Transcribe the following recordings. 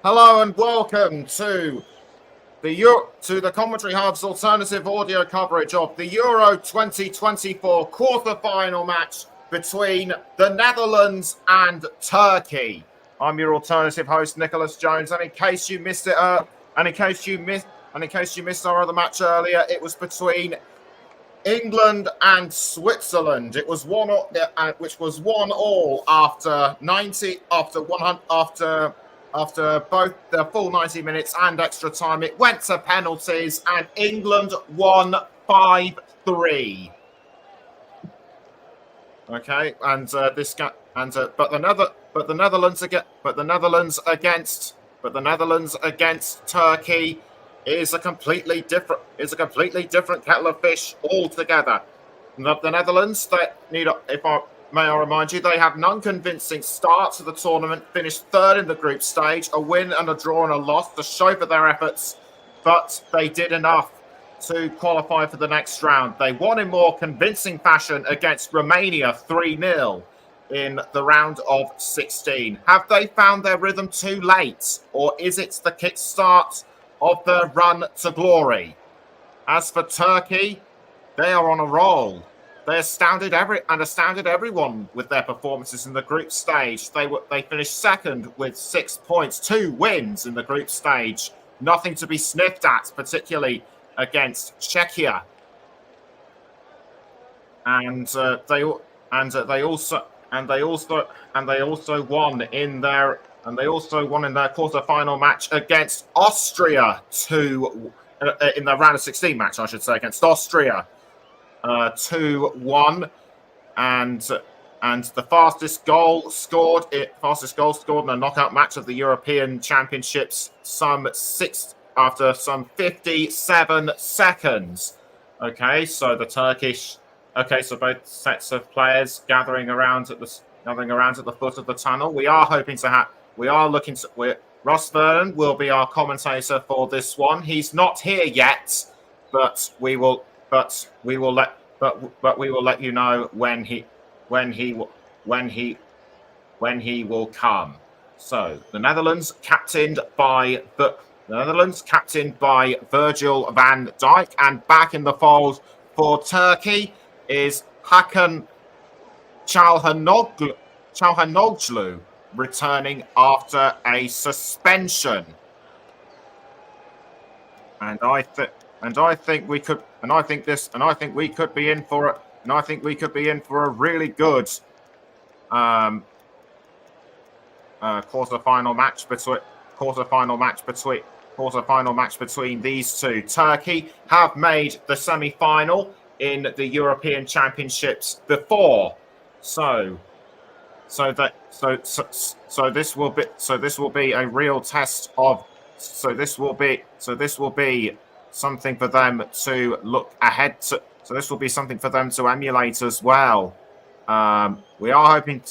Hello and welcome to the Commentary Hub's alternative audio coverage of the Euro 2024 quarter-final match between the Netherlands and Turkey. I'm your alternative host, Nicholas Jones, and in case you missed it, in case you missed our other match earlier, it was between England and Switzerland. It was which was 1-1 after 90, after both the full 90 minutes and extra time. It went to penalties, and England won 5-3. Okay, and but the Netherlands against Turkey is a completely different kettle of fish altogether. The Netherlands, may I remind you, they have an unconvincing start to the tournament, finished third in the group stage, a win and a draw and a loss to show for their efforts, but they did enough to qualify for the next round. They won in more convincing fashion against Romania 3-0 in the round of 16. Have they found their rhythm too late, or is it the kickstart of their run to glory? As for Turkey, they are on a roll. They astounded everyone with their performances in the group stage. They finished second with 6 points, 2 wins in the group stage. Nothing to be sniffed at, particularly against Czechia. And they also won in their quarter-final match against Austria in the round of 16 match, I should say, against Austria. 2-1, and the fastest goal scored in a knockout match of the European Championships after some 57 seconds. So both sets of players gathering around at the foot of the tunnel. Ross Vernon will be our commentator for this one. He's not here yet, but we will let you know when he will come. So the Netherlands, captained by Virgil van Dijk, and back in the fold for Turkey is Hakan Çalhanoğlu, returning after a suspension. And I think we could be in for it. And I think we could be in for a really good quarter-final match between these two. Turkey have made the semi-final in the European Championships before, so this will be a real test of. So this will be something for them to look ahead to. So this will be something for them to emulate as well. We are hoping.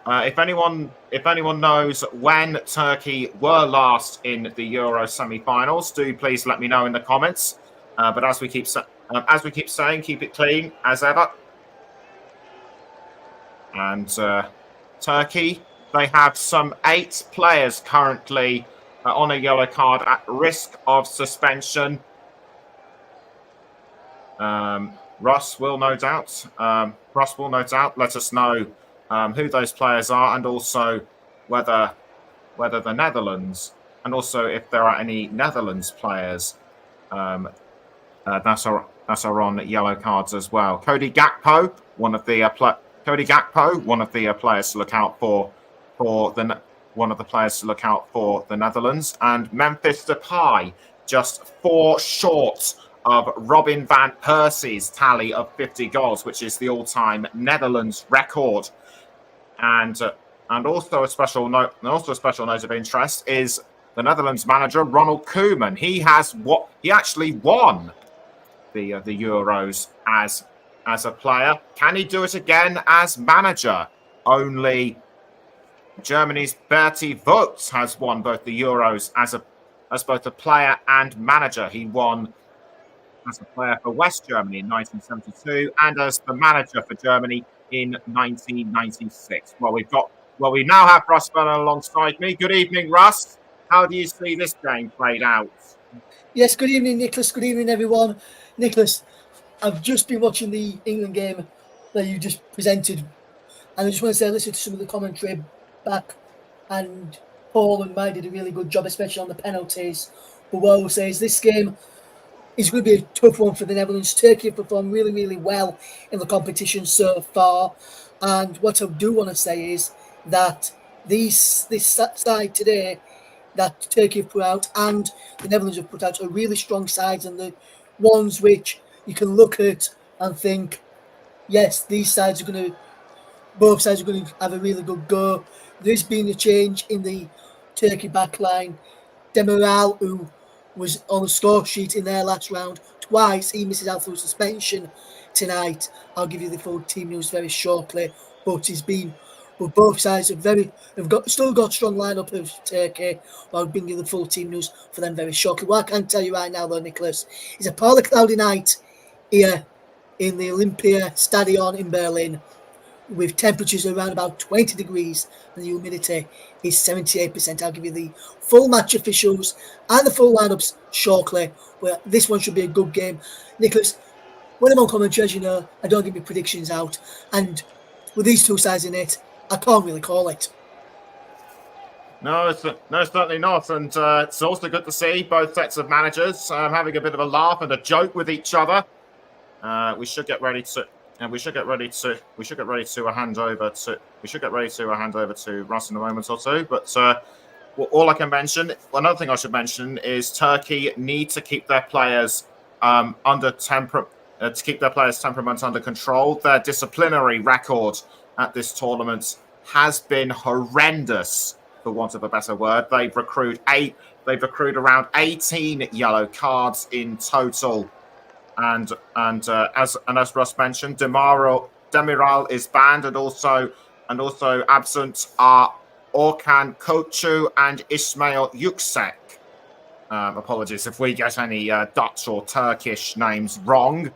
If anyone knows when Turkey were last in the Euro semi-finals, do please let me know in the comments. But as we keep saying, keep it clean as ever. And Turkey, they have some 8 players currently on a yellow card at risk of suspension. Russ will no doubt let us know who those players are, and also whether the Netherlands, and also if there are any Netherlands players that are on yellow cards as well. Cody Gakpo, one of the players to look out for the Netherlands, and Memphis Depay, just 4 short of Robin van Persie's tally of 50 goals, which is the all-time Netherlands record. And also a special note of interest is the Netherlands manager Ronald Koeman. He actually won the Euros as a player. Can he do it again as manager? Only Germany's Berti Vogts has won both the Euros as both a player and manager. He won as a player for West Germany in 1972 and as the manager for Germany in 1996. Well, we've Well, we now have Russ Burnham alongside me. Good evening, Russ. How do you see this game played out? Yes, good evening, Nicholas. Good evening, everyone. Nicholas, I've just been watching the England game that you just presented, and I just want to say I listened to some of the commentary back, and Paul and Mike did a really good job, especially on the penalties. But what I will say is this game is going to be a tough one for the Netherlands. Turkey have performed really, really well in the competition so far, and what I do want to say is that this side today that Turkey have put out and the Netherlands have put out are really strong sides, and the ones which you can look at and think, yes, both sides are going to have a really good go. There's been a change in the Turkey backline. Demiral, who was on the score sheet in their last round twice, he misses out through suspension tonight. I'll give you the full team news very shortly, but both sides still got strong lineup of Turkey. I'll bring you the full team news for them very shortly. What I can tell you right now, though, Nicholas, is a partly cloudy night here in the Olympia Stadion in Berlin, with temperatures around about 20 degrees and the humidity is 78%. I'll give you the full match officials and the full lineups shortly. Well, this one should be a good game. Nicholas, when I'm on commentary, as you know, I don't give my predictions out. And with these two sides in it, I can't really call it. No, certainly not. And it's also good to see both sets of managers having a bit of a laugh and a joke with each other. We should get ready to hand over to Russ in a moment or two. But all I can mention, another thing I should mention is Turkey need to keep their players temperament under control. Their disciplinary record at this tournament has been horrendous, for want of a better word. They've accrued around 18 yellow cards in total. And as Russ mentioned, Demiral is banned, and also absent are Orkan Koçu and Ismail Yüksek. Apologies if we get any Dutch or Turkish names wrong.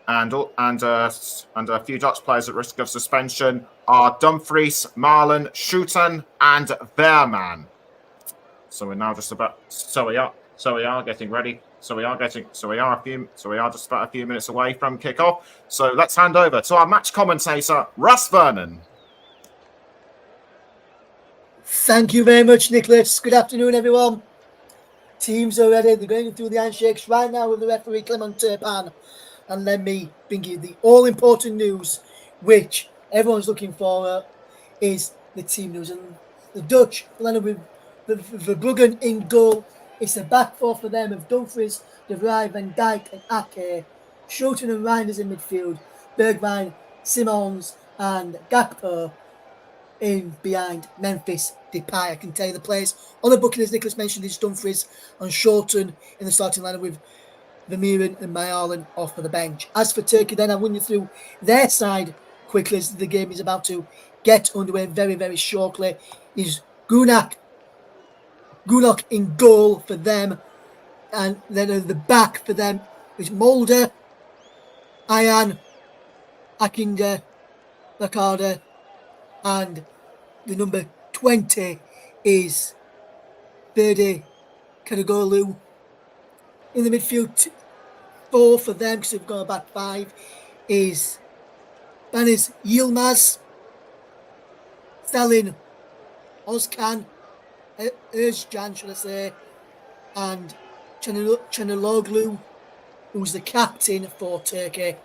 And a few Dutch players at risk of suspension are Dumfries, Marlon, Schouten, and Veerman. So we're now just about getting ready. So we are just about a few minutes away from kickoff. So let's hand over to our match commentator, Russ Vernon. Thank you very much, Nicholas. Good afternoon, everyone. Teams are ready. They're going through the handshakes right now with the referee, Clement Turpan. And let me bring you the all-important news, which everyone's looking for, is the team news. And the Dutch landed with Verbruggen in goal. It's the back four for them of Dumfries, De Vrij, Van Dijk and Ake. Schouten and Reinders in midfield. Bergwijn, Simons and Gakpo in behind Memphis Depay. I can tell you the players on the booking, as Nicholas mentioned, is Dumfries and Schouten in the starting lineup with Vermeeren and Malen off for the bench. As for Turkey, then I'll run you through their side quickly as the game is about to get underway very, very shortly. Is Gunok in goal for them, and then at the back for them is Mulder, Ayan, Akinga, Lakada, and the number 20 is Berde Kanagolu. In the midfield, 4 for them, because they've got a back 5, is Banis Yilmaz, Stalin Ozkan, Özcan, should I say, and Chanaloglu, who's the captain for Turkey.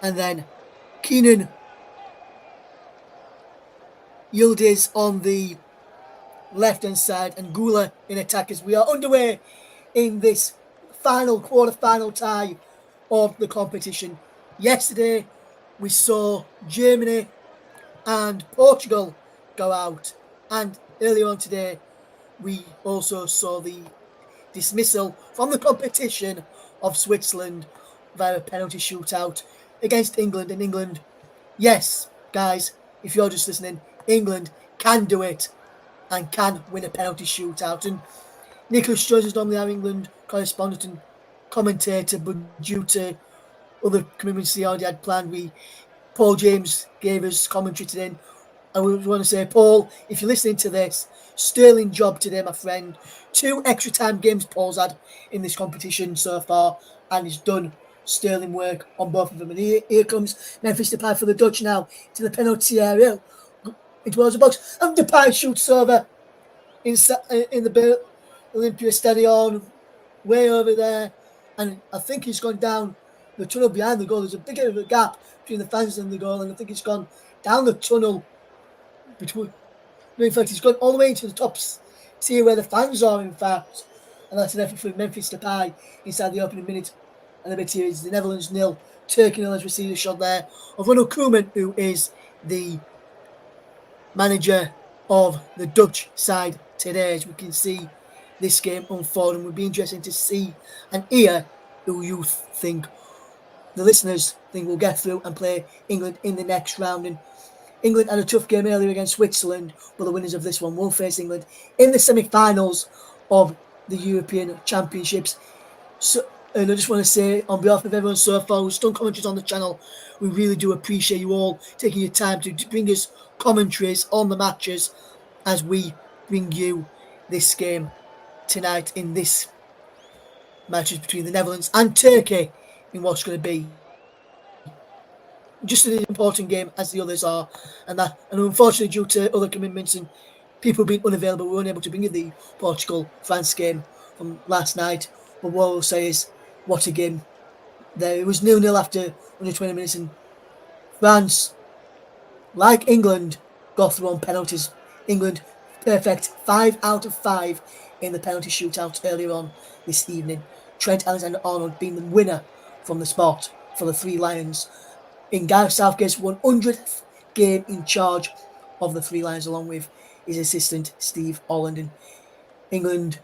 And then Kenan Yildiz on the left-hand side, and Gula in attack as we are underway in this quarter-final tie of the competition. Yesterday, we saw Germany and Portugal go out, and earlier on today, we also saw the dismissal from the competition of Switzerland via a penalty shootout against England. And England, yes, guys, if you're just listening, England can do it and can win a penalty shootout. And Nicholas Jones is normally our England correspondent and commentator, but due to other commitments he already had planned, Paul James gave us commentary today. I would want to say, Paul, if you're listening to this, sterling job today, my friend. 2 extra time games Paul's had in this competition so far, and he's done sterling work on both of them. And here comes Memphis Depay for the Dutch now to the penalty area. It was a box, and Depay shoots over in the Olympia Stadion, way over there, and I think he's gone down the tunnel behind the goal. There's a big bit of a gap between the fans and the goal, and I think he's gone down the tunnel between. In fact, he's gone all the way into the top tier where the fans are, in fact, and that's an effort for Memphis Depay inside the opening minute. And the bit here is the Netherlands 0, Turkey 0, as we see the shot there of Ronald Koeman, who is the manager of the Dutch side today. As we can see this game unfold, and it would be interesting to see and hear who you think, the listeners think, will get through and play England in the next round. And England had a tough game earlier against Switzerland, but the winners of this one will face England in the semi-finals of the European Championships. So, and I just want to say, on behalf of everyone so far who's done commentaries on the channel, we really do appreciate you all taking your time to bring us commentaries on the matches as we bring you this game tonight in this matches between the Netherlands and Turkey in what's going to be just an important game as the others are, and unfortunately due to other commitments and people being unavailable, we weren't able to bring you the Portugal-France game from last night. But what I'll say is, what a game there. It was 0-0 after under 20 minutes, and France, like England, got through on penalties. England perfect 5 out of 5 in the penalty shootout earlier on this evening. Trent Alexander-Arnold being the winner from the spot for the Three Lions in Gareth Southgate's 100th game in charge of the Three Lions, along with his assistant Steve Holland. And England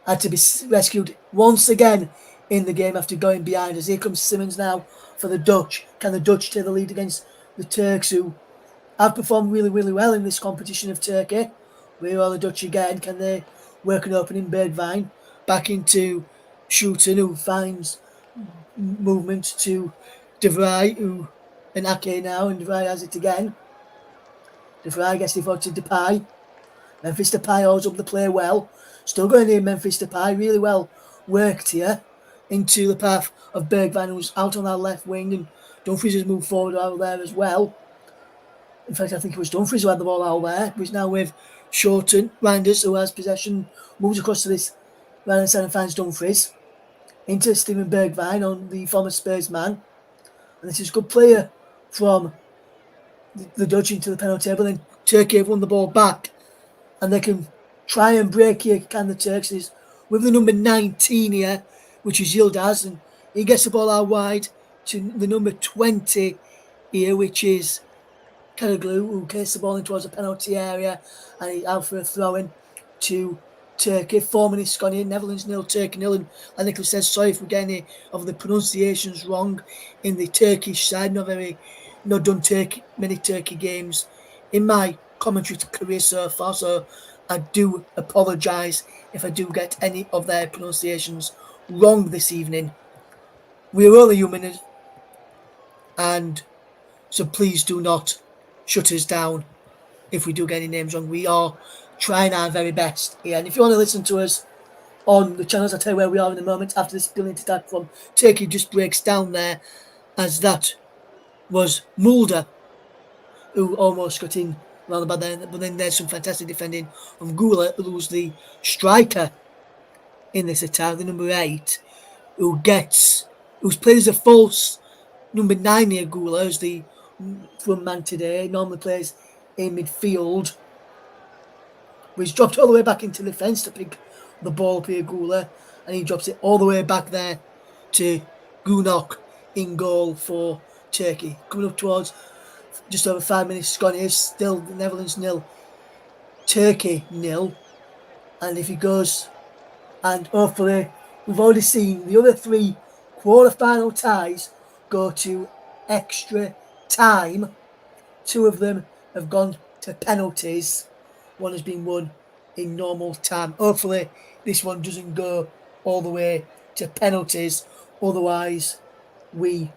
had to be rescued once again in the game after going behind, as here comes Simons now for the Dutch. Can the Dutch take the lead against the Turks, who have performed really, really well in this competition of Turkey? Where are the Dutch again? Can they work an opening? Bergwijn back into Schouten, who finds movement to De Vrij, and Ake now, and De Vrij has it again. De Vrij gets it forward to Depay. Memphis Depay holds up the play well. Still going in Memphis Depay, really well worked here into the path of Bergwijn, who's out on our left wing, and Dumfries has moved forward out there as well. In fact, I think it was Dumfries who had the ball out there. He's now with Schouten. Reinders, who has possession, moves across to this right-hand side and finds Dumfries. Into Steven Bergwijn, on the former Spurs man. And this is a good player from the Dutch into the penalty area. Then Turkey have won the ball back, and they can try and break here, can the Turks? Is with the number 19 here, which is Yildiz, and he gets the ball out wide to the number 20 here, which is Karaglu, who gets the ball in towards the penalty area, and he's out for a throw-in to Turkey. 4 minutes gone in, Netherlands 0, Turkey 0, and like Nicholas says, sorry if we're getting any of the pronunciations wrong in the Turkish side. Not done many Turkey games in my commentary career so far, so I do apologise if I do get any of their pronunciations wrong this evening. We're only human, and so please do not shut us down if we do get any names wrong. We are trying our very best here. And if you want to listen to us on the channels, I'll tell you where we are in a moment after this brilliant attack from Turkey just breaks down there, as that was Mulder who almost got in rather bad there. But then there's some fantastic defending from Gula, who's the striker in this attack, the number 8, who's played as a false number 9 here. Gula, who's the front man today, normally plays in midfield. But he's dropped all the way back into the defence to pick the ball up here, Gula, and he drops it all the way back there to Gunok in goal for Turkey. Coming up towards just over 5 minutes gone here, still the Netherlands 0, Turkey 0. And if he goes, and hopefully we've already seen the other 3 quarter-final ties go to extra time. 2 of them have gone to penalties. 1 has been won in normal time. Hopefully this one doesn't go all the way to penalties. Otherwise, we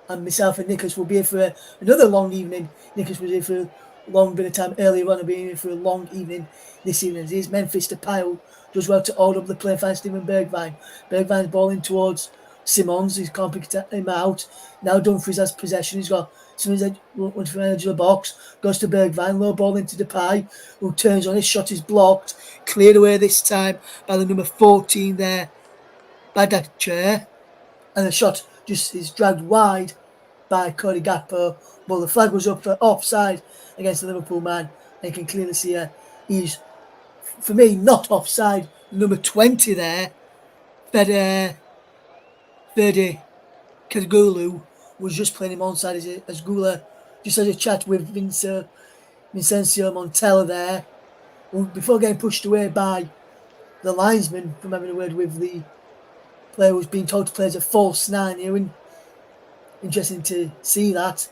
and myself and Nicholas will be here for another long evening. Nicholas was here for long bit of time earlier on. I've been in for a long evening this evening. It is Memphis Depay does well to hold up the play for Steven Bergwijn. Bergwijn's balling towards Simons. He can't pick him out. Now Dumfries has possession. He's got Simons runs from the edge of the box. Goes to Bergwijn. Low ball into Depay, who turns on. His shot is blocked. Cleared away this time by the number 14 there, by that chair. And the shot just is dragged wide by Cody Gakpo, but the flag was up for offside against the Liverpool man. And you can clearly see he's, for me, not offside. Number 20 there, Fede Kagulu, was just playing him onside as Gula just had a chat with Vincencio Montella there, before getting pushed away by the linesman from having a word with the player who's being told to play as a false 9 here. And interesting to see that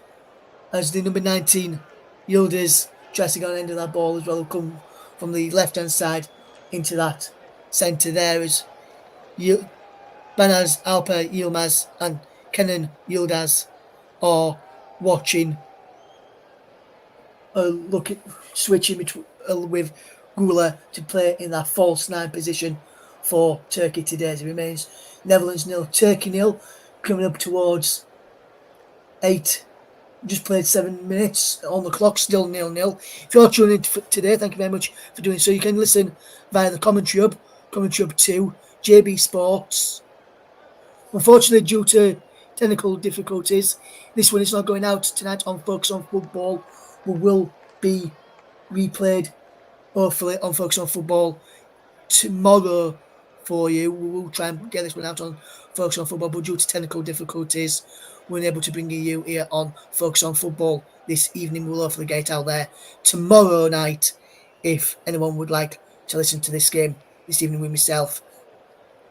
as the number 19 Yildiz tries to go on the end of that ball as well, will come from the left hand side into that centre there as Banaz Alper Yilmaz and Kenan Yildiz are watching, switching between, with Gula to play in that false 9 position for Turkey today as it remains Netherlands 0, Turkey 0, coming up towards 8. Just played 7 minutes on the clock, still 0-0. If you're tuning in today, thank you very much for doing so. You can listen via the Commentary Hub 2, JB Sports. Unfortunately, due to technical difficulties, this one is not going out tonight on Focus on Football, but will be replayed, hopefully, on Focus on Football tomorrow for you. We will try and get this one out on Focus on Football, but due to technical difficulties, we're unable to bring you here on Focus on Football this evening. We'll hopefully get out there tomorrow night if anyone would like to listen to this game this evening with myself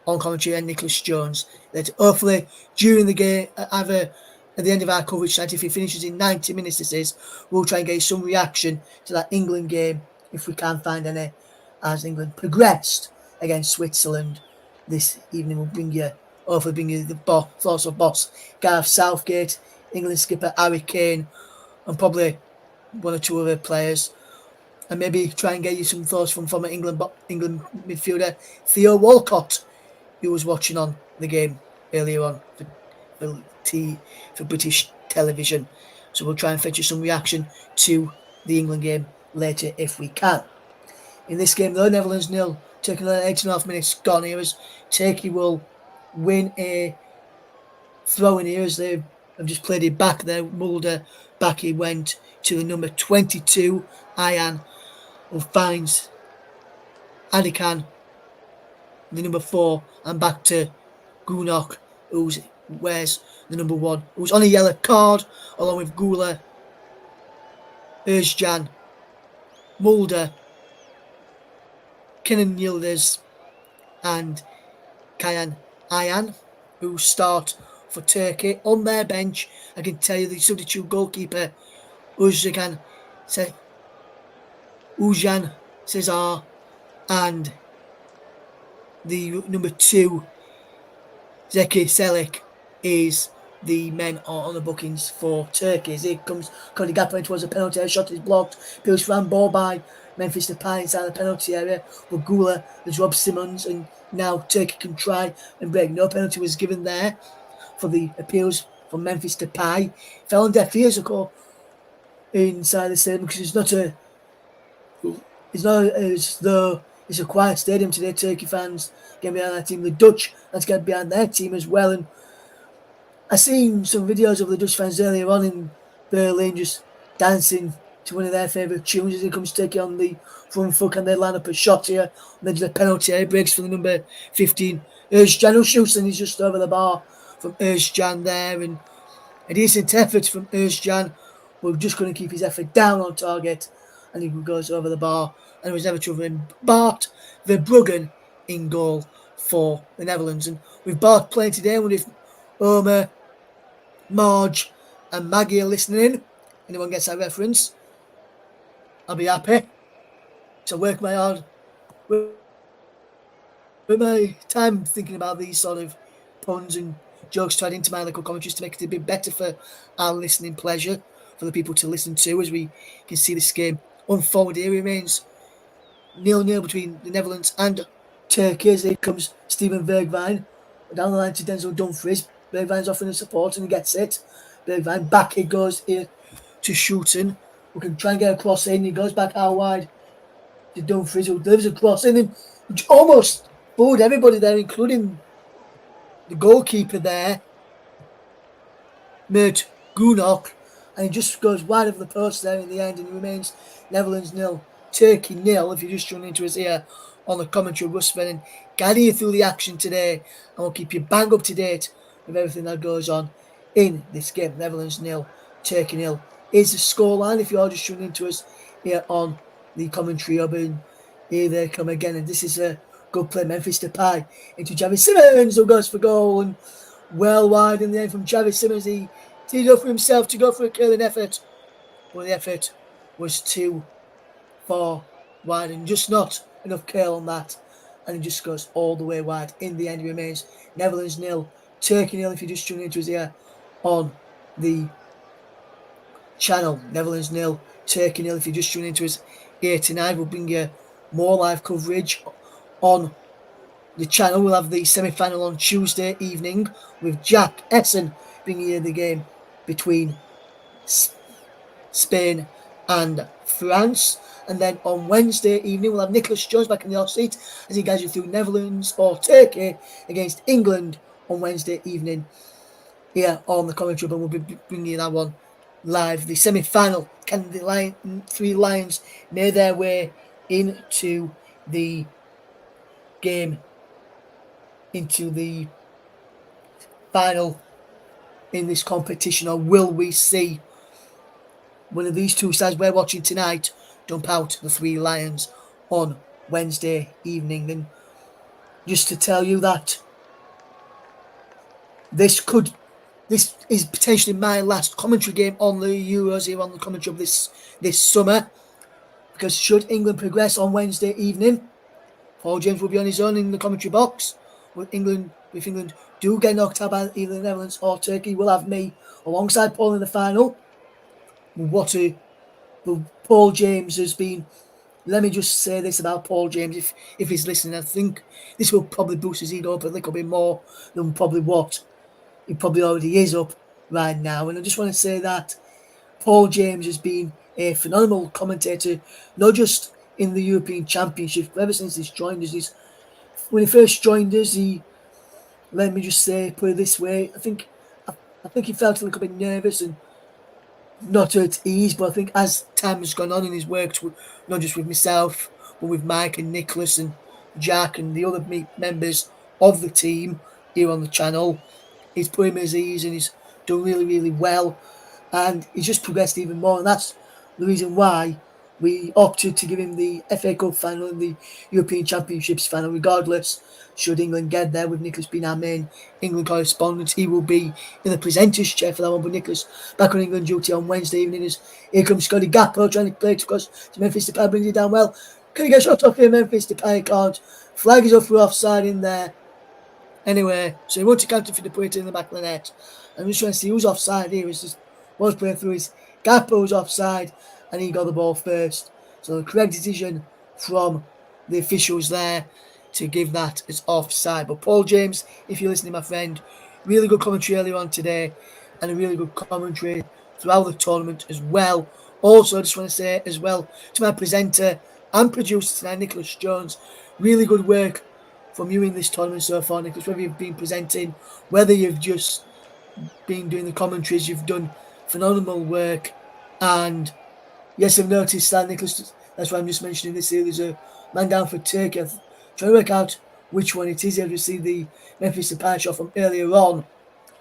on commentary and Nicholas Jones. That hopefully during the game, either at the end of our coverage tonight, if it finishes in 90 minutes, this is, we'll try and get some reaction to that England game if we can find any, as England progressed against Switzerland this evening. We'll bring you the thoughts of boss Gareth Southgate, England skipper Harry Kane, and probably one or two other players, and maybe try and get you some thoughts from former England midfielder Theo Walcott, who was watching on the game earlier on for British television. So we'll try and fetch you some reaction to the England game later if we can. In this game though, Netherlands 0, taking 8.5 minutes gone here as Turkey will win a throw-in here as they have just played it back there. Mulder back he went to the number 22, Ayan, who finds Adikan, the number 4, and back to Gunok, who wears the number 1, who's on a yellow card, along with Gula, Özcan, Mulder, Kenan Yildiz, and Kayan Ayan, who start for Turkey. On their bench, I can tell you the substitute goalkeeper, Uzcan Cesar, and the number 2, Zeki Selik, is the men on the bookings for Turkey. As here comes Cody Gakpo towards a penalty area, shot is blocked, Pils ran ball by Memphis Depay inside the penalty area, but Gula has robbed Simons, and now Turkey can try and break. No penalty was given there for the appeals from Memphis Depay. Fell on deaf ears, of course, inside the stadium, because it's not as though it's a quiet stadium today. Turkey fans get behind that team. The Dutch let's get behind their team as well. And I seen some videos of the Dutch fans earlier on in Berlin just dancing to one of their favourite tunes as it comes Turkey on the front foot, and they line up a shot here on the edge of the penalty area. Breaks for the number 15, Özcan, who shoots, and he's just over the bar from Özcan there, and a decent effort from Özcan. We're just going to keep his effort down on target, and he goes over the bar, and it was never true in Bart Verbruggen in goal for the Netherlands. And with Bart playing today, I wonder if Omer, Marge and Maggie are listening in. Anyone gets that reference, I'll be happy to work my hard with my time thinking about these sort of puns and jokes to add into my local commentaries to make it a bit better for our listening pleasure. for the people to listen to as we can see this game unfold here. It remains 0-0 between the Netherlands and Turkey as here comes Steven Bergwijn down the line to Denzel Dumfries. Bergwijn's offering the support and he gets it. Bergwijn back it goes here to Schouten. We can try and get a cross in. He goes back out wide to Dumfries, who delivers a cross in and almost fooled everybody there, including the goalkeeper there, Mert Gunok, and he just goes wide of the post there in the end, and it remains Netherlands 0, Turkey 0. If you're just tuning into us here on the commentary, Russ Venning guiding you through the action today, and we'll keep you bang up to date with everything that goes on in this game. Netherlands 0, Turkey 0 is the scoreline. If you're just tuning into us here on the commentary hub, and here they come again, and this is a good play. Memphis Depay into Javi Simmons, who goes for goal, and well wide in the end from Javi Simmons. He teed up for himself to go for a killing effort, but the effort was too far wide and just not enough curl on that, and it just goes all the way wide. In the end, it remains Netherlands 0, Turkey 0. If you're just tuning into us here on the channel, Netherlands 0, Turkey 0. If you're just tuning into us here tonight, we'll bring you more live coverage on the channel. We'll have the semi-final on Tuesday evening with Jack Essen bringing you the game between Spain and France. And then on Wednesday evening, we'll have Nicholas Jones back in the hot seat as he guides you through Netherlands or Turkey against England on Wednesday evening here on the commentary. But we'll be bringing you that one live. The semi-final, can the three Lions made their way into the game, into the final in this competition, or will we see one of these two sides we're watching tonight dump out the three Lions on Wednesday evening? And just to tell you that this is potentially my last commentary game on the Euros here on the commentary of this summer, because should England progress on Wednesday evening, Paul James will be on his own in the commentary box. If England do get knocked out by either the Netherlands or Turkey, we'll have me alongside Paul in the final. Paul James has been, let me just say this about Paul James, if he's listening, I think this will probably boost his ego up a little bit more than probably what he probably already is up right now. And I just want to say that Paul James has been a phenomenal commentator, not just in the European Championship, but ever since he's joined us. When he first joined us, let me just say, put it this way, I think he felt a little bit nervous and not at ease, but I think as time has gone on and he's worked with, not just with myself, but with Mike and Nicholas and Jack and the other members of the team here on the channel, he's put him at ease and he's done really, really well, and he's just progressed even more, and that's the reason why we opted to give him the FA Cup final and the European Championships final, regardless should England get there, with Nicholas being our main England correspondent. He will be in the presenter's chair for that one, but Nicholas back on England duty on Wednesday evening as here comes Scotty Gakpo trying to play it across to Memphis Depay, brings it down well. Can he get shot off here? Memphis Depay can't. Flag is up for offside in there. Anyway, so he wants to counter for the put it in the back of the net. I'm just trying to see who's offside here. It's just what's playing through his Gakpo's offside, and he got the ball first. So the correct decision from the officials there to give that as offside. But Paul James, if you're listening, my friend, really good commentary earlier on today, and a really good commentary throughout the tournament as well. Also, I just want to say as well to my presenter and producer tonight, Nicholas Jones, really good work from you in this tournament so far, Nicholas. Whether you've been presenting, whether you've just been doing the commentaries, you've done phenomenal work. And yes, I've noticed that, Nicholas. That's why I'm just mentioning this here. There's a man down for Turkey. I'm trying to work out which one it is. I've just seen the Memphis Depay shot from earlier on,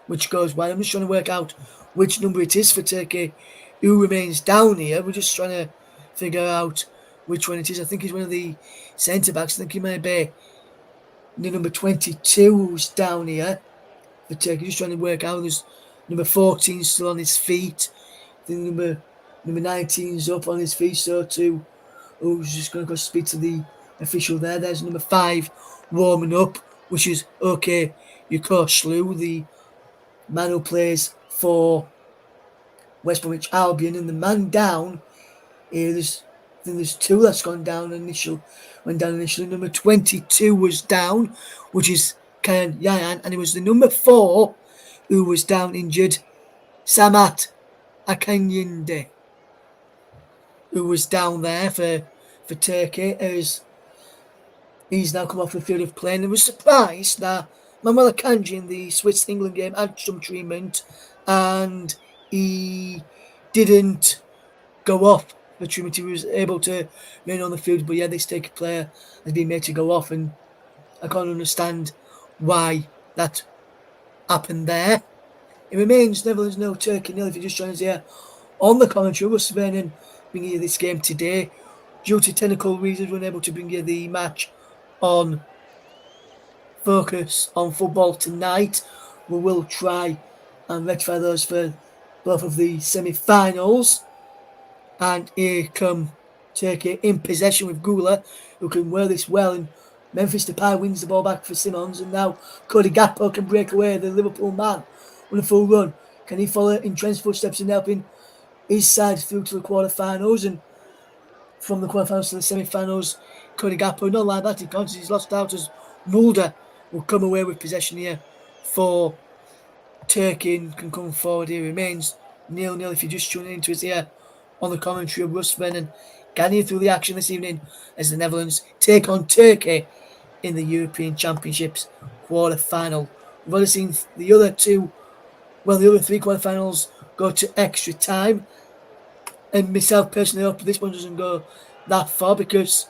which goes wide. I'm just trying to work out which number it is for Turkey, who remains down here. We're just trying to figure out which one it is. I think he's one of the centre-backs. I think he may be the number 22 who's down here for Turkey. Just trying to work out. There's number 14 still on his feet. I think number 19's up on his feet, so too. Who's just going to go speak to the official there. There's number 5 warming up, which is OK Yukoshlu, the man who plays for West Bromwich Albion, and the man down here, there's two that's gone down went down initially. Number 22 was down, which is Ken Yayan, and it was the number 4 who was down injured, Samat Akanyinde, who was down there for Turkey, as he's now come off the field of play. And I was surprised that Manuel Akanji in the Swiss England game had some treatment, and he didn't go off the treatment. He was able to remain on the field, but yeah, this Turkey player has been made to go off, and I can't understand why that happened there. It remains Netherlands 0, Turkey 0. If you're just joining us here on the commentary, Russ Vernon bringing you this game today. Due to technical reasons, we're unable to bring you the match on Focus on Football tonight. We will try and rectify those for both of the semi-finals. And here come Turkey in possession with Gula, who can wear this well. And Memphis Depay wins the ball back for Simons. And now Cody Gakpo can break away, the Liverpool man, on a full run. Can he follow in Trent's footsteps and helping his side through to the quarterfinals? And from the quarterfinals to the semi-finals, Cody Gakpo, not like that, he can't. He's lost out as Mulder will come away with possession here for Turkey and can come forward. He remains 0-0 if you're just tuning into us here on the commentary of Russ Vernon. Guiding you through the action this evening as the Netherlands take on Turkey in the European Championships quarter-final. We've already seen the other three quarter-finals go to extra time. And myself personally hope this one doesn't go that far, because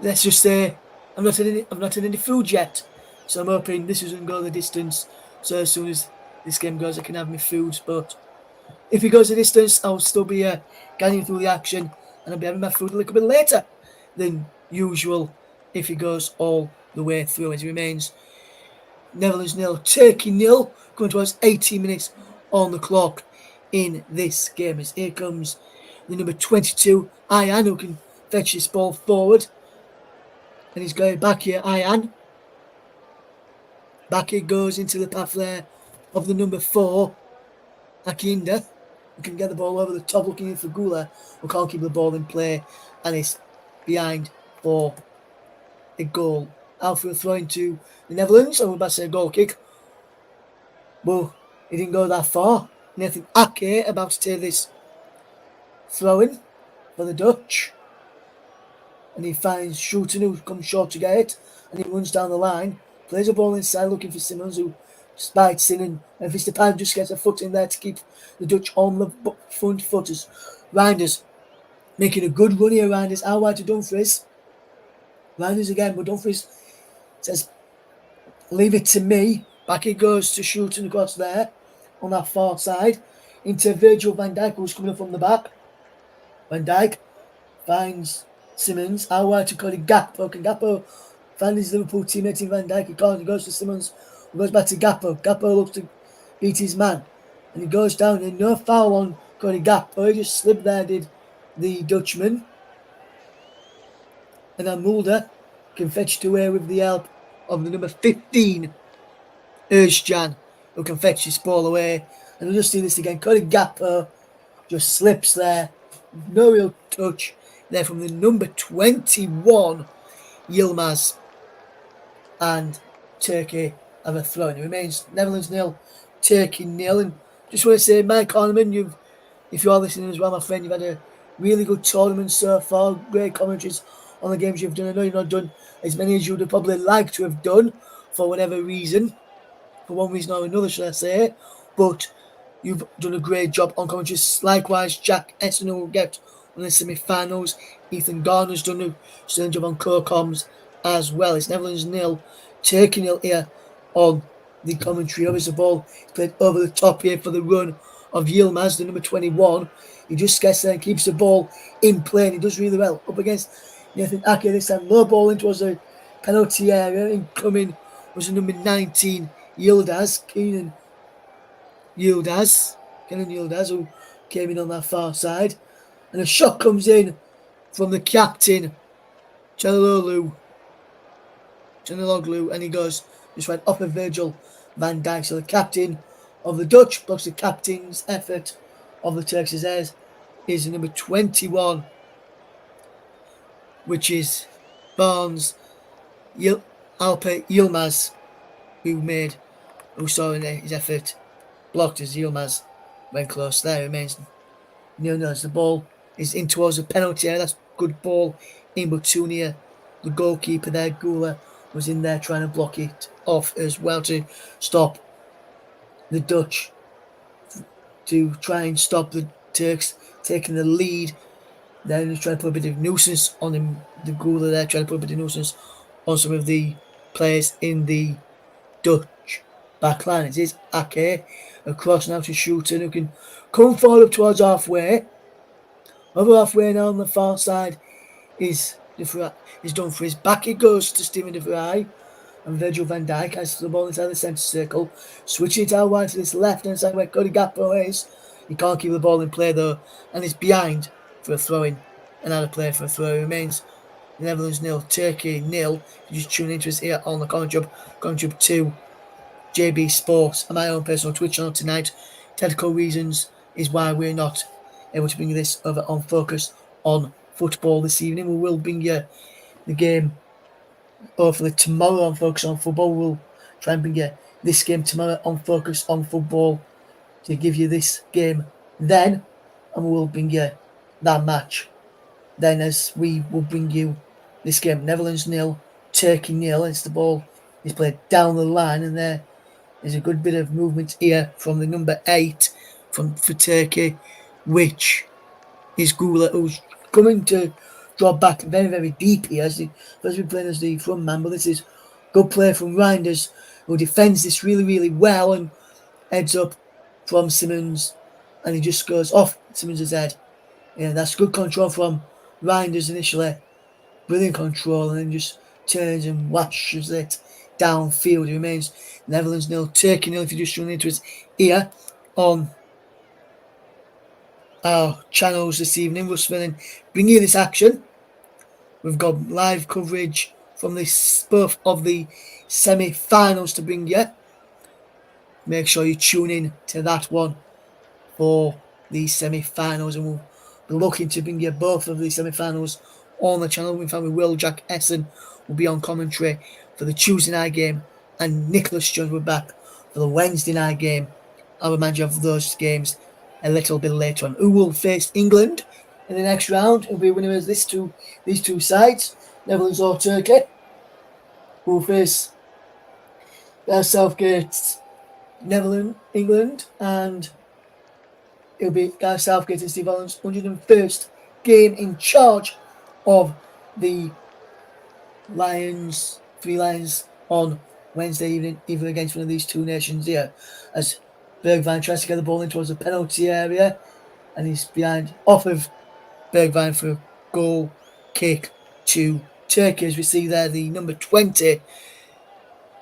let's just say I'm not in any food yet, so I'm hoping this doesn't go the distance. So as soon as this game goes, I can have my food. But if it goes the distance, I'll still be guiding through the action, and I'll be having my food a little bit later than usual if it goes all the way through. As it remains Netherlands 0, Turkey 0, coming towards 18 minutes on the clock in this game. As here comes the number 22, Ayan, who can fetch this ball forward. And he's going back here, Ayan. Back it goes into the path there of the number 4, Akinda, who can get the ball over the top, looking in for Gula, who can't keep the ball in play, and it's behind for a goal. Alfred throwing to the Netherlands, so we're about to say a goal kick. Well, he didn't go that far. Nathan Ake about to take this throw-in for the Dutch. And he finds Schulten, who comes short to get it, and he runs down the line, plays a ball inside looking for Simons, who spites in, and Memphis Depay just gets a foot in there to keep the Dutch on the front footers. Reinders making a good run here. Reinders out wide to Dumfries. Reinders again, but Dumfries says, leave it to me. Back it goes to Schulten across there on that far side into Virgil van Dijk, who's coming up from the back. Van Dijk finds Simons out wide to Cody Gakpo. Can Gakpo find his Liverpool teammate in Van Dijk? He can't. He goes to Simons, who goes back to Gakpo. Gakpo looks to beat his man, and he goes down. And no foul on Cody Gakpo. He just slipped there, did the Dutchman. And then Mulder can fetch it away with the help of the number 15, Özcan, who can fetch his ball away. And we'll just see this again. Cody Gakpo just slips there. No real touch there from the number 21, Yilmaz. And Turkey have a throw. It remains Netherlands 0, Turkey 0. And just want to say, Mike Horneman, if you are listening as well, my friend, you've had a really good tournament so far. Great commentaries on the games you've done. I know you've not done as many as you would have probably liked to have done for whatever reason. For one reason or another, should I say. But you've done a great job on commentaries. Likewise, Jack Essen will get on the semi-finals. Ethan Garner's done a sterling job on co-coms as well. It's Netherlands 0, Turkey 0 here on the commentary. Over the ball played over the top here for the run of Yilmaz, the number 21. He just gets there and keeps the ball in play, and he does really well. Up against Nathan Ake this time. Low ball into a penalty area. Incoming was the number 19, Yilmaz, Kenan Yilmaz, who came in on that far side. And a shot comes in from the captain, Çalhanoğlu, and he goes just right off of Virgil van Dijk. So the captain of the Dutch blocks the captain's effort of the Turks is number 21, which is Barnes Alper Yilmaz, who saw in his effort, blocked as Yilmaz went close. There remains 0-0 as the ball is in towards the penalty area. That's good ball in, but too near the goalkeeper there. Gula was in there trying to block it off as well to stop the Dutch, to try and stop the Turks taking the lead. Then he's trying to put a bit of nuisance on him, the Gula there, trying to put a bit of nuisance on some of the players in the Dutch back line. It is Ake across now to Shooten, who can come forward up towards halfway. Over halfway now on the far side is Dumfries. Back it goes to Steven de Vrij. And Virgil van Dijk has the ball inside the centre circle. Switching it out wide to this left hand side where Cody Gakpo is. He can't keep the ball in play though. And it's behind for a throw in. Another player for a throw. It remains Netherlands 0, Turkey 0. You just tune into us here on the Conjub 2 JB Sports and my own personal Twitch channel tonight. Technical reasons is why we're not able to bring this over on Focus on Football this evening. We will bring you the game hopefully tomorrow on Focus on Football. We'll try and bring you this game tomorrow on Focus on Football to give you this game then, and we'll bring you that match then, as we will bring you this game. Netherlands 0, Turkey 0. It's the ball is played down the line, and there's a good bit of movement here from the number 8 for Turkey, which is Gula, who's coming to draw back very, very deep here as we're playing as the front man. But this is good play from Reinders, who defends this really, really well and heads up from Simmons, and he just goes off Simmons' head. Yeah, that's good control from Reinders initially. Brilliant control, and then just turns and washes it downfield. It remains Netherlands 0, Turkey 0. If you're just tuning into us here on our channels this evening, we're bringing you this action. We've got live coverage from both of the semi-finals to bring you. Make sure you tune in to that one for the semi-finals, and we'll be looking to bring you both of the semi-finals on the channel. In fact, we will. Jack Essen will be on commentary for the Tuesday night game, and Nicholas Jones will be back for the Wednesday night game. I'll remind you of those games a little bit later on. Who will face England in the next round? It'll be winners these two sides, Netherlands or Turkey. Who will face Southgate, Netherlands, England, and it'll be Gareth Southgate and Steve Allen's 101st game in charge of the Three Lions on Wednesday evening, even against one of these two nations here, as Bergwijn tries to get the ball in towards the penalty area, and he's behind off of Bergwijn for a goal kick to Turkey, as we see there the number 20,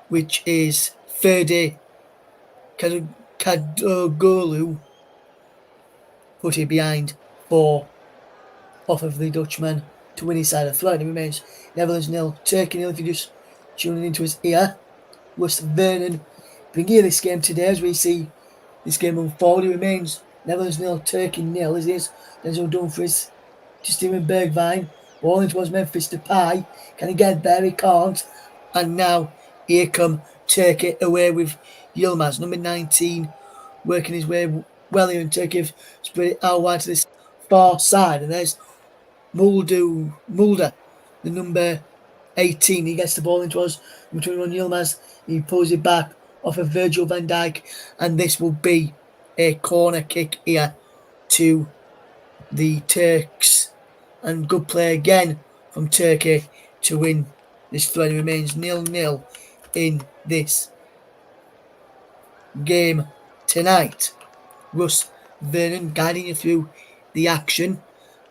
which is Ferdi Kadogolu, put it behind off of the Dutchman to win his side of the throw. It remains Netherlands 0, Turkey 0. If you're just tuning into his ear, West Vernon bringing you this game today as we see this game unfold. It remains Netherlands 0, Turkey 0. As it is Denzel Dumfries to Steven Bergwijn. Ball in towards Memphis Depay. Can he get there? He can't. And now here come Turkey away with Yilmaz, number 19, working his way well here, and Turkey have spread it out wide to this far side. And there's Mulder, the number 18. He gets the ball in towards number 21 Yilmaz. He pulls it back off of Virgil van Dijk, and this will be a corner kick here to the Turks. And good play again from Turkey to win this thread. It remains 0-0 in this game tonight. Russ Vernon guiding you through the action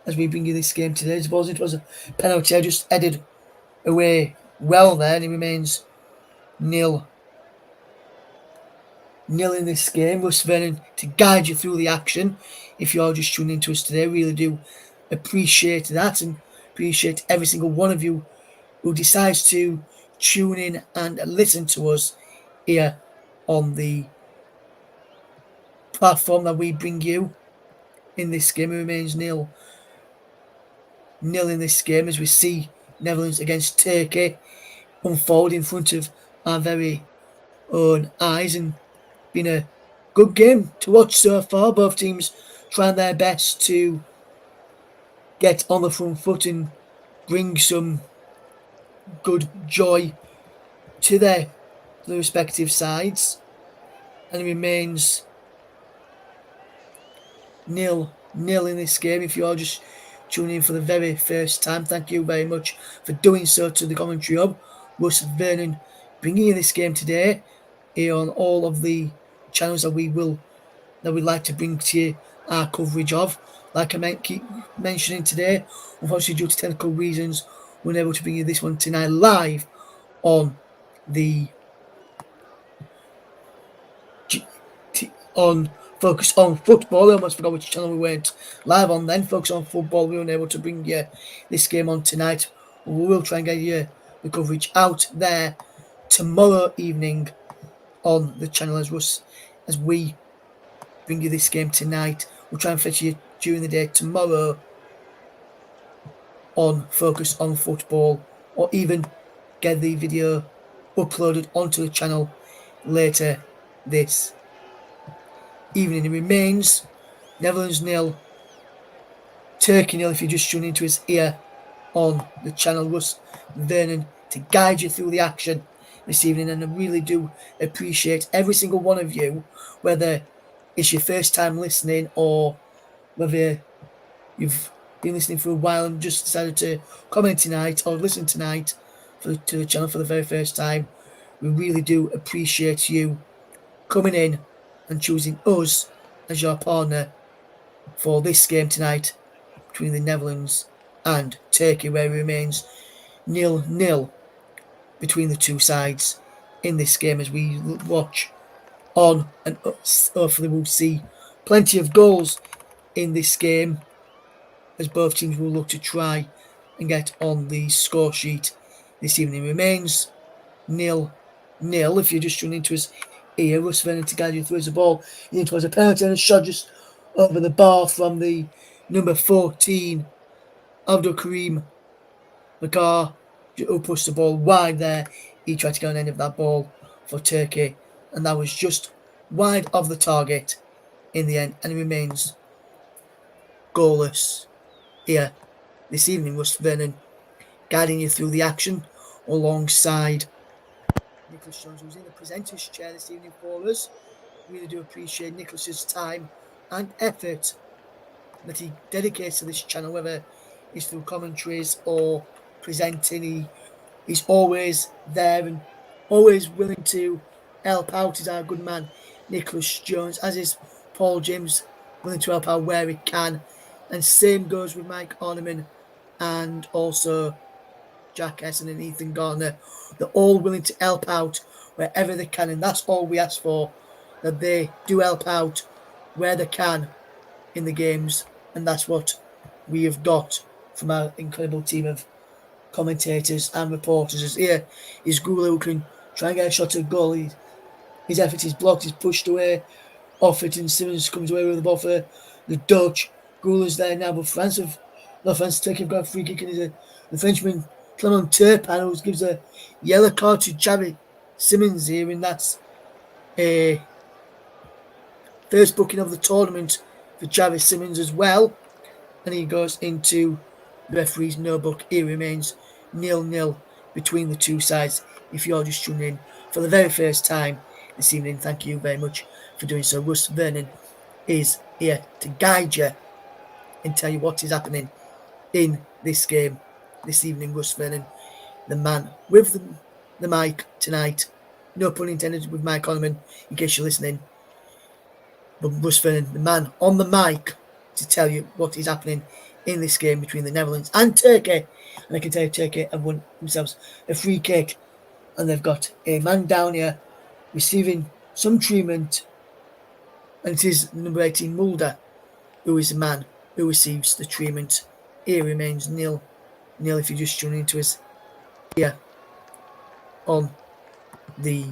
as we bring you this game today. The ball's into a penalty. I just headed away well there, and it remains 0-0 in this game. Russ Vernon to guide you through the action. If you're just tuning into us today, really do appreciate that, and appreciate every single one of you who decides to tune in and listen to us here on the platform that we bring you in this game. It remains 0-0 in this game as we see Netherlands against Turkey unfold in front of our very own eyes, and been a good game to watch so far. Both teams trying their best to get on the front foot and bring some good joy to the respective sides. And it remains 0-0 in this game. If you are just tuning in for the very first time, thank you very much for doing so to the commentary hub. Russ Vernon bringing you this game today here on all of the channels that we'd like to bring to you our coverage of. Like I keep mentioning today, unfortunately due to technical reasons, we're unable to bring you this one tonight live on the on Focus on Football. I almost forgot which channel we went live on then. Focus on Football. We were unable to bring you this game on tonight. We will try and get you the coverage out there tomorrow evening on the channel as we bring you this game tonight. We'll try and fetch you during the day tomorrow on Focus on Football, or even get the video uploaded onto the channel later this evening. It remains Netherlands 0, Turkey 0 if you're just tuning into us here on the channel. Russ Vernon to guide you through the action this evening, and I really do appreciate every single one of you, whether it's your first time listening or whether you've been listening for a while and just decided to comment tonight or listen tonight to the channel for the very first time. We really do appreciate you coming in and choosing us as your partner for this game tonight between the Netherlands and Turkey, where it remains 0-0 between the two sides in this game as we watch on, and hopefully we'll see plenty of goals in this game as both teams will look to try and get on the score sheet this evening. It remains 0-0 if you're just tuning into us here. Russ Vernon to guide you through the ball into a penalty and a shot just over the bar from the number 14 Abdul Karim Makar, who pushed the ball wide there. He tried to get on the end of that ball for Turkey, and that was just wide of the target in the end, and it remains goalless here this evening. Russ Vernon guiding you through the action alongside Nicholas Jones, who's in the presenter's chair this evening for us. Really do appreciate Nicholas's time and effort that he dedicates to this channel, whether it's through commentaries or presenting. He's always there and always willing to help out. Is our good man Nicholas Jones, as is Paul James, willing to help out where he can. And same goes with Mike Orneman and also Jack Essen and Ethan Garner. They're all willing to help out wherever they can, and that's all we ask for, that they do help out where they can in the games, and that's what we have got from our incredible team of commentators and reporters. As here is Gula, who can try and get a shot at goal. His effort is blocked, he's pushed away off it, and Simmons comes away with the ball for the Dutch. Gula's there now, but France Turkey have got a free kick, and the Frenchman Clement Turpin, who gives a yellow card to Javi Simmons here, and that's a first booking of the tournament for Javi Simmons as well. And he goes into the referee's notebook. It remains 0-0 between the two sides. If you're just tuning in for the very first time this evening, thank you very much for doing so. Russ Vernon is here to guide you and tell you what is happening in this game this evening. Russ Vernon, the man with the mic tonight. No pun intended with Mike Orneman, in case you're listening. But Russ Vernon, the man on the mic to tell you what is happening in this game between the Netherlands and Turkey. And I can tell you Turkey have won themselves a free kick, and they've got a man down here receiving some treatment, and it is number 18 Mulder who is the man who receives the treatment. Here remains 0-0 if you're just tuning into us here on the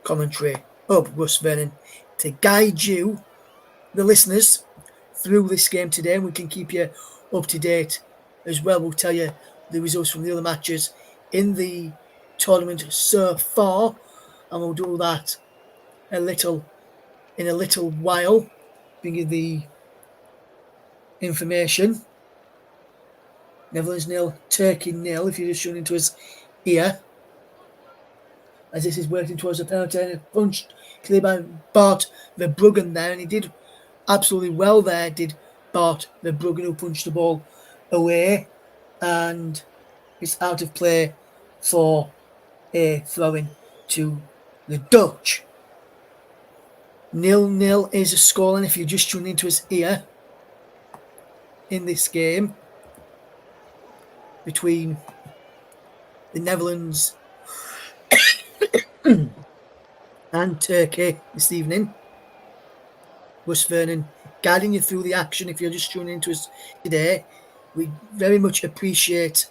commentary of Russ Vernon to guide you, the listeners, through this game today, and we can keep you up to date as well. We'll tell you the results from the other matches in the tournament so far, and we'll do that in a little while. Bring you the information. Netherlands 0, Turkey 0. If you're just tuning into us here, as this is working towards a penalty, and a punch clear by Bart Verbruggen there, and he did absolutely well there, did Bart Verbruggen, who punched the ball away, and it's out of play for a throw-in to the Dutch. 0-0 is a score, and if you're just tuning into us here in this game between the Netherlands and Turkey this evening, Russ Vernon guiding you through the action. If you're just tuning into us today, we very much appreciate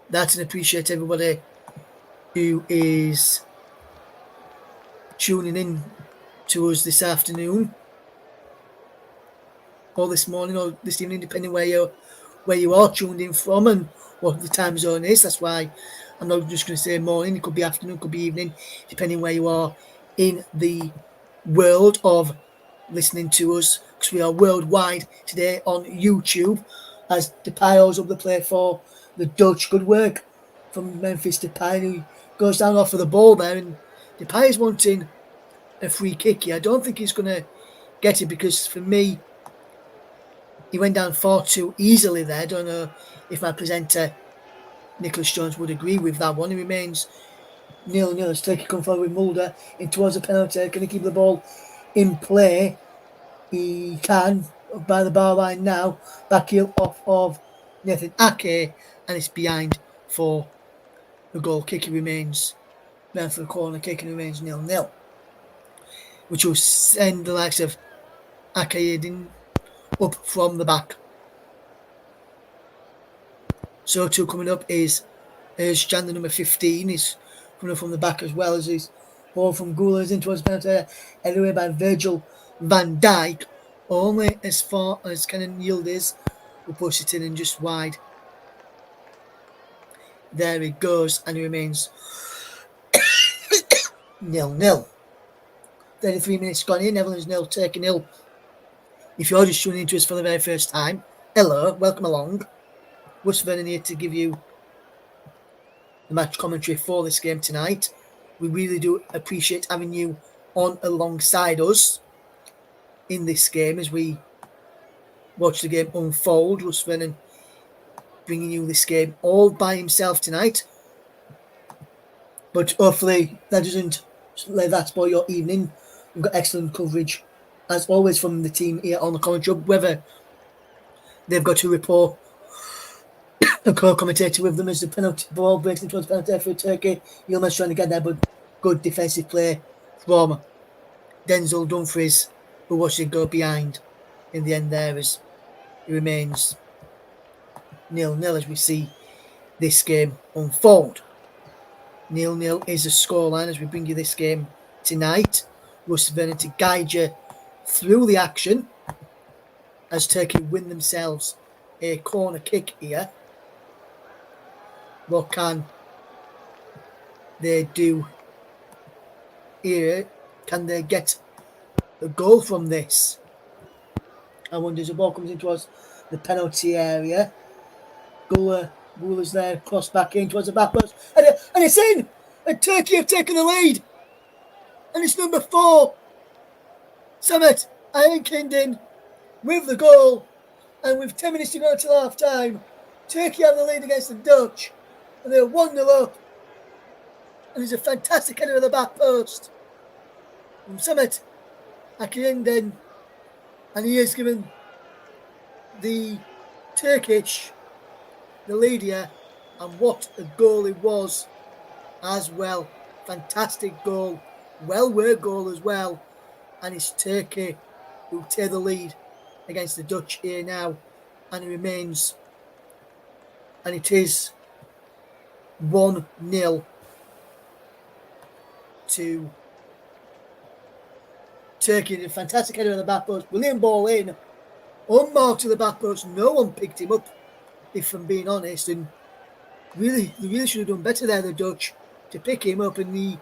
that and appreciate everybody who is tuning in to us this afternoon or this morning or this evening, depending where you are tuned in from and what the time zone is. That's why I'm not just going to say morning. It could be afternoon, could be evening, depending where you are in the world of listening to us, because we are worldwide today on YouTube. As Depay up the play for the Dutch. Good work from Memphis Depay, who goes down off of the ball there, and Depay is wanting a free kick here. I don't think he's going to get it, because for me, he went down far too easily there. I don't know if my presenter Nicholas Jones would agree with that one. He remains 0-0 as Turkey come forward with Mulder in towards the penalty. Can he keep the ball in play? He can, by the bar line now. Back heel off of Nathan Ake, and it's behind for the goal kick. He remains down for the corner kick, and remains 0-0, which will send the likes of Ake up from the back. So too coming up is Jan, the number 15, is coming up from the back, as well as his ball from Gulas in towards the penalty, headed away by Virgil van Dijk, only as far as Kenan Yildiz will push it in and just wide. There he goes, and he remains 0-0. 33 minutes gone in, Netherlands 0, Turkey 0. If you're just tuning into us for the very first time, hello, welcome along. Russ Vernon here to give you the match commentary for this game tonight. We really do appreciate having you on alongside us in this game as we watch the game unfold. Russ Vernon bringing you this game all by himself tonight, but hopefully that doesn't let that spoil your evening. We've got excellent coverage as always from the team here on the commentary, whether they've got to report a co-commentator with them as the penalty ball breaks into the penalty for Turkey. Yilmaz trying to get there, but good defensive play from Denzel Dumfries, who watched it go behind in the end there, as it remains 0-0 as we see this game unfold. 0-0 is a scoreline as we bring you this game tonight. Russ Vernon to guide you through the action as Turkey win themselves a corner kick here. What can they do here? Can they get a goal from this? I wonder as the ball comes in towards the penalty area. Gula's there, cross back in towards the back post, and it's in! And Turkey have taken the lead! And it's number 4, Samet Ayankindin, with the goal. And with 10 minutes to go until half time, Turkey have the lead against the Dutch. And they're 1-0 up. And there's a fantastic header of the back post from Samet Ayankindin. And he has given the Turkish the lead here. And what a goal it was as well. Fantastic goal. Well-worked goal as well. And it's Turkey who take the lead against the Dutch here now. And it remains, and it is 1-0 to Turkey did a fantastic header on the back post. Brilliant ball in. Unmarked to the back post. No one picked him up, if I'm being honest. And they really should have done better there, the Dutch, to pick him up. And he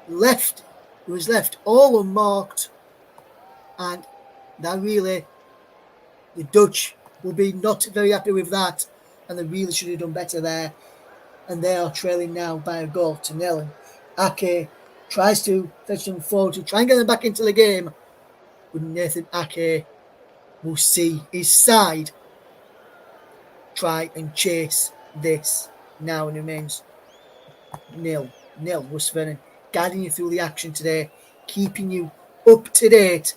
was left all unmarked. And that really, the Dutch will be not very happy with that. And they really should have done better there. And they are trailing now by a goal to nil. And Ake tries to fetch them forward to try and get them back into the game. But Nathan Ake will see his side try and chase this now, and remains 0-0. Russ Vernon guiding you through the action today, keeping you up to date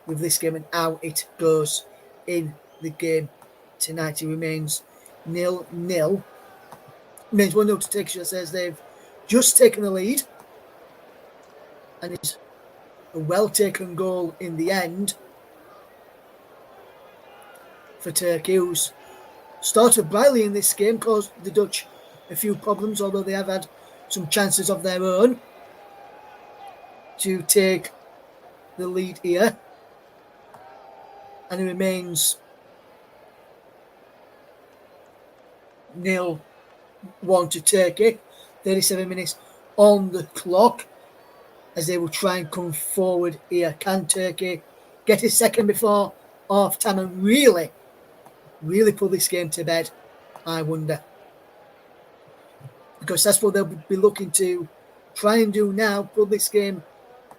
with this game and how it goes in the game tonight. It remains 0-0. Remains 1-0 to Turkish, says they've just taken the lead, and it's a well taken goal in the end for Turkey, who's started brightly in this game, caused the Dutch a few problems, although they have had some chances of their own to take the lead here. And it remains 0-1 to Turkey. 37 minutes on the clock as they will try and come forward here. Can Turkey get a second before half time and really put this game to bed? I wonder. Because that's what they'll be looking to try and do now, put this game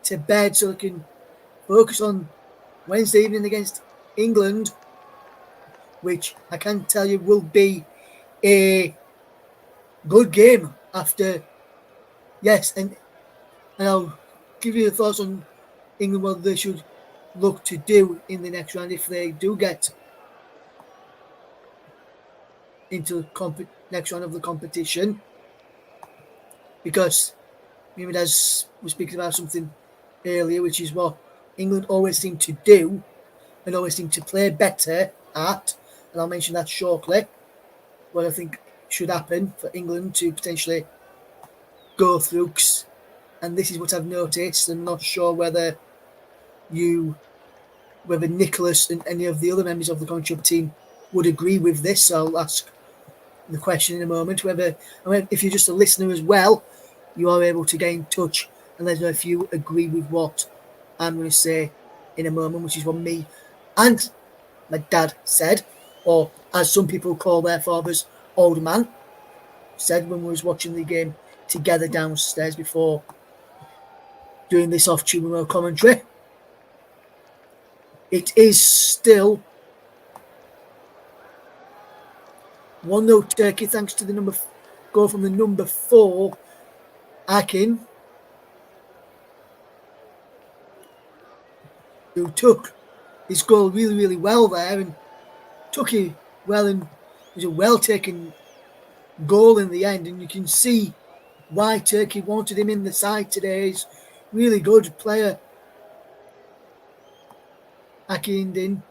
to bed so they can focus on Wednesday evening against England, which I can tell you will be a good game after. Yes, and I'll give you the thoughts on England, what they should look to do in the next round if they do get into the next round of the competition. Because Mimidaz was speaking about something earlier, which is what England always seem to do and always seem to play better at, and I'll mention that shortly, what I think should happen for England to potentially go through. And this is what I've noticed. I'm not sure whether Nicholas and any of the other members of the Conchub team would agree with this, so I'll ask the question in a moment. If you're just a listener as well, you are able to get in touch and let us know if you agree with what I'm going to say in a moment, which is what me and my dad said, or as some people call their fathers, old man, said when we was watching the game together downstairs before doing this off tube commentary. It is still 1-0 Turkey, thanks to the goal from the number 4, Akin, who took his goal really well there and took it well, and it was a well taken goal in the end, and you can see why Turkey wanted him in the side today. He's really good player, Akindin,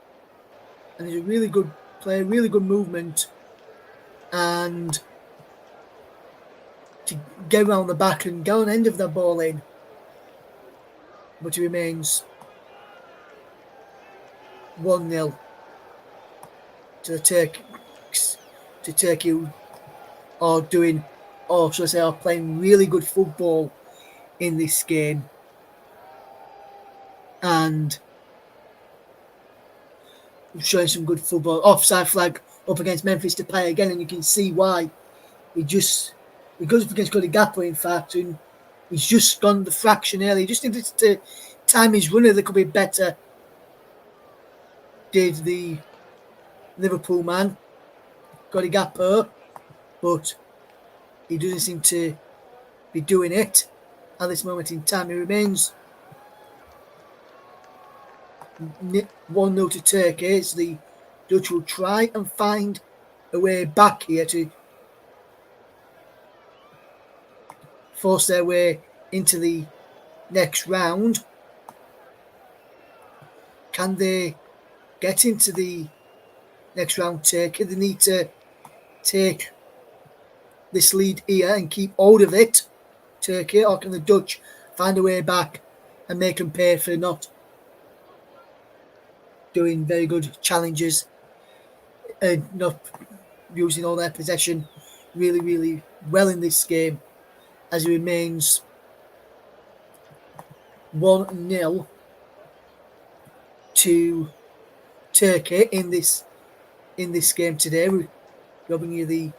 and he's a really good player, really good movement, and to get around the back and go on end of the ball in. But it remains 1-0 to the Turks, to Turkey, who are doing, or should I say, are playing really good football in this game. And showing some good football. Offside flag up against Memphis Depay again, and you can see why. He goes up against Cody Gakpo, in fact, and he's just gone the fraction early. He just needed to time his run a little bit better, did the Liverpool man, Cody Gakpo, but he doesn't seem to be doing it at this moment in time. He remains 1-0 to Turkey. As the Dutch will try and find a way back here to force their way into the next round. Can they get into the next round, Turkey? They need to take this lead here and keep hold of it, Turkey, or can the Dutch find a way back and make them pay for not doing very good challenges and not using all their possession really, really well in this game, as it remains 1-0 to Turkey in this game today. We're giving you the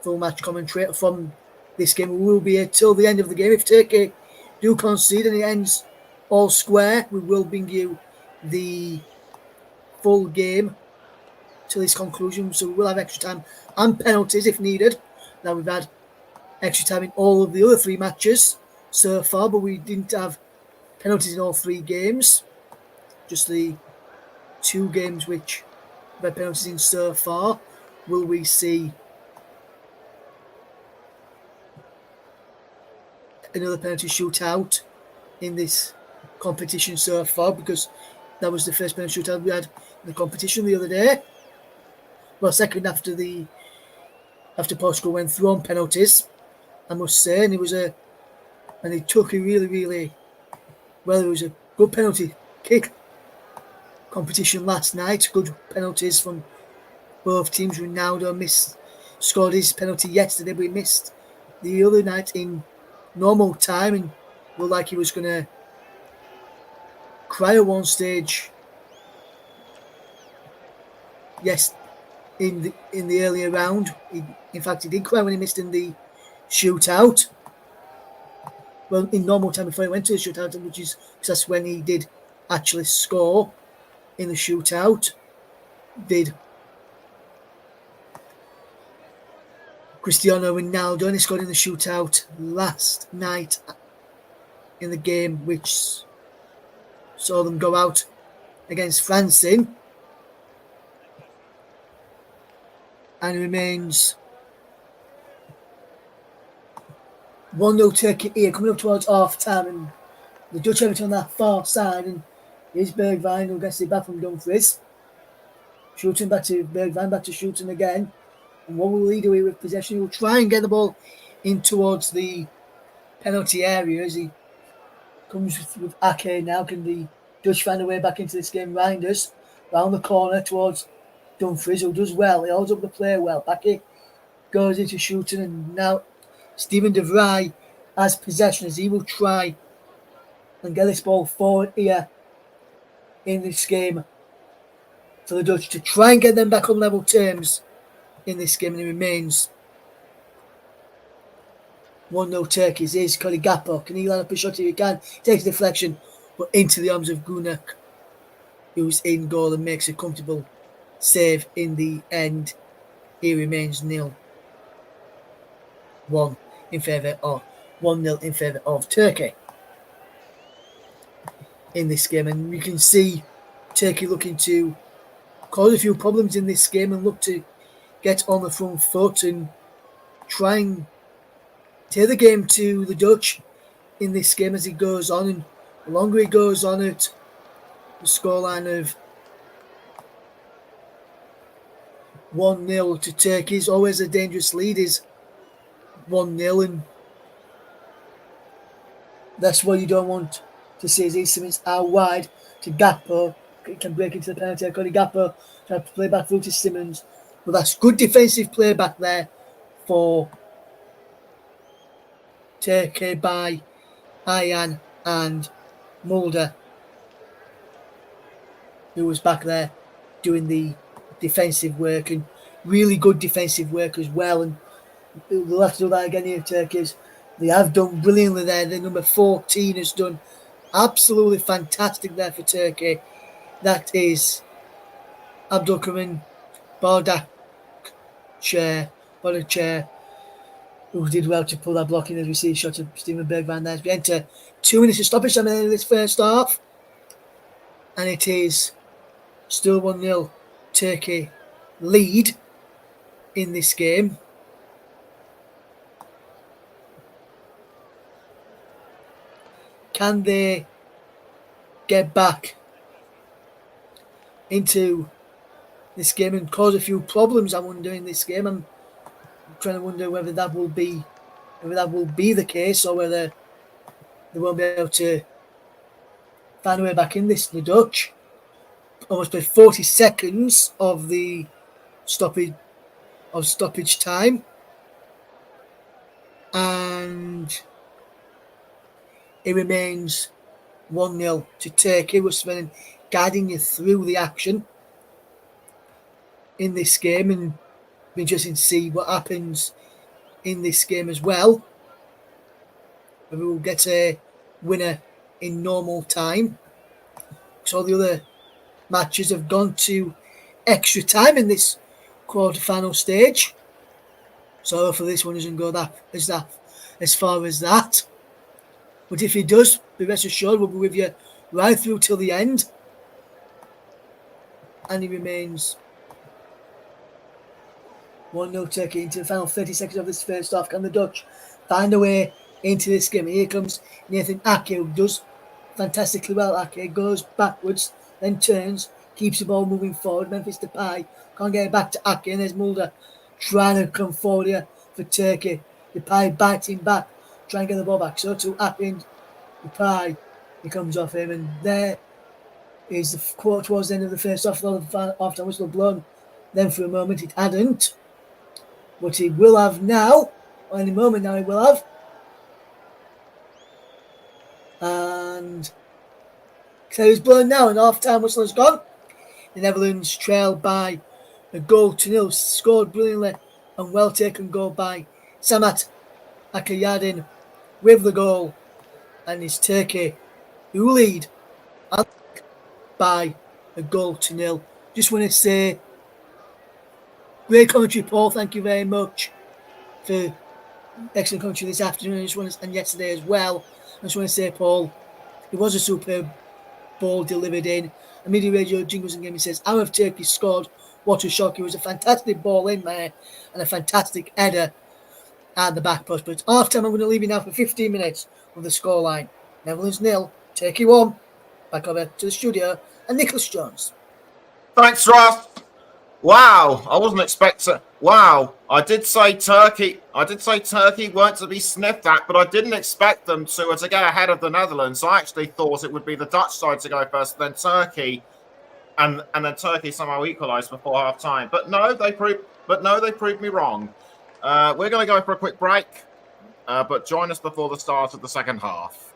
full match commentary from this game. We will be here till the end of the game. If Turkey do concede and it ends all square, we will bring you the full game till its conclusion. So we will have extra time and penalties if needed. Now we've had extra time in all of the other 3 matches so far, but we didn't have penalties in all 3 games. Just the 2 games which we've had penalties in so far. Will we see another penalty shootout in this competition so far? Because that was the first penalty shootout we had in the competition the other day. Well, second after Portugal went through on penalties, I must say, and it took a really, really well. It was a good penalty kick competition last night. Good penalties from both teams. Ronaldo scored his penalty yesterday, but he missed the other night in normal time, and looked like he was going to cry at one stage. Yes, in the earlier round, in fact, he did cry when he missed in the shootout. Well, in normal time before he went to the shootout, which is because that's when he did actually score in the shootout. Did Cristiano Ronaldo, and he scored in the shootout last night in the game which saw them go out against France and it remains 1-0 Turkey here, coming up towards half time, and the Dutch have it on that far side, and here's Bergwijn who gets it back from Dumfries. Shooting back to Bergwijn, back to shooting again. And what will he do here with possession? He'll try and get the ball in towards the penalty area as he comes with Ake now. Can the Dutch find a way back into this game? Reinders round the corner towards Dumfries, who does well. He holds up the play well. Ake goes into shooting, and now Steven de Vrij has possession as he will try and get this ball forward here in this game for the Dutch to try and get them back on level terms in this game, and it remains 1-0 Turkeys. Here's Cody Gakpo. Can he line up a shot if he can? Takes a deflection, but into the arms of Gunak, who's in goal and makes a comfortable save in the end. He remains 0-1 in favour of 1-0 in favour of Turkey in this game, and you can see Turkey looking to cause a few problems in this game and look to get on the front foot and try and take the game to the Dutch in this game as it goes on. And the longer it goes on at the scoreline of 1-0 to Turkey is always a dangerous lead, is 1-0, and that's what you don't want to see. As Simmons out wide to Gakpo, it can break into the penalty. Cody Gakpo trying to play back through to Simmons, but that's good defensive play back there for Turkey by Ayan and Mulder, who was back there doing the defensive work, and really good defensive work as well. And they'll have to do that again here, Turkeys. They have done brilliantly there. The number 14 has done absolutely fantastic there for Turkey. That is Abdulkarim Bardakçı, who did well to pull that block in as we see a shot of Steven Bergwijn there. As we enter 2 minutes of stoppage time in this first half, and it is still 1-0 Turkey lead in this game. Can they get back into this game and cause a few problems? I wonder in this game. I'm trying to wonder whether that will be the case, or whether they won't be able to found a way back in this. The Dutch almost played 40 seconds of the stoppage time, and it remains 1-0 to Turkey. We're spending guiding you through the action in this game, and be interesting to see what happens in this game as well. Maybe we'll get a winner in normal time. So the other matches have gone to extra time in this quarter-final stage. So hopefully this one doesn't go as far as that. But if it does, be rest assured we'll be with you right through till the end. And it remains 1-0 Turkey into the final 30 seconds of this first half. Can the Dutch find a way into this game? Here comes Nathan Ake, who does fantastically well. Ake goes backwards, then turns, keeps the ball moving forward. Memphis Depay can't get it back to Ake, and there's Mulder trying to come forward here for Turkey. Depay biting back, trying to get the ball back. So to Ake and Depay, he comes off him, and there is the quote towards the end of the first half. After whistle blown, then for a moment it hadn't, but he will have now. Or any moment now he will have. And so it's blown now, and half-time whistle has gone. The Netherlands trail by a 1-0, scored brilliantly and well taken goal by Samat Akayadin with the goal, and it's Turkey who lead by a 1-0. Just want to say, great commentary, Paul. Thank you very much for excellent commentary this afternoon and yesterday as well. I just want to say, Paul, it was a superb ball delivered in. A Media Radio Jingles and Gaming says, how have Turkey scored? What a shock. It was a fantastic ball in there and a fantastic header at the back post. But it's half time. I'm going to leave you now for 15 minutes with the scoreline. Netherlands 0, Turkey 1. Back over to the studio and Nicholas Jones. Thanks, Ross. Wow, I wasn't expecting. Wow, I did say Turkey weren't to be sniffed at, but I didn't expect them to go ahead of the Netherlands. I actually thought it would be the Dutch side to go first, then Turkey, and then Turkey somehow equalised before half time. But no, they proved me wrong. We're going to go for a quick break, but join us before the start of the second half.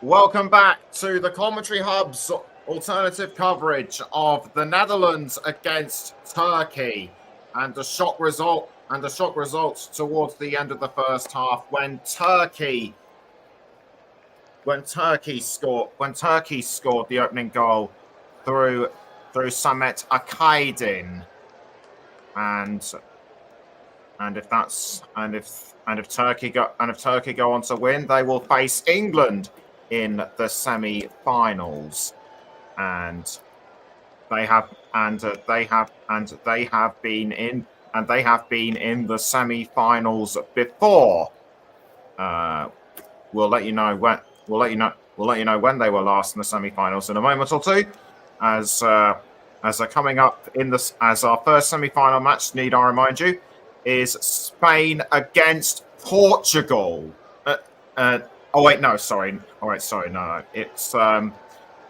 Welcome back to the Commentary Hub's alternative coverage of the Netherlands against Turkey, and the shock results towards the end of the first half when Turkey scored the opening goal through Samet Akaydin, and if Turkey go on to win, they will face England in the semi-finals, and they have been in the semi-finals before. We'll let you know when they were last in the semi-finals in a moment or two, as they're coming up as our first semi-final match. Need I remind you, is Spain against Portugal.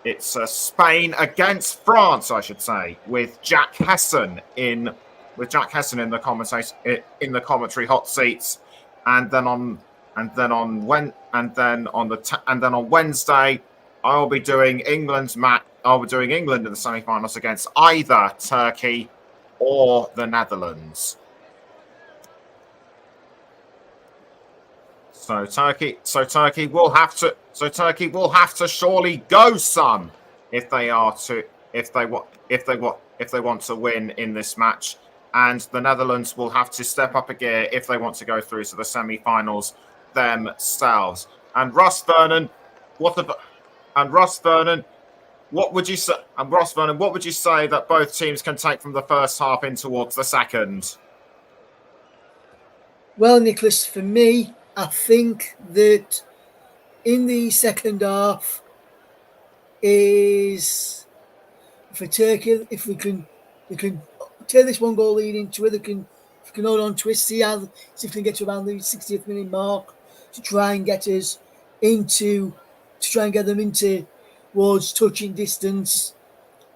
It's Spain against France, I should say, with Jack Hesson in the commentary hot seats, and then on Wednesday, I'll be doing England in the semi-finals against either Turkey or the Netherlands. So Turkey will have to surely go some if they want to win in this match, and the Netherlands will have to step up a gear if they want to go through to the semi-finals themselves. And Ross Vernon, what would you say? And Ross Vernon, what would you say that both teams can take from the first half in towards the second? Well, Nicholas, for me, I think that in the second half is for Turkey, if we can take this one goal lead into it, if we can hold on to it, see if we can get to around the 60th minute mark to try and get them into towards touching distance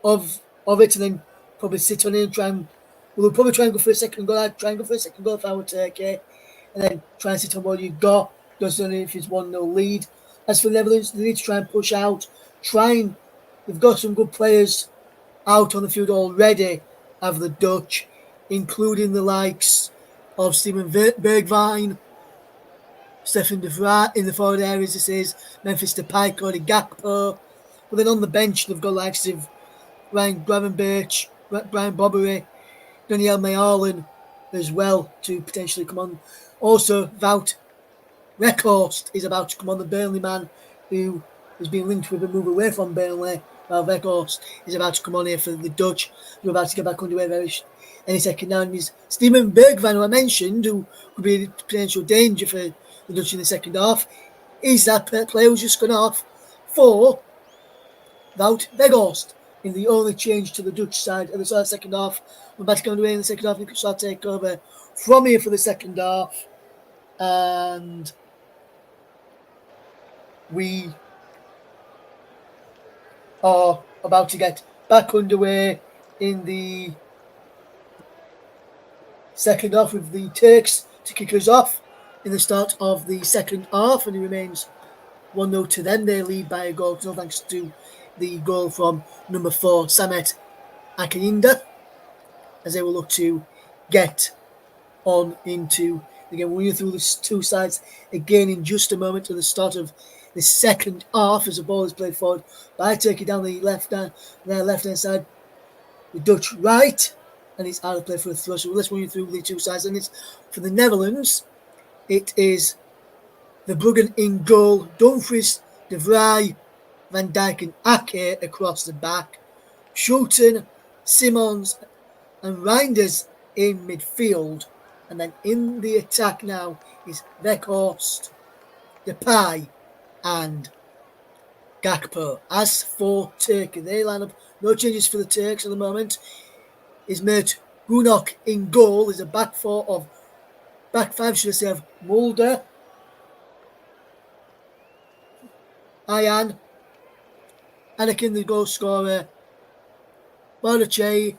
of it, and then probably sit on it and we'll probably try and go for a second goal. I'd try and go for a second goal if I were Turkey, and then try and sit on what you've got. Doesn't know if it's 1-0 lead. As for the Netherlands, they need to try and push out. They've got some good players out on the field already, have the Dutch, including the likes of Steven Bergwijn, Stefan de Vrij in the forward areas. This is Memphis Depay, Cody Gakpo. But then on the bench, they've got likes of Ryan Gravenberch, Brian Bobbery, Daniel Malen as well to potentially come on. Also, Wout Weghorst is about to come on, the Burnley man who has been linked with a move away from Burnley. Wout Weghorst is about to come on here for the Dutch, who are about to get back underway any second now. And is Steven Bergwijn, who I mentioned, who could be a potential danger for the Dutch in the second half. Is that player who's just gone off for Wout Weghorst in the only change to the Dutch side of the second half. We're about to go underway in the second half. We could take over from here for the second half. And we are about to get back underway in the second half with the Turks to kick us off in the start of the second half, and it remains 1-0 to them. They lead by a goal, no thanks to the goal from number 4, Samet Akaydin, as they will look to get on into the game. We'll go through the two sides again in just a moment at the start of the second half as the ball is played forward by Turkey down the left-hand side, the Dutch right, and it's out of play for a throw. So let's run you through the two sides. And it's for the Netherlands, it is the Bruggen in goal, Dumfries, De Vrij, Van Dijk and Ake across the back, Schulten, Simons and Reinders in midfield. And then in the attack now is Weghorst, Depay and Gakpo. As for Turkey, they line up, no changes for the Turks at the moment. Is Mert Gunok in goal, is a back five, should I say, of Mulder, Ayan, Anakin the goal scorer, Bardache,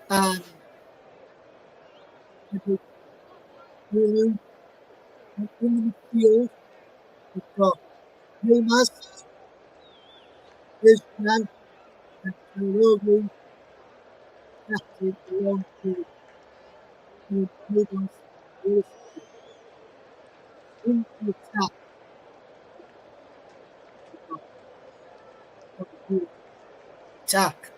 and in the midfield got Yilmaz, Özcan, and Kaloglu, passing along to Yilmaz, in the attack. Attack.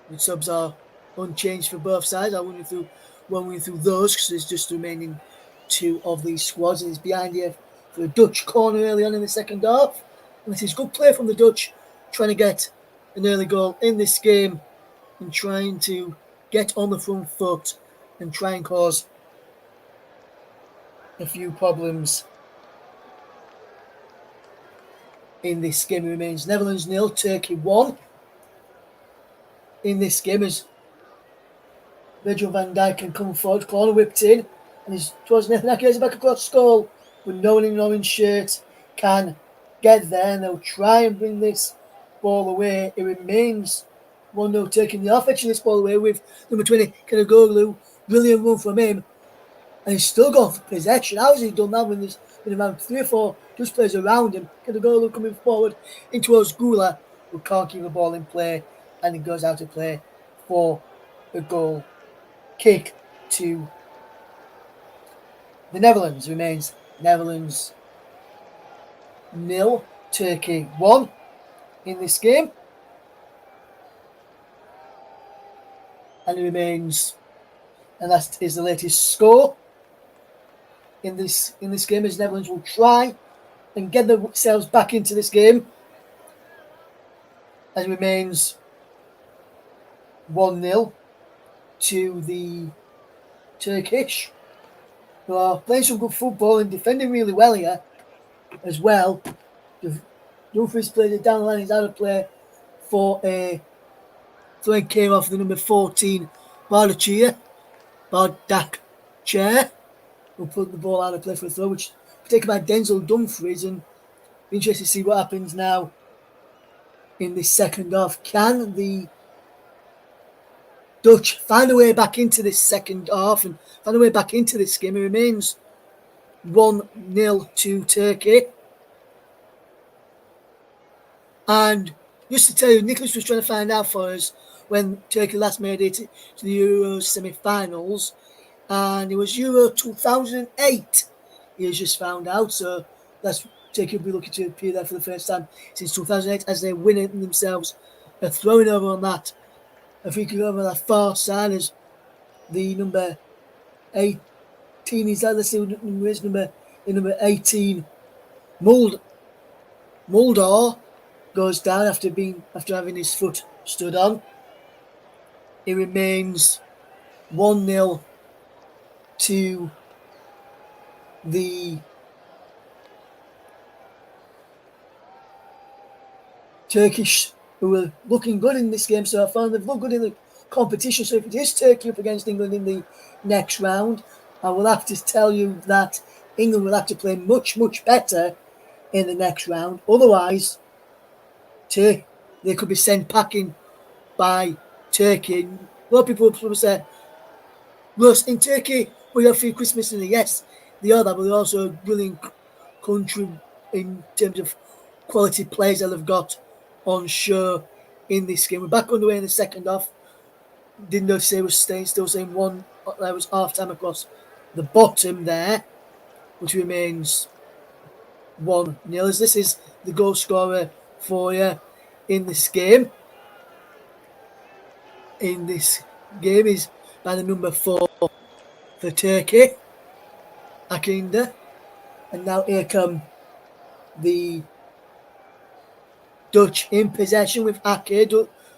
The subs are unchanged for both sides. I went through those because there's just the remaining two of these squads. And it's behind here for a Dutch corner early on in the second half. And this is good play from the Dutch, trying to get an early goal in this game and trying to get on the front foot and try and cause a few problems in this game. It remains Netherlands 0, Turkey 1. In this game as Virgil van Dijk can come forward, corner whipped in, and he's towards Nathan Ake, back across goal, but no one in an orange shirt can get there, and they'll try and bring this ball away. It remains 1-0 taking the offense this ball away with number 20, Kanagoglu. Brilliant run from him, and he's still got possession. How has he done that when there's been around 3 or 4 just players around him? Kanagoglu coming forward in towards Gula, who can't keep the ball in play, and he goes out to play for a goal kick to the Netherlands. Remains Netherlands 0, Turkey 1 in this game. And it remains, and that is the latest score in this game, as Netherlands will try and get themselves back into this game. And it remains 1-0 to the Turkish, who are playing some good football and defending really well here as well. Dumfries played it down the line. He's out of play for a throw, came off the number 14, Bardak Chair, who put the ball out of play for a throw, which was taken by Denzel Dumfries. And be interested to see what happens now in this second half. Can the Dutch find a way back into this second half and find a way back into this game? It remains 1-0 to Turkey. And just to tell you, Nicholas was trying to find out for us when Turkey last made it to the Euro semi-finals, and it was Euro 2008. He has just found out, so Turkey will be looking to appear there for the first time since 2008 as they're winning themselves. They're throwing over on that. I think over that far side as the number 18 is that. Let's see what number is. Number 18, Muldaur goes down after having his foot stood on. It remains 1-0 to the Turkish, who are looking good in this game so far. They've looked good in the competition. So if it is Turkey up against England in the next round, I will have to tell you that England will have to play much, much better in the next round. Otherwise, they could be sent packing by Turkey. A lot of people will say, Russ, in Turkey, we have free Christmas in the yes, they are that, but they're also a brilliant country in terms of quality players that they've got on show in this game. We're back underway in the second half. Didn't notice they were still saying one. There was half time across the bottom there, which remains 1-0. As this is the goal scorer for you in this game. In this game is by the number 4 for Turkey, Akinda. And now here come the Dutch in possession with Ake.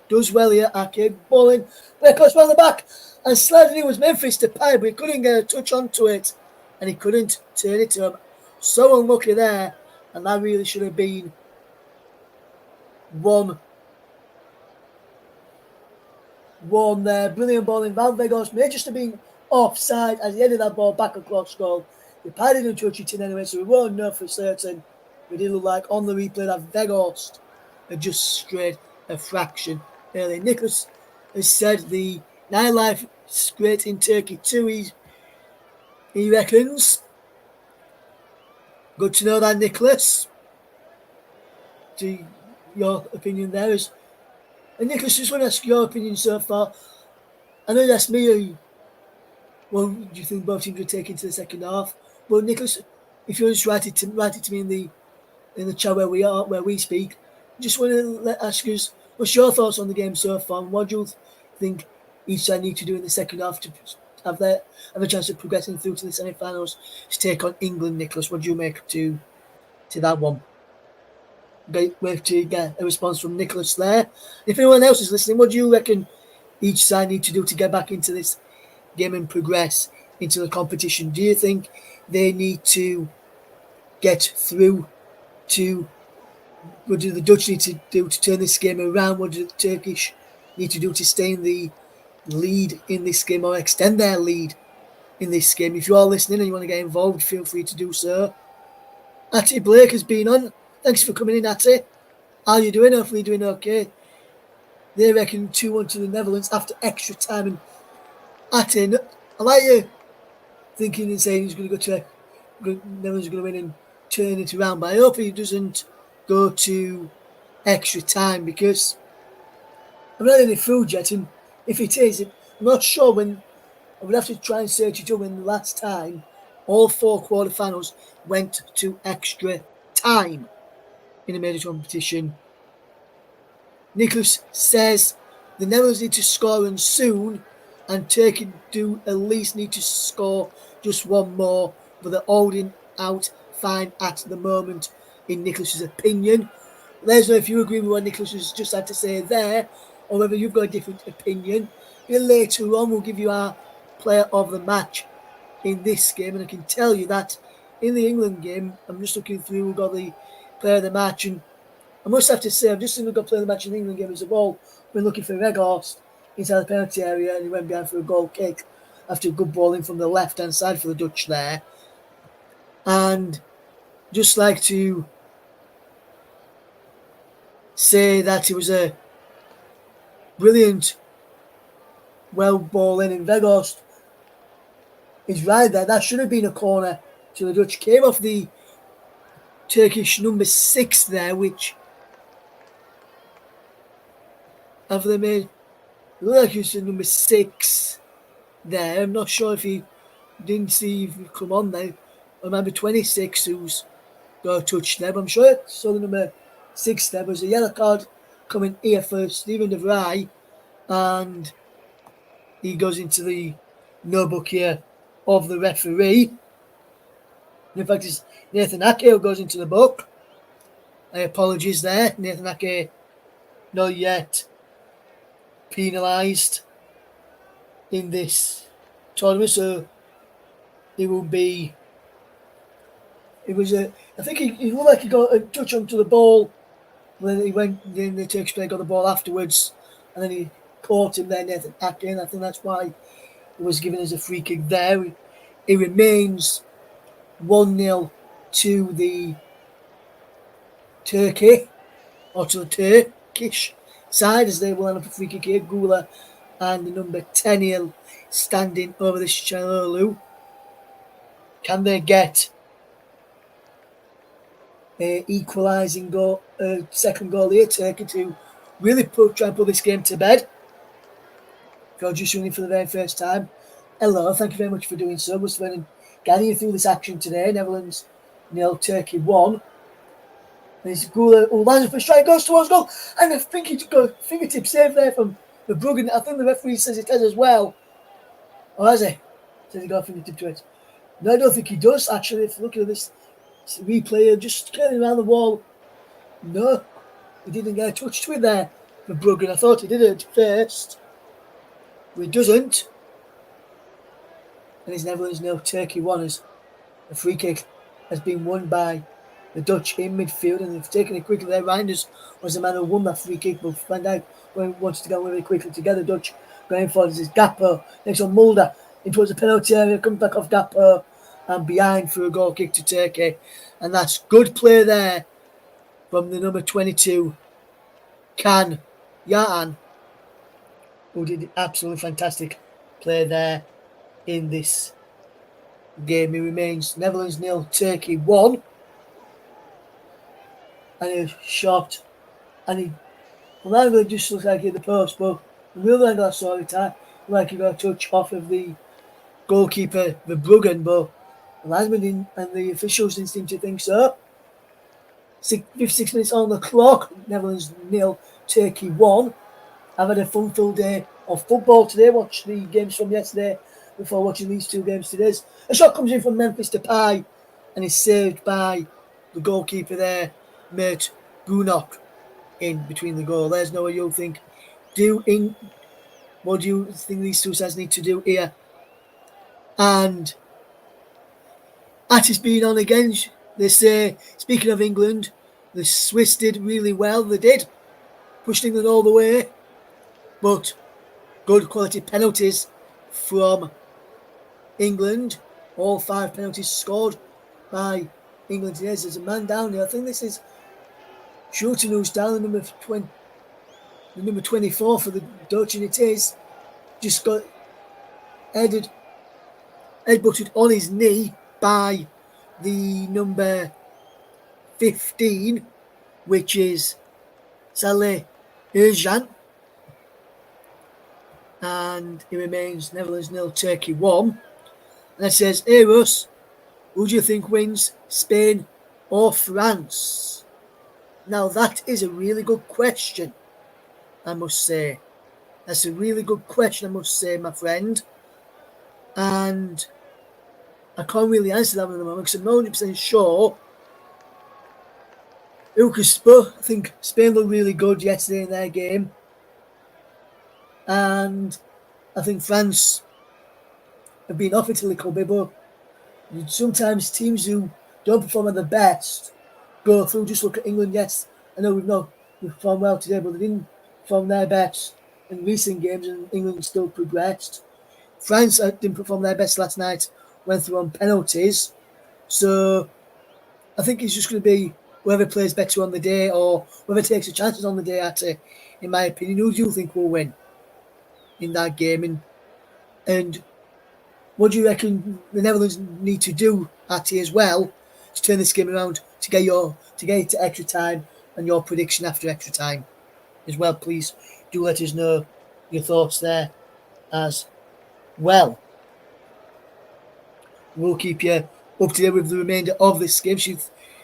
Does well here, Ake. Bowling. Play across round the back. And sliding it was Memphis Depay, but he couldn't get a touch onto it. And he couldn't turn it to him. So unlucky there. And that really should have been 1-1 there. Brilliant ball in. Van Veghorst may just have been offside as he headed that ball back across goal. Depay didn't touch it in anyway, so we won't know for certain. But it looked like on the replay that Veghorst had just strayed a fraction early. Nicholas has said the nightlife is great in Turkey too, he reckons. Good to know that, Nicholas. to your opinion there. And Nicholas, just want to ask your opinion so far. I know that's me. What do you think both teams will take into the second half? But Nicholas, if you just write it to me in the chat where we speak, just want to ask us what's your thoughts on the game so far, and what do you think each side need to do in the second half to have a chance of progressing through to the semi-finals to take on England? Nicholas, what do you make to that one? Wait to get a response from Nicholas there. If anyone else is listening, what do you reckon each side need to do to get back into this game and progress into the competition? Do you think they need to get through to, what do the Dutch need to do to turn this game around? What do the Turkish need to do to stay in the lead in this game or extend their lead in this game? If you are listening and you want to get involved, feel free to do so. Atty Blake has been on. Thanks for coming in, Atty. How are you doing? Hopefully you're doing okay. They reckon 2-1 to the Netherlands after extra time. And Atty, I like you thinking and saying he's going to go to Netherlands are going to win and turn it around. But I hope he doesn't go to extra time, because I'm not any food yet. And if it is, I'm not sure when. I would have to try and search it up when the last time all 4 quarterfinals went to extra time in a major competition. Nicholas says the Netherlands need to score and soon, and Turkey do at least need to score just one more, but they're holding out fine at the moment, in Nicholas's opinion. Let us know if you agree with what Nicholas has just had to say there, or whether you've got a different opinion. Then later on, we'll give you our player of the match in this game, and I can tell you that in the England game, I'm just looking through, we've got the player of the match, and I must have to say, I've just seen we've got player of the match in the England game as a ball. Been looking for Weghorst inside the penalty area, and he went behind for a goal kick after a good ball in from the left-hand side for the Dutch there. And just like to say that it was a brilliant, well ball in Weghorst is right there. That should have been a corner to the Dutch. Came off the Turkish number 6 there, which have they made look like it's number 6 there. I'm not sure if he didn't see if he come on there. Or maybe 26 who's got a touch there, but I'm sure I saw the number 6 there. But there's a yellow card coming here for Steven de Vrij, and he goes into the notebook here of the referee. In fact, it's Nathan Ake who goes into the book. Apologies there. Nathan Ake not yet penalised in this tournament, so it will be. It was a. I think he looked like he got a touch onto the ball. Then he went. Then the Turkish player got the ball afterwards, and then he caught him there, Nathan Ake, and I think that's why it was given as a free kick there. It remains 1-0 to the Turkey, or to the Turkish side, as they will end up a free kick here. Gula and the number 10 here standing over the Çalhanoğlu. Can they get a equalising goal, second goal here, Turkey, to really try and put this game to bed? If you're just tuning in for the very first time, hello, thank you very much for doing so. We're spending guiding you through this action today. Netherlands 0, Turkey 1. And it's Gula who lands for a strike, goes towards goal, and I think he's got fingertip save there from the Bruggen. I think the referee says it has as well. Or has he? Says he got a fingertip to it. No, I don't think he does, actually. If you look at this replay, just curling around the wall. No, he didn't get a touch to it there for Bruggen. I thought he did it first, but he doesn't. And it's Netherlands 0, Turkey 1, as the free kick has been won by the Dutch in midfield, and they've taken it quickly there. Reinders was the man who won that free kick, but Van Dijk wants to go really quickly together. Dutch going forward. This is Gakpo next on Mulder in towards the penalty area, comes back off Gakpo and behind for a goal kick to Turkey. And that's good play there from the number 22, Can Yaan, who did absolutely fantastic play there in this game. He remains Netherlands 0, Turkey 1. and a shot, and he from angle it just looks like he hit the post, but from the other angle I saw it, like he got a touch off of the goalkeeper, Verbruggen, but the linesman and the officials didn't seem to think so. 56 minutes on the clock, Netherlands 0, Turkey 1. I've had a fun-filled day of football today, watched the games from yesterday before watching these two games today. A shot comes in from Memphis Depay and is saved by the goalkeeper there, Mert Gunok, in between the goal. There's no way you'll think, what do you think these two sides need to do here? And Attis being on again, they say, speaking of England, the Swiss did really well. They did. Pushed England all the way. But good quality penalties from England. All 5 penalties scored by England today. There's a man down there. I think this is Shooting who's down, the number 24 for the Dutch, and it is. Just got headbutted on his knee by the number 15, which is Saleh Ercan. And it remains Netherlands 0, Turkey 1. And it says, hey Russ, who do you think wins, Spain or France? Now that is a really good question, I must say. That's a really good question, I must say, my friend. And I can't really answer that one at the moment because I'm not 100% sure. I think Spain looked really good yesterday in their game. And I think France have been off it a little bit, but sometimes teams who don't perform at their best go through. Just look at England. Yes, I know we've performed well today, but they didn't perform their best in recent games, and England still progressed. France didn't perform their best last night, went through on penalties. So I think it's just going to be whoever plays better on the day or whoever takes the chances on the day, in my opinion. Who do you think will win in that game? And what do you reckon the Netherlands need to do, as well, to turn this game around, to get it to extra time, and your prediction after extra time as well? Please do let us know your thoughts there as well. We'll keep you up to date with the remainder of this game. She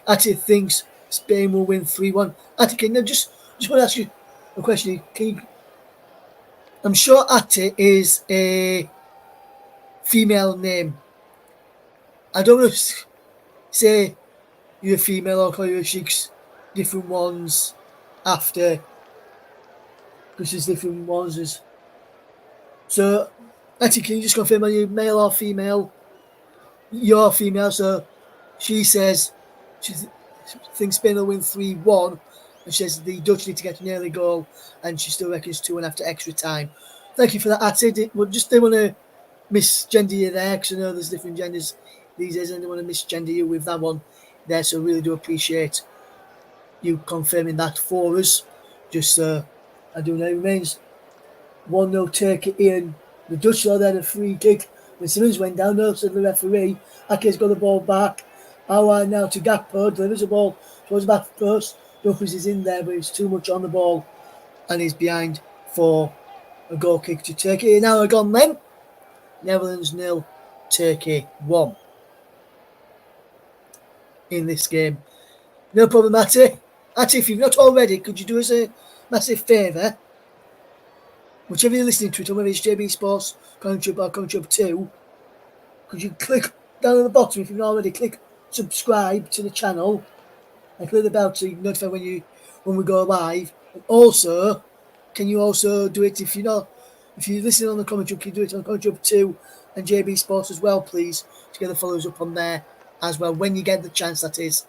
actually thinks Spain will win 3-1. Ati, I just want to ask you a question. I'm sure Ati is a female name. I don't want to say you're a female or call you a chicks, different ones after, because there's different ones. So, Ati, can you just confirm, are you male or female? You're female, so she says she thinks Spain will win 3-1, and she says the Dutch need to get an early goal, and she still reckons 2-1 after extra time. Thank you for that, Ati. We just didn't want to misgender you there, because I know there's different genders these days, and I didn't want to misgender you with that one there, so I really do appreciate you confirming that for us. Just I do know it remains 1-0 Turkey in. The Dutch saw there a free kick when Simmons went down, said the referee. Ake's got the ball back. Aouar now to Gakpo, delivers the ball towards the back post. Dumfries is in there, but it's too much on the ball, and he's behind for a goal kick to Turkey. Now they're gone then. Netherlands 0, Turkey 1 in this game. No problem, Ati. Ati, if you've not already, could you do us a massive favour? Whichever you're listening to it, or whether it's JB Sports, Country or Country 2, could you click down at the bottom, if you've not already, click subscribe to the channel and click the bell to notify when we go live. And also, can you also do it if you're listening on the commentary, can you do it on Country 2 and JB Sports as well, please, to get the followers up on there as well when you get the chance, that is.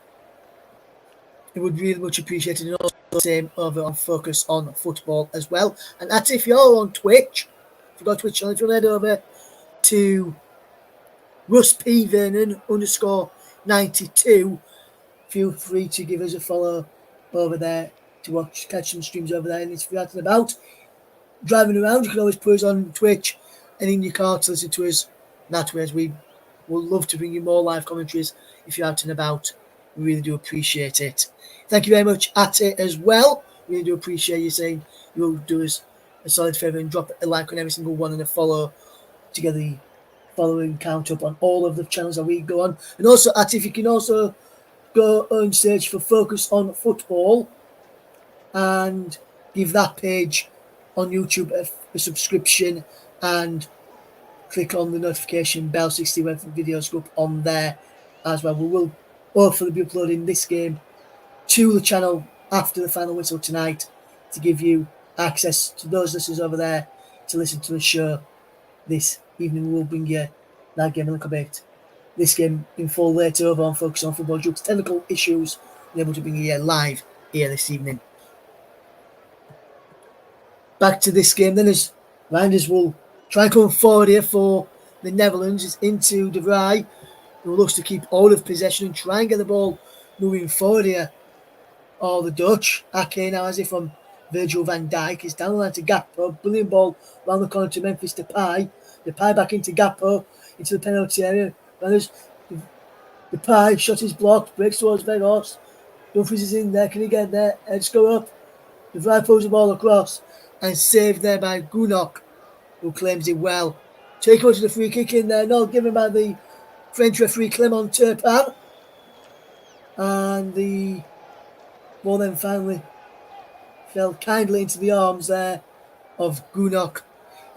It would be really much appreciated. And also the same over on Focus on Football as well. And that's if you're on Twitch. If you've got Twitch channel, if you head over to Russ P Vernon _92, feel free to give us a follow over there to catch some streams over there. And if you're out and about, driving around, you can always put us on Twitch and in your car to listen to us that way, as we would love to bring you more live commentaries if you're out and about We really do appreciate it. Thank you very much, Ate, as well. Really do appreciate you saying you'll do us a solid favour and drop a like on every single one and a follow to get the following count up on all of the channels that we go on. And also, Ate, if you can also go and search for Focus on Football and give that page on YouTube a subscription and click on the notification bell 60 when videos go up on there as well. We will hopefully be uploading this game to the channel after the final whistle tonight to give you access to those listeners over there to listen to the show this evening. We'll bring you that game a little bit. This game in full later over on Focus on Football due to technical issues. We're able to bring you live here this evening. Back to this game then, as Reinders will try and come forward here for the Netherlands. It's into De Vrij, who looks to keep all of possession and try and get the ball moving forward here. Oh, the Dutch. Ake now has it from Virgil van Dijk. It's down the line to Gakpo. Brilliant ball round the corner to Memphis Depay. Depay back into Gakpo, into the penalty area. Depay, shot is blocked, breaks towards Vegas. Dumfries is in there. Can he get there? Let's go up. De Vrij pulls the ball across and saved there by Gunok, who claims it well. Take over to the free kick in there. No, given by the French referee Clement Turpin. And the ball then finally fell kindly into the arms there of Gunok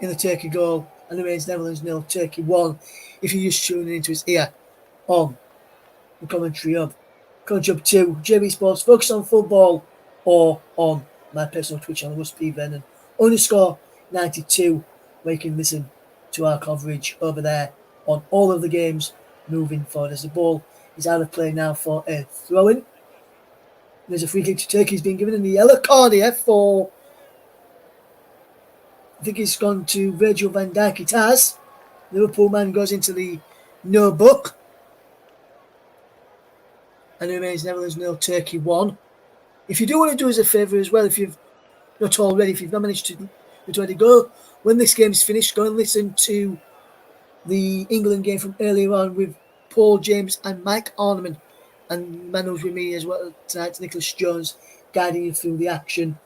in the Turkey goal. And remains Netherlands 0, Turkey 1. If you're just tuning into his ear on the commentary hub. Commentary hub 2, JB Sports, Focus on Football, or on my personal Twitch channel, RussP _92, where you can listen to our coverage over there on all of the games moving forward. As the ball is out of play now for a throw-in. There's a free kick to Turkey. He's been given in the yellow card here for, I think it's gone to Virgil van Dijk. It has. Liverpool man goes into the no book. And it remains Netherlands 0, Turkey 1. If you do want to do us a favour as well, if you've not already, if you've not managed to already go, when this game is finished, go and listen to the England game from earlier on with Paul James and Mike Arneman, and Manu's with me as well tonight, Nicholas Jones, guiding you through the action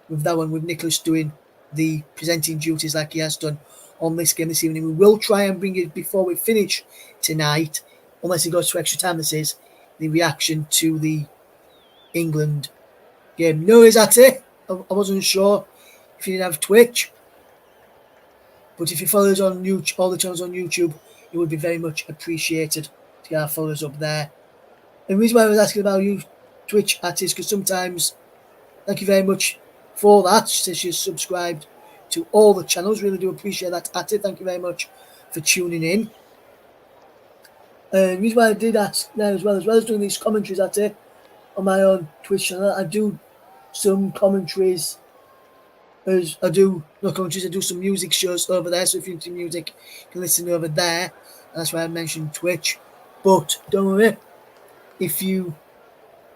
with that one, with Nicholas doing the presenting duties like he has done on this game this evening. We will try and bring it before we finish tonight, unless it goes to extra time, this is the reaction to the England game. No, is that it? I wasn't sure if you didn't have Twitch, but if you follow us on YouTube, all the channels on YouTube, it would be very much appreciated to get our followers up there. And the reason why I was asking about you, Twitch, at is because sometimes, thank you very much for that. She says she's subscribed to all the channels. Really do appreciate that, at it. Thank you very much for tuning in. The reason why I did ask now as well as doing these commentaries at it on my own Twitch channel, I do some commentaries. I do some music shows over there. So if you're into music, you can listen over there. That's why I mentioned Twitch. But don't worry, if you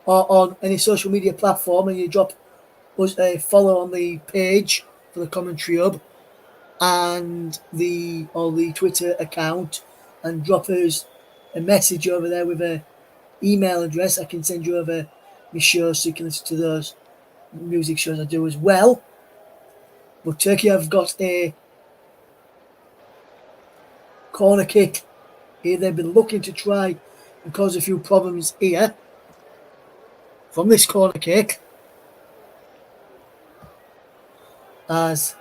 are on any social media platform and you drop us a follow on the page for the commentary hub and the Twitter account, and drop us a message over there with an email address, I can send you over my shows so you can listen to those music shows I do as well. But Turkey have got a corner kick here. They've been looking to try and cause a few problems here from this corner kick, as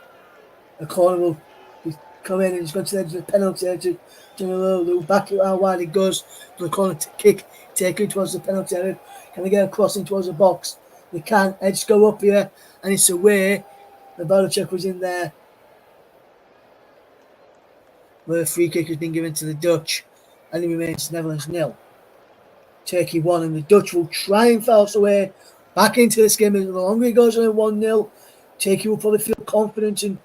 the corner will come in and he's going to the penalty area to Janilolu. Back it how wide it goes to the corner kick, taken towards the penalty area. Can they get a crossing towards the box? They can. Edge go up here and it's away. The Belichick was in there, where a free kick has been given to the Dutch, and it remains Netherlands 0, Turkey 1, and the Dutch will try and force away back into this game. The longer it goes on at 1-0, Turkey will probably feel confident in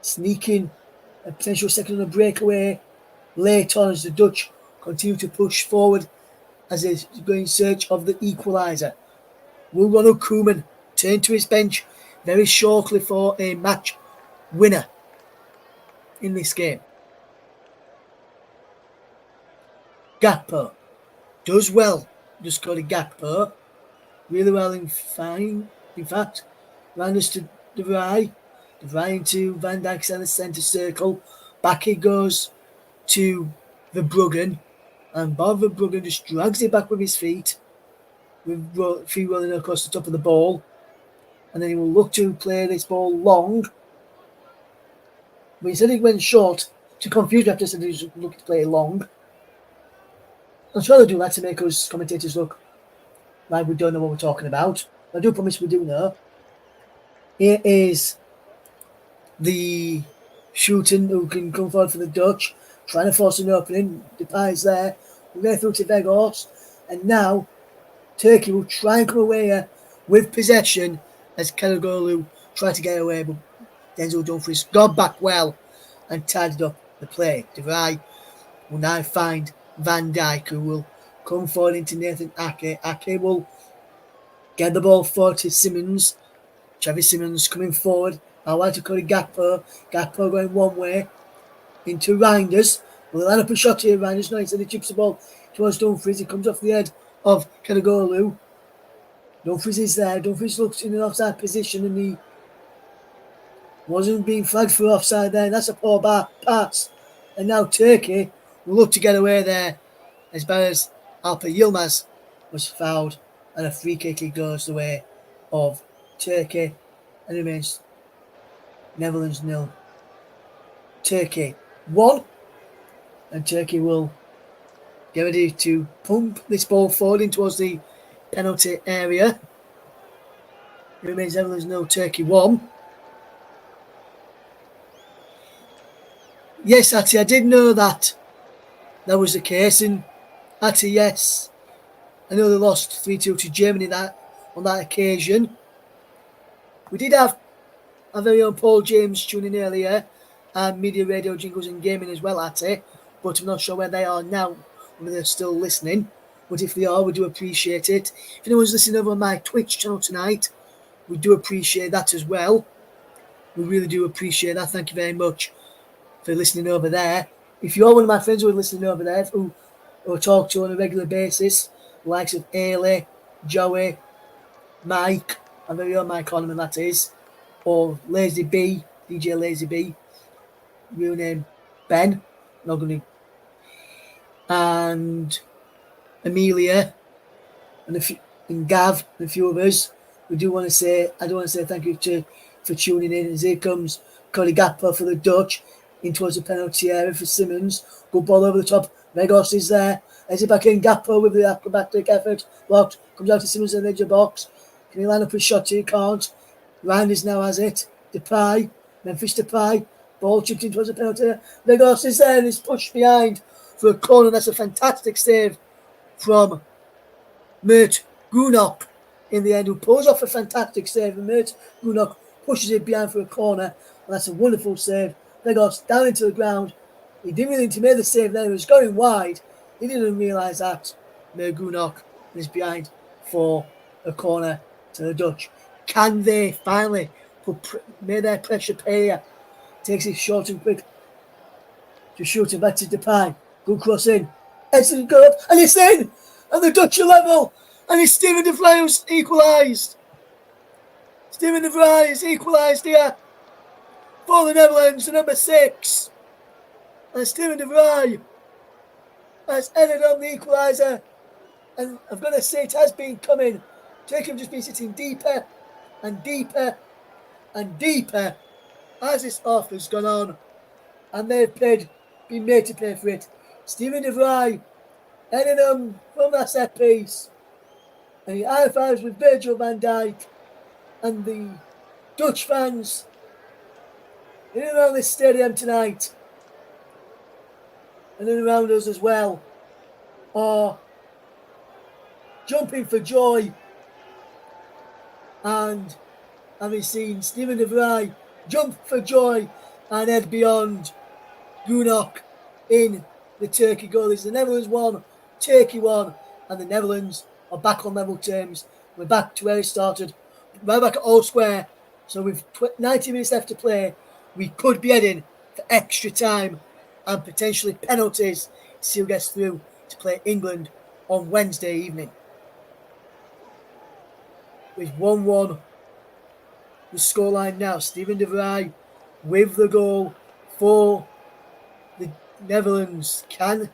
sneaking a potential second on a breakaway late on, as the Dutch continue to push forward as they go in search of the equaliser. Will Ronald Koeman turn to his bench very shortly for a match winner in this game? Gakpo does well just got a Gakpo. Really well in fact. Round to De Vrij. De Vrij into Van Dijk in the centre circle. Back he goes to Verbruggen. And Bob Verbruggen just drags it back with his feet. With feet rolling across the top of the ball. And then he will look to play this ball long. But he said he went short to confuse me after said he was looking to play long. I'm trying to do that to make us commentators look like we don't know what we're talking about. I do promise we do know. Here is the shooting who can come forward for the Dutch, trying to force an opening. Depay's there. We're going through to Weghorst. And now Turkey will try and come away here with possession as Kalagolu tried to get away, but Denzel Dumfries got back well and tidied up the play. De Vrij will now find Van Dijk, who will come forward into Nathan Ake. Ake will get the ball forward to Simmons. Travis Simmons coming forward. I want to call it Gakpo. Gakpo going one way into Reinders. Will line up a shot here. Reinders nice, and he chips the ball towards Dumfries. He comes off the head of Kalagolu. Dumfries is there. Dumfries looks in an offside position, and he wasn't being flagged for offside there. That's a poor pass. And now Turkey will look to get away there as bad as Alper Yilmaz was fouled, and a free kick goes the way of Turkey, and it remains Netherlands 0, Turkey 1, and Turkey will get ready to pump this ball forward in towards the penalty area. It remains Netherlands 0, Turkey 1. Yes, Ati, I did know that was the case, and Ati, yes, I know they lost 3-2 to Germany on that occasion. We did have our very own Paul James tuning in earlier, and Media Radio Jingles and Gaming as well, Ati, but I'm not sure where they are now, whether they're still listening. But if they are, we do appreciate it. If anyone's listening over on my Twitch channel tonight, we do appreciate that as well. We really do appreciate that. Thank you very much for listening over there. If you're one of my friends who are listening over there, who I talk to on a regular basis, the likes of Ailey, Joey, Mike, and very own Mike Ornament, that is, or Lazy B, DJ Lazy B, real name Ben, not going to, and Amelia, and Gav, and a few others. I do want to say thank you for tuning in. As here comes Cody Gakpo for the Dutch in towards the penalty area for Simmons. Good ball over the top. Weghorst is there. As it back in, Gakpo with the acrobatic effort. Blocked. Comes out to Simmons in the edge of the box. Can he line up his shot? He can't. Reinders now has it. Depay. Memphis Depay. Ball chipped in towards the penalty area. Weghorst is there and is pushed behind for a corner. That's a fantastic save from Mert Gunok in the end, who pulls off a fantastic save. And Mert Gunok pushes it behind for a corner. And that's a wonderful save. Weghorst down into the ground. He didn't really need to make the save there. He was going wide. He didn't realise that Mert Gunok is behind for a corner to the Dutch. Can they finally make their pressure pay here? Takes it short and quick to shoot it back to Depay. Good cross in. Excellent go up. And it's in! And the Dutch are level. And it's Steven de Vrij who's equalised. Steven de Vrij is equalised here for the Netherlands, the number 6. And Steven de Vrij has ended on the equaliser. And I've got to say, it has been coming. Turkey have just been sitting deeper and deeper and deeper as this off has gone on. And they've been made to pay for it. Steven de Vrij heading them from that set piece. And he high fives with Virgil van Dijk. And the Dutch fans in and around this stadium tonight, and in and around us as well, are jumping for joy. And having seen Steven de Vrij jump for joy and head beyond Gunok in the Turkey goal. It's the Netherlands 1, Turkey 1, and the Netherlands are back on level terms. We're back to where it started, right back at Old Square. So with 90 minutes left to play, we could be heading for extra time and potentially penalties to see who gets through to play England on Wednesday evening. With 1-1, the scoreline now. Steven de Vrij with the goal for the Netherlands. Can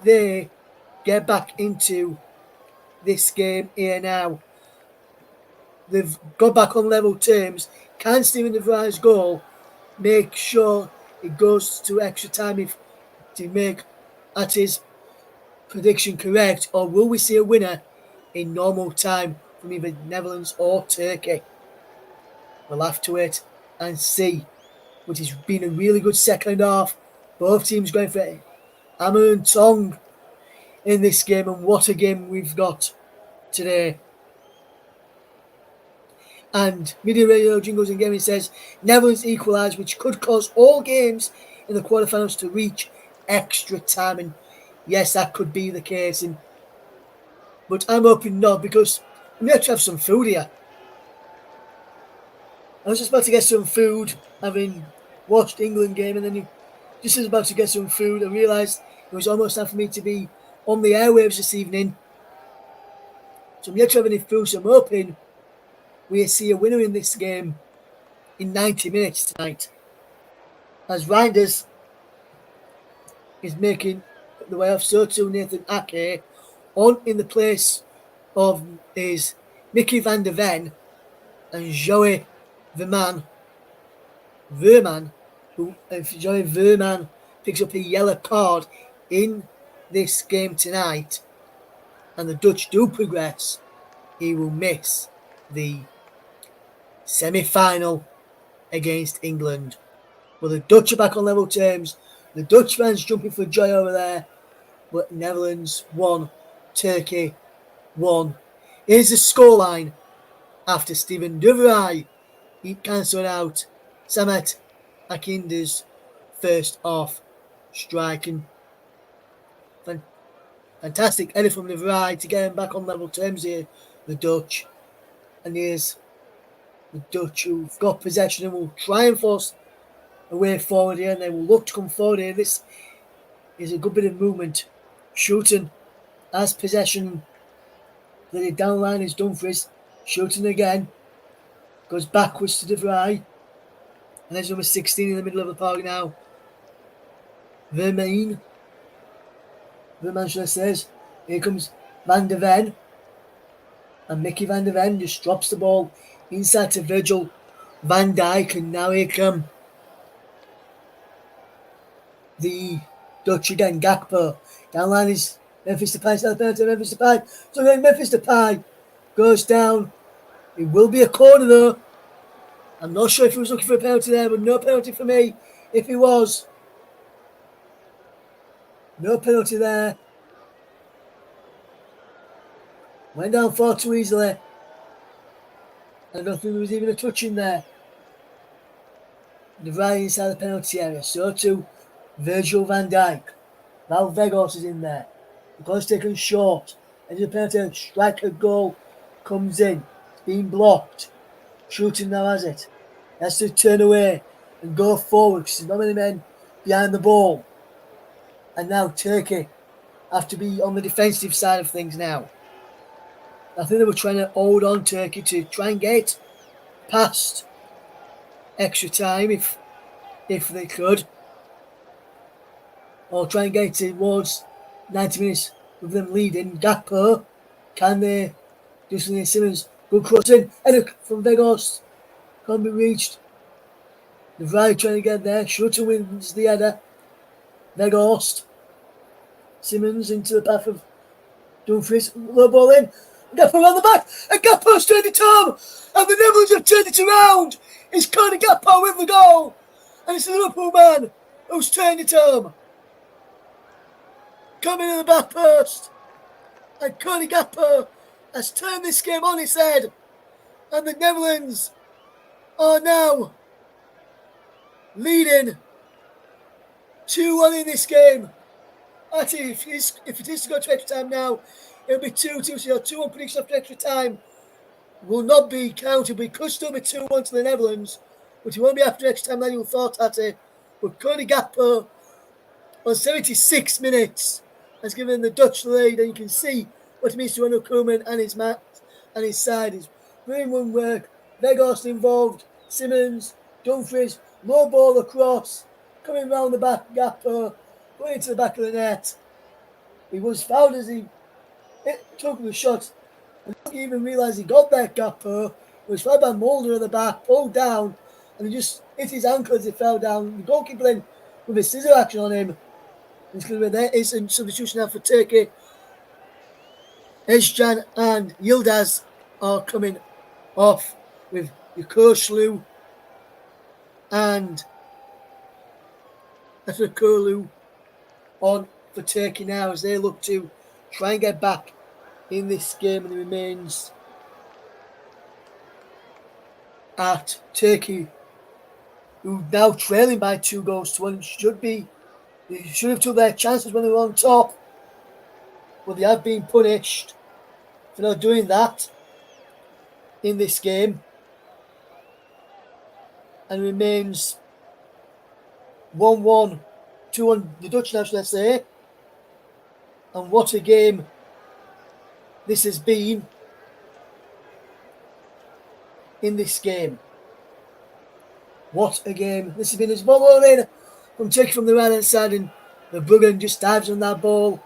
they get back into this game here now? They've got back on level terms. Can Steven de Vrij's goal make sure it goes to extra time if to make at his prediction correct, or will we see a winner in normal time from either Netherlands or Turkey? We'll have to wait and see. But it's been a really good second half. Both teams going for it. Hammer and Tong in this game, and what a game we've got today. And Media Radio Jingles and Gaming says Netherlands equalised, which could cause all games in the quarterfinals to reach extra time. And yes, that could be the case. But I'm hoping not, because we have to have some food here. I was just about to get some food, having watched the England game, and then just as about to get some food, I realised it was almost time for me to be on the airwaves this evening. So I'm yet to have any food, so I'm hoping we see a winner in this game in 90 minutes tonight. As Reinders is making the way off, so too Nathan Ake on in the place of is Mickey van der Ven and Joey Verman, who if Joey Verman picks up a yellow card in this game tonight and the Dutch do progress, he will miss the semi-final against England. But the Dutch are back on level terms. The Dutch fans jumping for joy over there. But Netherlands 1, Turkey 1. Here's the scoreline after Steven de Vrij he cancelled out Samet Akinder's first half striking. Fantastic edit from de Vrij to get him back on level terms here, the Dutch. And here's the Dutch who've got possession and will try and force a way forward here, and they will look to come forward here. This is a good bit of movement. Shooting has possession. The down line is Dumfries. Shooting again. Goes backwards to de Vrij. And there's number 16 in the middle of the park now. Vermain, should I say. Here comes Van der Ven. And Mickey van der Ven just drops the ball inside to Virgil van Dijk. And now here come the Dutch again, Gakpo. Down line is Memphis Depay. Memphis Depay. So then Memphis Depay goes down. It will be a corner though. I'm not sure if he was looking for a penalty there, but no penalty for me. If he was, no penalty there. Went down far too easily. I don't think there was even a touch in there. De Vrij inside the penalty area. So too Virgil van Dijk. Val Vegos is in there. The goal's taken short. And the penalty striker goal comes in. It's been blocked. Shooting now has it. He has to turn away and go forward because there's not many men behind the ball. And now Turkey have to be on the defensive side of things now. I think they were trying to hold on Turkey to try and get past extra time if they could. Or try and get towards 90 minutes with them leading. Gakpo, can they do something? Simmons, good crossing. Header from Vegos. Can't be reached. De Vrij trying to get there. Schutter wins the header. Vegos. Simmons into the path of Dumfries. Low ball in. Gakpo around the back. And Gakpo's turned it home. And the Netherlands have turned it around. It's Cody Gakpo with the goal. And it's the Liverpool man who's turned it home. Coming in the back post. And Cody Gakpo has turned this game on its head. And the Netherlands are now leading 2-1 in this game. Actually, if it is to go to extra time now, it'll be 2-2. So 2-1 prediction after extra time will not be counted. But it could still be 2-1 to the Netherlands. But it won't be after extra time, Daniel thought at it. But Cody Gakpo on 76 minutes has given the Dutch the lead, and you can see what it means to Ronald Koeman and his side is 3-1 work. Vegas involved. Simmons, Dumfries, low ball across, coming round the back gap, going into the back of the net. He was fouled as he took the shot. I didn't even realise he got that gap. It was fouled by Mulder at the back, pulled down, and he just hit his ankle as he fell down. The goalkeeper then with a scissor action on him. There is a substitution now for Turkey. Ezcan and Yildiz are coming off with Yukoshlu and Efekolu on for Turkey now as they look to try and get back in this game, and it remains at Turkey, who now trailing by 2-1. They should have took their chances when they were on top, but they have been punished for not doing that in this game, and remains 1-1, 2-1 the Dutch national, let's say. And what a game this has been in this game. What a game this has been. There's one more in from Turkey from the right hand side, and the Bruggen just dives on that ball.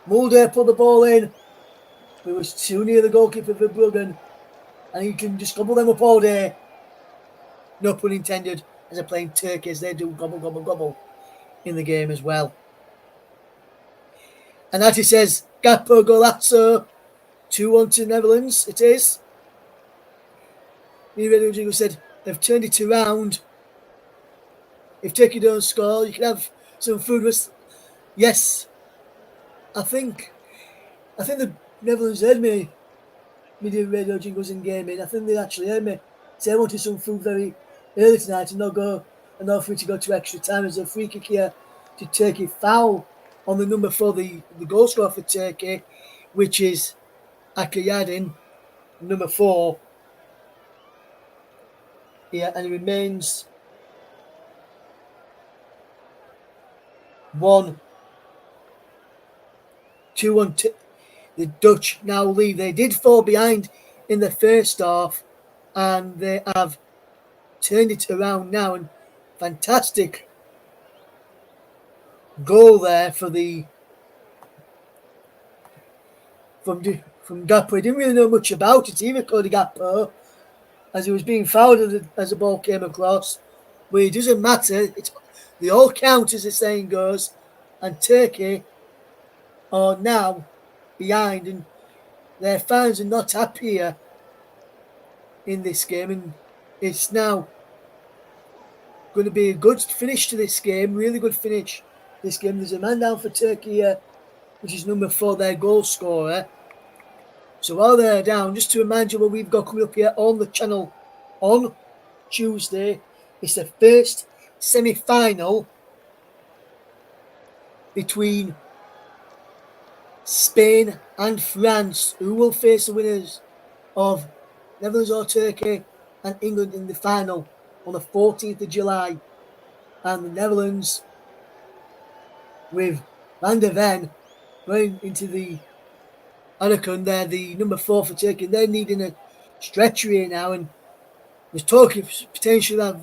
Mulder put the ball in. It was too near the goalkeeper for Bruggen, and he can just gobble them up all day. No pun intended, as they're playing Turkey, as they do gobble, gobble, gobble in the game as well. And as he says, Gakpo Golazo, 2-1 to Netherlands, it is. Rodrigo said they've turned it around. If Turkey don't score, you can have some food with. Yes, I think the Netherlands heard me. Media radio jingles in gaming. I think they actually heard me. So I wanted some food very early tonight and not free to go to extra time. There's a free kick here to Turkey, foul on the number 4, the goal scorer for Turkey, which is Akayadin, number 4. Yeah, and it remains 1-2-1. The Dutch now lead. They did fall behind in the first half, and they have turned it around now. And fantastic goal there from Gakpo. He didn't really know much about it either, Cody Gakpo, as he was being fouled as the ball came across. But it doesn't matter. They all count, as the saying goes. And Turkey are now behind, and their fans are not happy here in this game. And it's now going to be a good finish to this game, really good finish this game. There's a man down for Turkey here, which is number 4, their goal scorer. So while they're down, just to remind you what we've got coming up here on the channel on Tuesday, it's the first semi-final between Spain and France, who will face the winners of Netherlands or Turkey and England in the final on the 14th of July. And the Netherlands, with Van der Ven going into the Anakin, they're the number 4 for Turkey. They're needing a stretcher here now, and there's talk of potentially that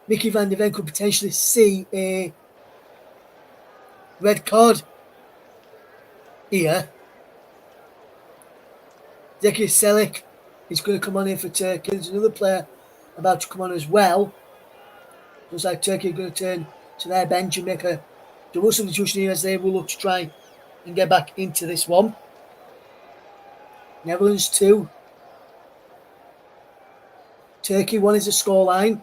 Mickey Van der Ven could potentially see a red card here. Zeki Selik is going to come on here for Turkey. There's another player about to come on as well. Looks like Turkey are going to turn to their bench and make a double substitution here as they will look to try and get back into this one. Netherlands 2. Turkey 1 is the scoreline.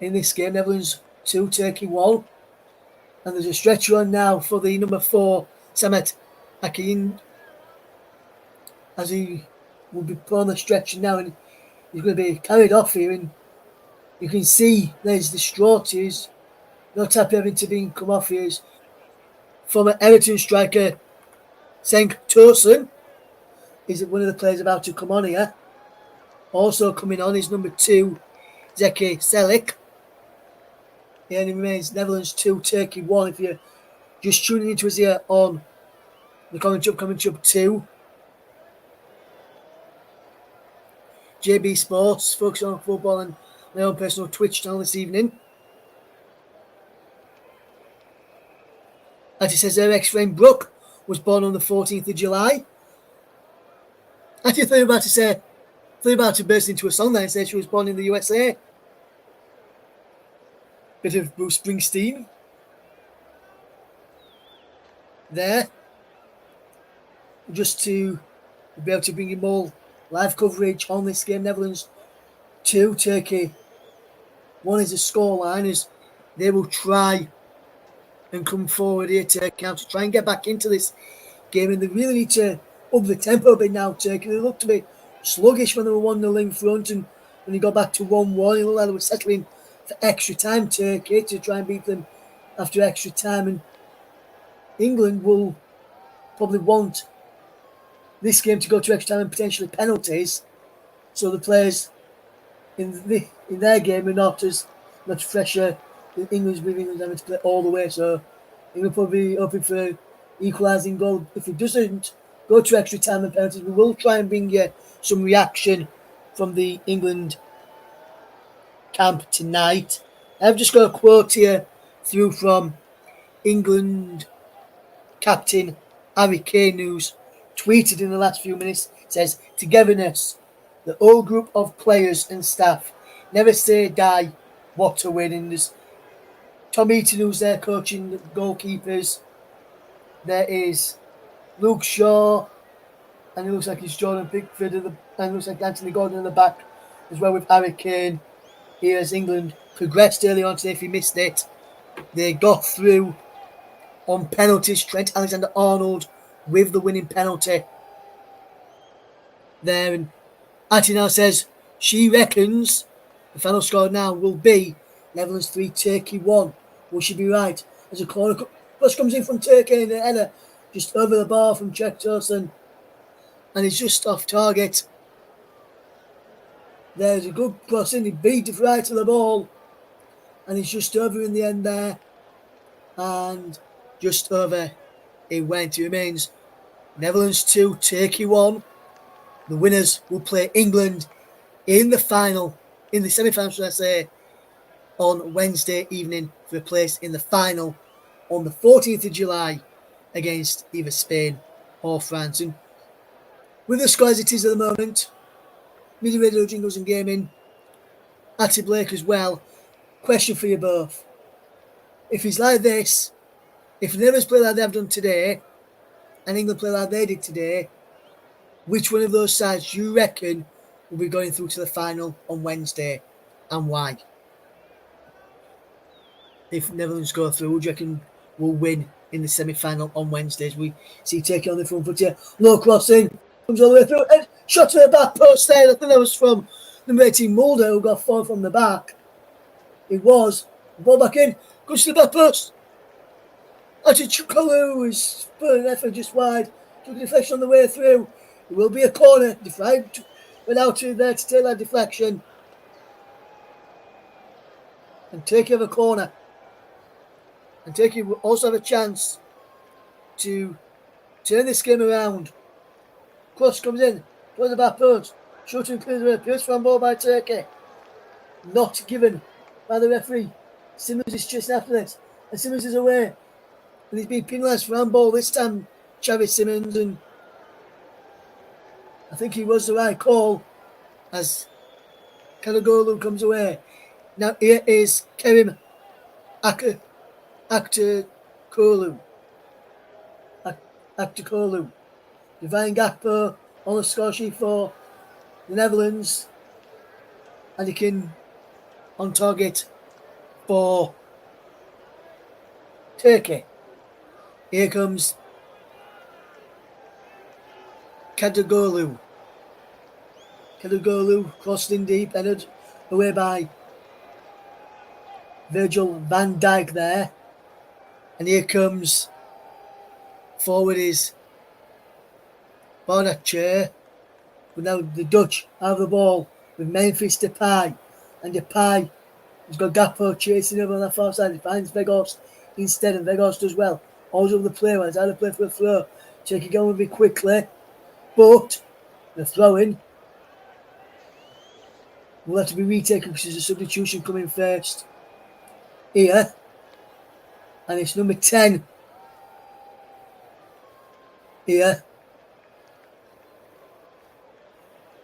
In this game, Netherlands 2, Turkey 1. And there's a stretcher on now for the number 4, Samet Akin, as he will be put on the stretcher now, and he's going to be carried off here. And you can see there's the distraught. He's not happy having to be come off here. Former Everton striker Cenk Tosun is one of the players about to come on here. Also coming on is number 2, Zeki Selik. And it remains Netherlands 2, Turkey 1. If you're just tuning into us here on the Commentary Up 2, JB Sports, focusing on football, and my own personal Twitch channel this evening. As it says there, ex-friend Brooke was born on the 14th of July. I just thought about to burst into a song there and say she was born in the USA. Bit of Bruce Springsteen there. Just to be able to bring you more live coverage on this game. Netherlands 2, Turkey 1 is the scoreline as they will try and come forward here, Turkey, to try and get back into this game. And they really need to up the tempo a bit now, Turkey. They looked to be sluggish when they were 1-0 in front, and when they got back to 1-1, it looked like they were settling for extra time, Turkey, to try and beat them after extra time. And England will probably want this game to go to extra time and potentially penalties, so the players in their game are not as much fresher than England's with England having to play all the way. So England probably hoping for equalising goal. If it doesn't go to extra time and penalties, we will try and bring you some reaction from the England camp tonight. I've just got a quote here through from England captain Harry Kane, who's tweeted in the last few minutes. It says, "Togetherness, the whole group of players and staff. Never say die, what a win." And there's Tom Eaton, who's there coaching the goalkeepers. There is Luke Shaw, and it looks like it's Jordan Pickford, and it looks like Anthony Gordon in the back as well with Harry Kane. Here's England progressed early on today. If you missed it, they got through on penalties. Trent Alexander-Arnold with the winning penalty there. And Ati now says she reckons the final score now will be Netherlands 3, Turkey 1. Will she be right? As a corner cross comes in from Turkey, and the header just over the bar from Jack Dawson, and it's just off target. There's a good cross in. He beat it right to the ball, and it's just over in the end there, and just over it went. It remains Netherlands 2, Turkey 1. The winners will play England in the final, in the semi-final, should I say, on Wednesday evening for a place in the final on the 14th of July against either Spain or France. And with the score as it is at the moment, Media Radio, Jingles and Gaming, Atty Blake as well, question for you both. If it's like this, if the Netherlands play like they've done today, and England play like they did today, which one of those sides do you reckon will be going through to the final on Wednesday, and why? If Netherlands go through, do you reckon will win in the semi-final on Wednesdays? We see Turkey on the front foot here. Low crossing, comes all the way through, and shot to the back post there. I think that was from number 18 Mulder, who got forward from the back. It was. Ball back in, goes to the back post. Actually, Chukolu is putting an effort just wide. Took a deflection on the way through. It will be a corner. Defied went out to there to take that deflection. And Turkey have a corner. And Turkey will also have a chance to turn this game around. Cross comes in, goes the back post, shooting clears the way, pierced from ball by Turkey. Not given by the referee. Simmons is chasing after this, and Simmons is away. And he's been penalised for handball this time, Chavi Simmons, and I think he was the right call as Kalagolu comes away. Now here is Kerim Aktürkoğlu. Divine Gakpo on the score sheet for the Netherlands. And he can on target for Turkey. Here comes Kalagolu. Kalagolu crossed in deep, headed away by Virgil van Dijk there. And here comes forward is Bonacher. But now the Dutch have the ball with Memphis Depay. And Depay has got Gakpo chasing over on that far side. He finds Vegas instead, and Vegas does well. Holds over the play when it's out of play for a throw. Turkey going a bit quickly. But the throw in will have to be retaken because there's a substitution coming first here. And it's number 10 here.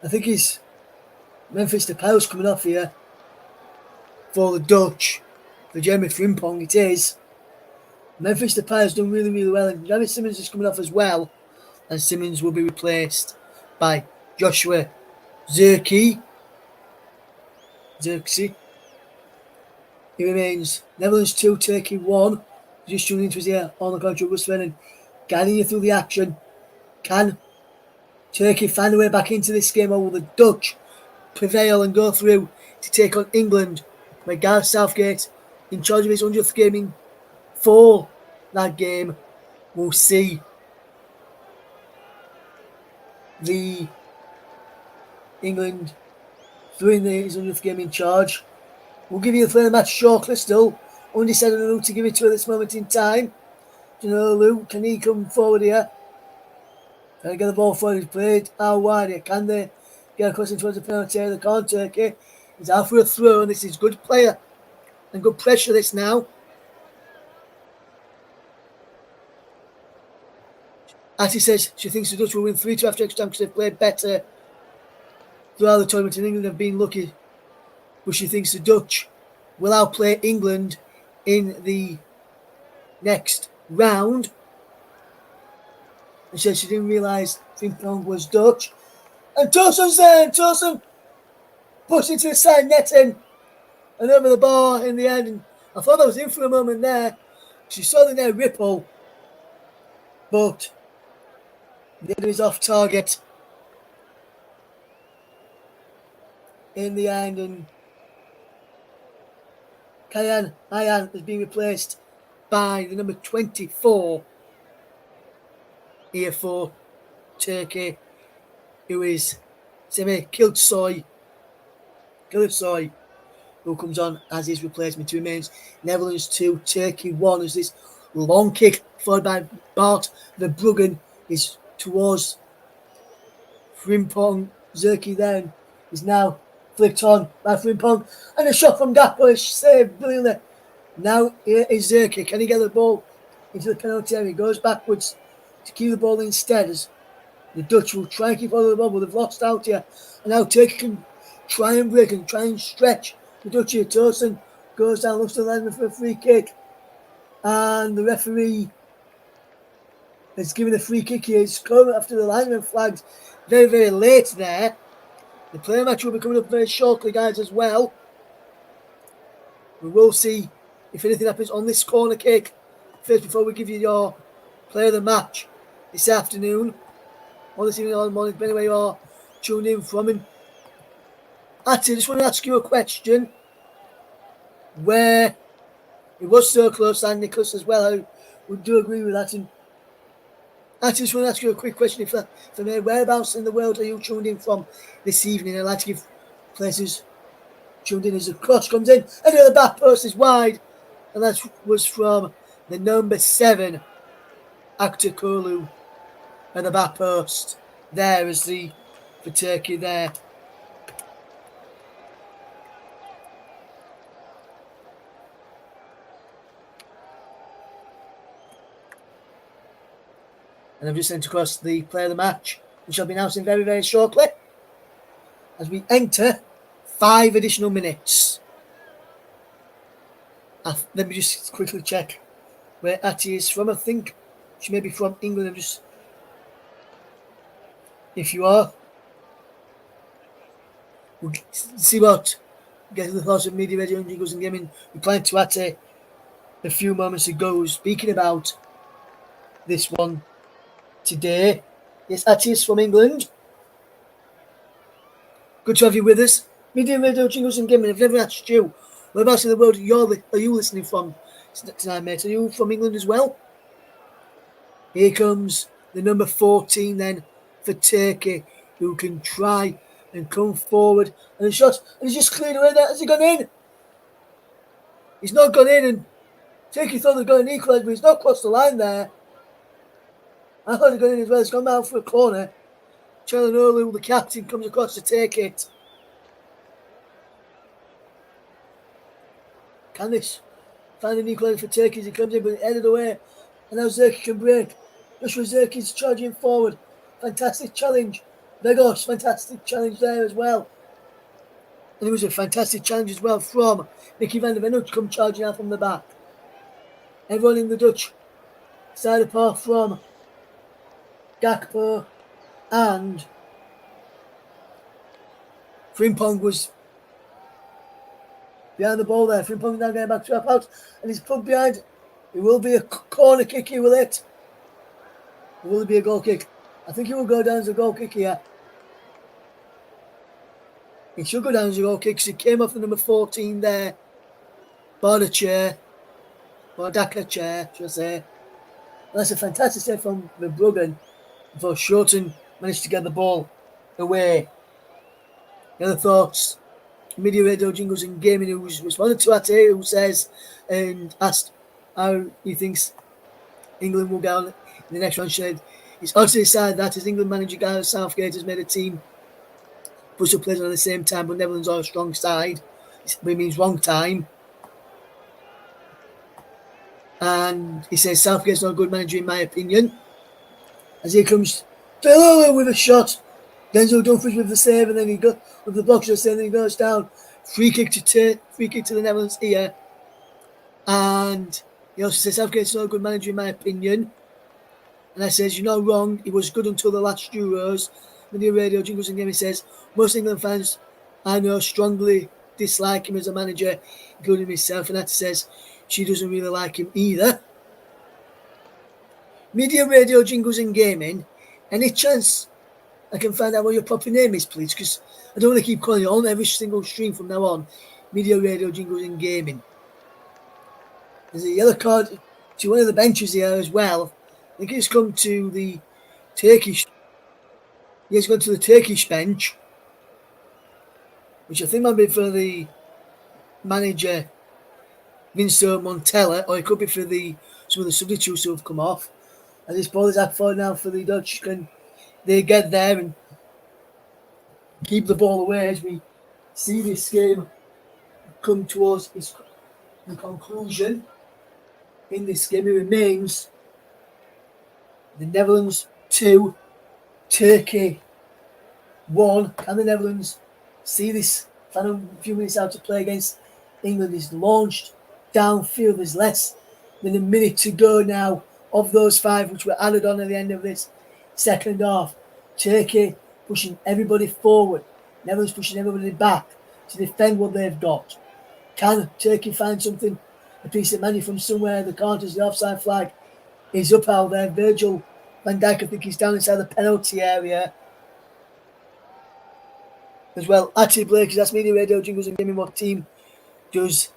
I think it's Memphis Depay's coming off here for the Dutch. For Jeremy Frimpong, it is. Memphis Depay has done really, really well. And Jeremy Simmons is coming off as well. And Simmons will be replaced by Joshua Zirkzee. He remains Netherlands 2, Turkey 1. Just tuning into his ear on the contrary, Russ Vernon guiding you through the action. Can Turkey find a way back into this game, or will the Dutch prevail and go through to take on England, where Gareth Southgate, in charge of his 100th game for that game, will see the England doing his 100th game in charge. We'll give you the player match shortly still. Undecided on who to give it to at this moment in time. Do you know, Lou, can he come forward here? Can I get the ball forward? He's played out wide here. Can they get across in towards the penalty area? They can't, Turkey. He's out for a throw, and this is good player and good pressure this now. Atty says she thinks the Dutch will win 3-2 after extra time because they've played better throughout the tournament, and England have been lucky. But she thinks the Dutch will outplay England in the next round. And says she didn't realise Frimpong was Dutch. And Tosun's there, and Tosun pushed into the side netting and over the bar in the end. And I thought that was in for a moment there. She saw the net ripple, but the header is off target in the end. And Kayan Ayan has been replaced by the number 24 here for Turkey, who is Semih Kılıçsoy, who comes on as his replacement. He remains Netherlands 2, Turkey 1, as this long kick followed by Bart Verbruggen is towards Frimpong. Zirkzee then is now flicked on by Frimpong, and a shot from Gakpo is saved brilliantly. Now here is Zirkzee. Can he get the ball into the penalty area? He goes backwards to keep the ball instead, as the Dutch will try and keep hold of the ball, but they've lost out here. And now Turkey can try and break and try and stretch the Dutch here. Tosun goes down, looks to the lineman for a free kick, and the referee has given a free kick here. It's coming after the lineman flagged very, very late there. The player match will be coming up very shortly, guys, as well. We will see if anything happens on this corner kick first before we give you your player of the match this afternoon, or this evening or the morning, depending where you are tuned in from. And actually, I just want to ask you a question where it was so close, and Nicholas as well, I would do agree with that. And actually, I just want to ask you a quick question. If I may, whereabouts in the world are you tuned in from this evening? I'd like to give places tuned in as the cross comes in, and the back post is wide, and that was from the number 7, Aktürkoğlu, and the back post there is for Turkey there. And I've just sent across the player of the match, which shall be announcing very, very shortly as we enter 5 additional minutes. Let me just quickly check where Atty is from. I think she may be from England. If you are, we'll see what getting the thoughts of Media Radio and Jingles and Gaming replying to Atty a few moments ago, speaking about this one today. Yes, Atty is from England. Good to have you with us. Media Radio Jingles and Gaming. I've never asked you, whereabouts in the world are you listening from tonight, mate? Are you from England as well? Here comes the number 14 then for Turkey, who can try and come forward. And the shot, and he's just cleared away there. Has he gone in? He's not gone in, and Turkey thought they'd got an equaliser, but he's not crossed the line there. I thought he'd gone in as well. He's gone out for a corner. Çalhanoğlu, the captain, comes across to take it. Can this find an equaliser for Turkey as he comes in, but headed away. And now Zerki can break. Joshua Zerki's charging forward. Fantastic challenge. Vegos, fantastic challenge there as well. And it was a fantastic challenge as well from Mickey van der Ven to come charging out from the back. Everyone in the Dutch side apart from Gakpo and Frimpong was behind the ball there. Frimpong now getting back to up out and he's put behind. It will be a corner kick here, will it? Or will it be a goal kick? I think it will go down as a goal kick here. It should go down as a goal kick because it came off the number 14 there. Bardacher, should I say. And that's a fantastic save from Verbruggen before Shorten managed to get the ball away. The other thoughts? Media Radio Jingles and Gaming, who's responded to Ate, who says and asked how he thinks England will go in the next round. Said it's honestly decided that as England manager Gareth Southgate has made a team push up players at the same time, but Netherlands are a strong side. It means wrong time. And he says Southgate's not a good manager in my opinion. As here comes Delaware with a shot. Denzel Dumfries with the save, and then he got with the boxer save, and then he goes down. Free kick to the Netherlands here. And he also says Southgate's not a good manager in my opinion. And I says, you're not wrong, he was good until the last Euros. Media Radio Jingles and Gaming says most England fans I know strongly dislike him as a manager, including myself. And that says she doesn't really like him either. Media Radio Jingles and Gaming, any chance I can find out what your proper name is, please? Because I don't want to keep calling you on every single stream from now on. Media Radio Jingles and Gaming. There's a yellow card to one of the benches here as well. I think he's come to the Turkish. He's gone to the Turkish bench, which I think might be for the manager Vincent Montella, or it could be for some of the substitutes who have come off. And this ball is out for now for the Dutch. Can they get there and keep the ball away as we see this game come towards its conclusion? In this game, it remains the Netherlands 2, Turkey 1. Can the Netherlands see this final few minutes out to play against England is launched downfield? There's less than a minute to go now of those 5 which were added on at the end of this second half. Turkey pushing everybody forward. Netherlands pushing everybody back to defend what they've got. Can Turkey find something, a piece of money from somewhere? The counters, the offside flag is up out there. Virgil van Dijk, I think he's down inside the penalty area as well. Atty Blake, that's Media Radio Jingles and Gaming. What team does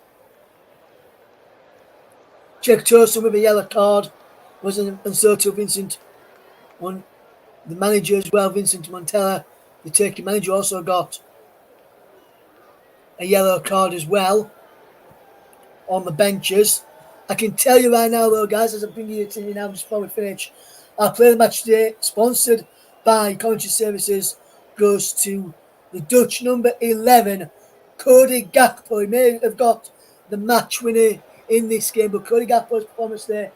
Czech Tosin with a yellow card? And so to Vincent, the manager as well, Vincent Montella, the Turkey manager, also got a yellow card as well on the benches. I can tell you right now, though, guys, as I'm bringing it to you now, just before we finish, our Play the Match today, sponsored by Commentary Services, goes to the Dutch number 11, Cody Gakpo. He may have got the match winner in this game, but Cody Gakpo's performance there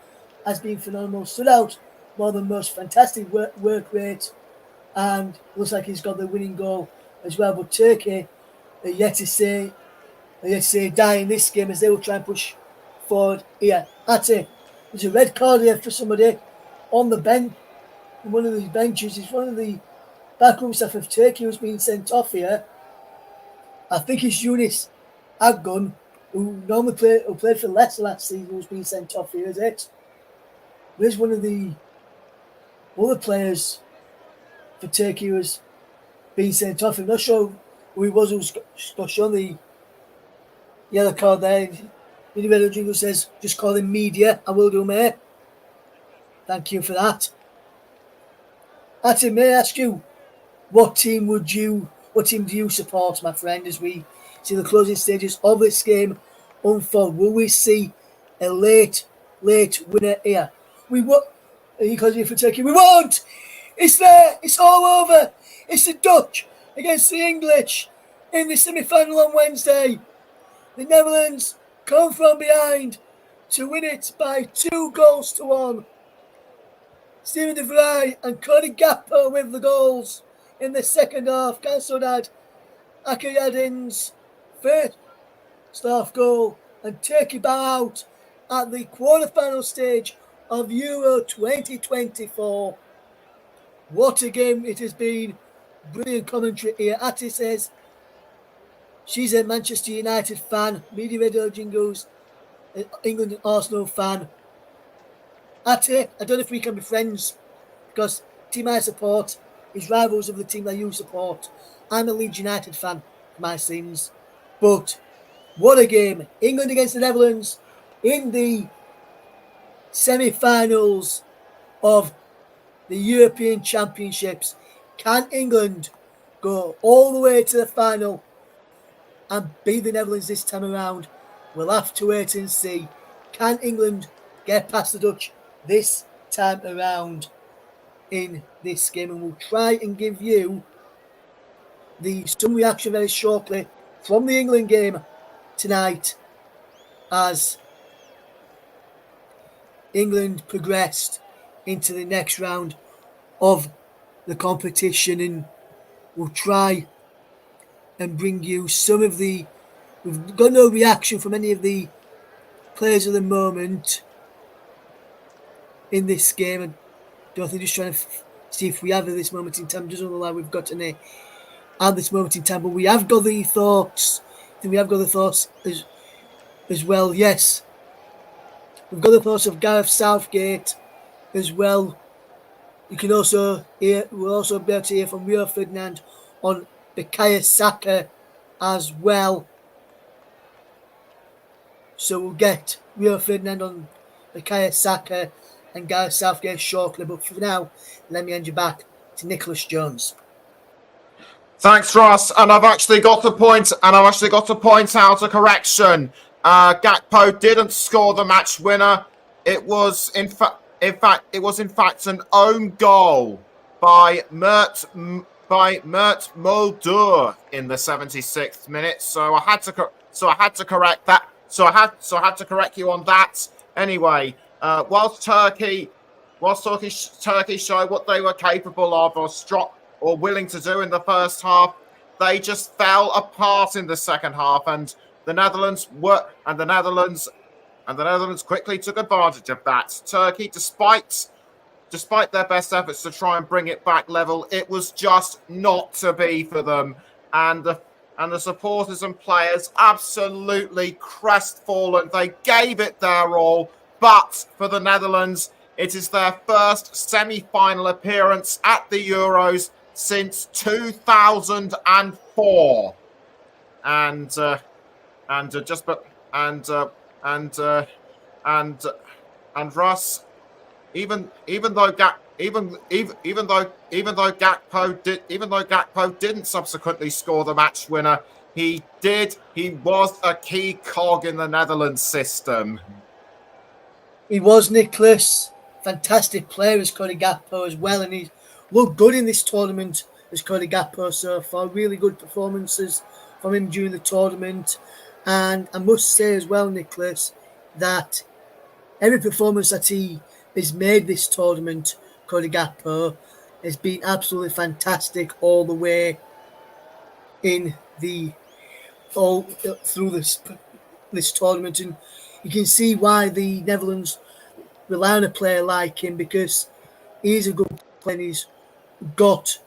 has been phenomenal. Stood out more than most. Fantastic work rate, and looks like he's got the winning goal as well. But Turkey are yet to say die in this game as they will try and push forward here. Ate, there's a red card here for somebody on the bench. One of these benches is one of the backroom staff of Turkey who's been sent off here. I think it's Yunus Akgun, who played for Leicester last season, who's been sent off here, is it? Where's one of the other players for Turkey who has been sent off? I'm not sure who he was who's got shown the yellow card there. Media Jingle says, just call him Media. I will do, mate. Thank you for that. Ati, may I ask you, what team do you support, my friend, as we see the closing stages of this game unfold? Will we see a late winner here? We won't. Because for Turkey, we won't. It's there. It's all over. It's the Dutch against the English in the semi-final on Wednesday. The Netherlands come from behind to win it by 2-1. Stephen de Vrij and Cody Gakpo with the goals in the second half. Cansodad Akayadin's first half goal, and Turkey bow out at the quarter-final stage of Euro 2024. What a game it has been. Brilliant commentary here. Ati says she's a Manchester United fan. Media Radio Jingles, England and Arsenal fan. Ati, I don't know if we can be friends because the team I support is rivals of the team that you support. I'm a Leeds United fan, for my sins. But what a game. England against the Netherlands in the semi-finals of the European Championships. Can England go all the way to the final and beat the Netherlands this time around? We'll have to wait and see. Can England get past the Dutch this time around in this game? And we'll try and give you some reaction very shortly from the England game tonight as England progressed into the next round of the competition, and we'll try and bring you some of the... We've got no reaction from any of the players at the moment in this game. I don't think just trying to see if we have at this moment in time. Doesn't look like we've got any at this moment in time, but we have got the thoughts. I think we have got the thoughts as well. Yes, we've got the thoughts of Gareth Southgate as well. You can also hear, we'll also be able to hear from Rio Ferdinand on Bukayo Saka as well. So we'll get Rio Ferdinand on Bukayo Saka and Gareth Southgate shortly. But for now, let me hand you back to Nicholas Jones. Thanks, Ross. And I've actually got to point out a correction. Gakpo didn't score the match winner. It was in fact an own goal by Mert Mulder in the 76th minute. So I had to correct that. So I had to correct you on that. Anyway, whilst Turkey showed what they were capable of or willing to do in the first half, they just fell apart in the second half, and the Netherlands quickly took advantage of that. Turkey, despite their best efforts to try and bring it back level, it was just not to be for them. And the supporters and players absolutely crestfallen. They gave it their all. But for the Netherlands, it is their first semi-final appearance at the Euros since 2004. And Russ, even though Gakpo didn't subsequently score the match winner, he was a key cog in the Netherlands system. He was, Nicholas. Fantastic player as Cody Gakpo as well, and he looked good in this tournament as Cody Gakpo so far. Really good performances from him during the tournament. And I must say as well, Nicholas, that every performance that he has made this tournament, Cody Gakpo, has been absolutely fantastic all the way through this tournament. And you can see why the Netherlands rely on a player like him, because he's a good player and he's got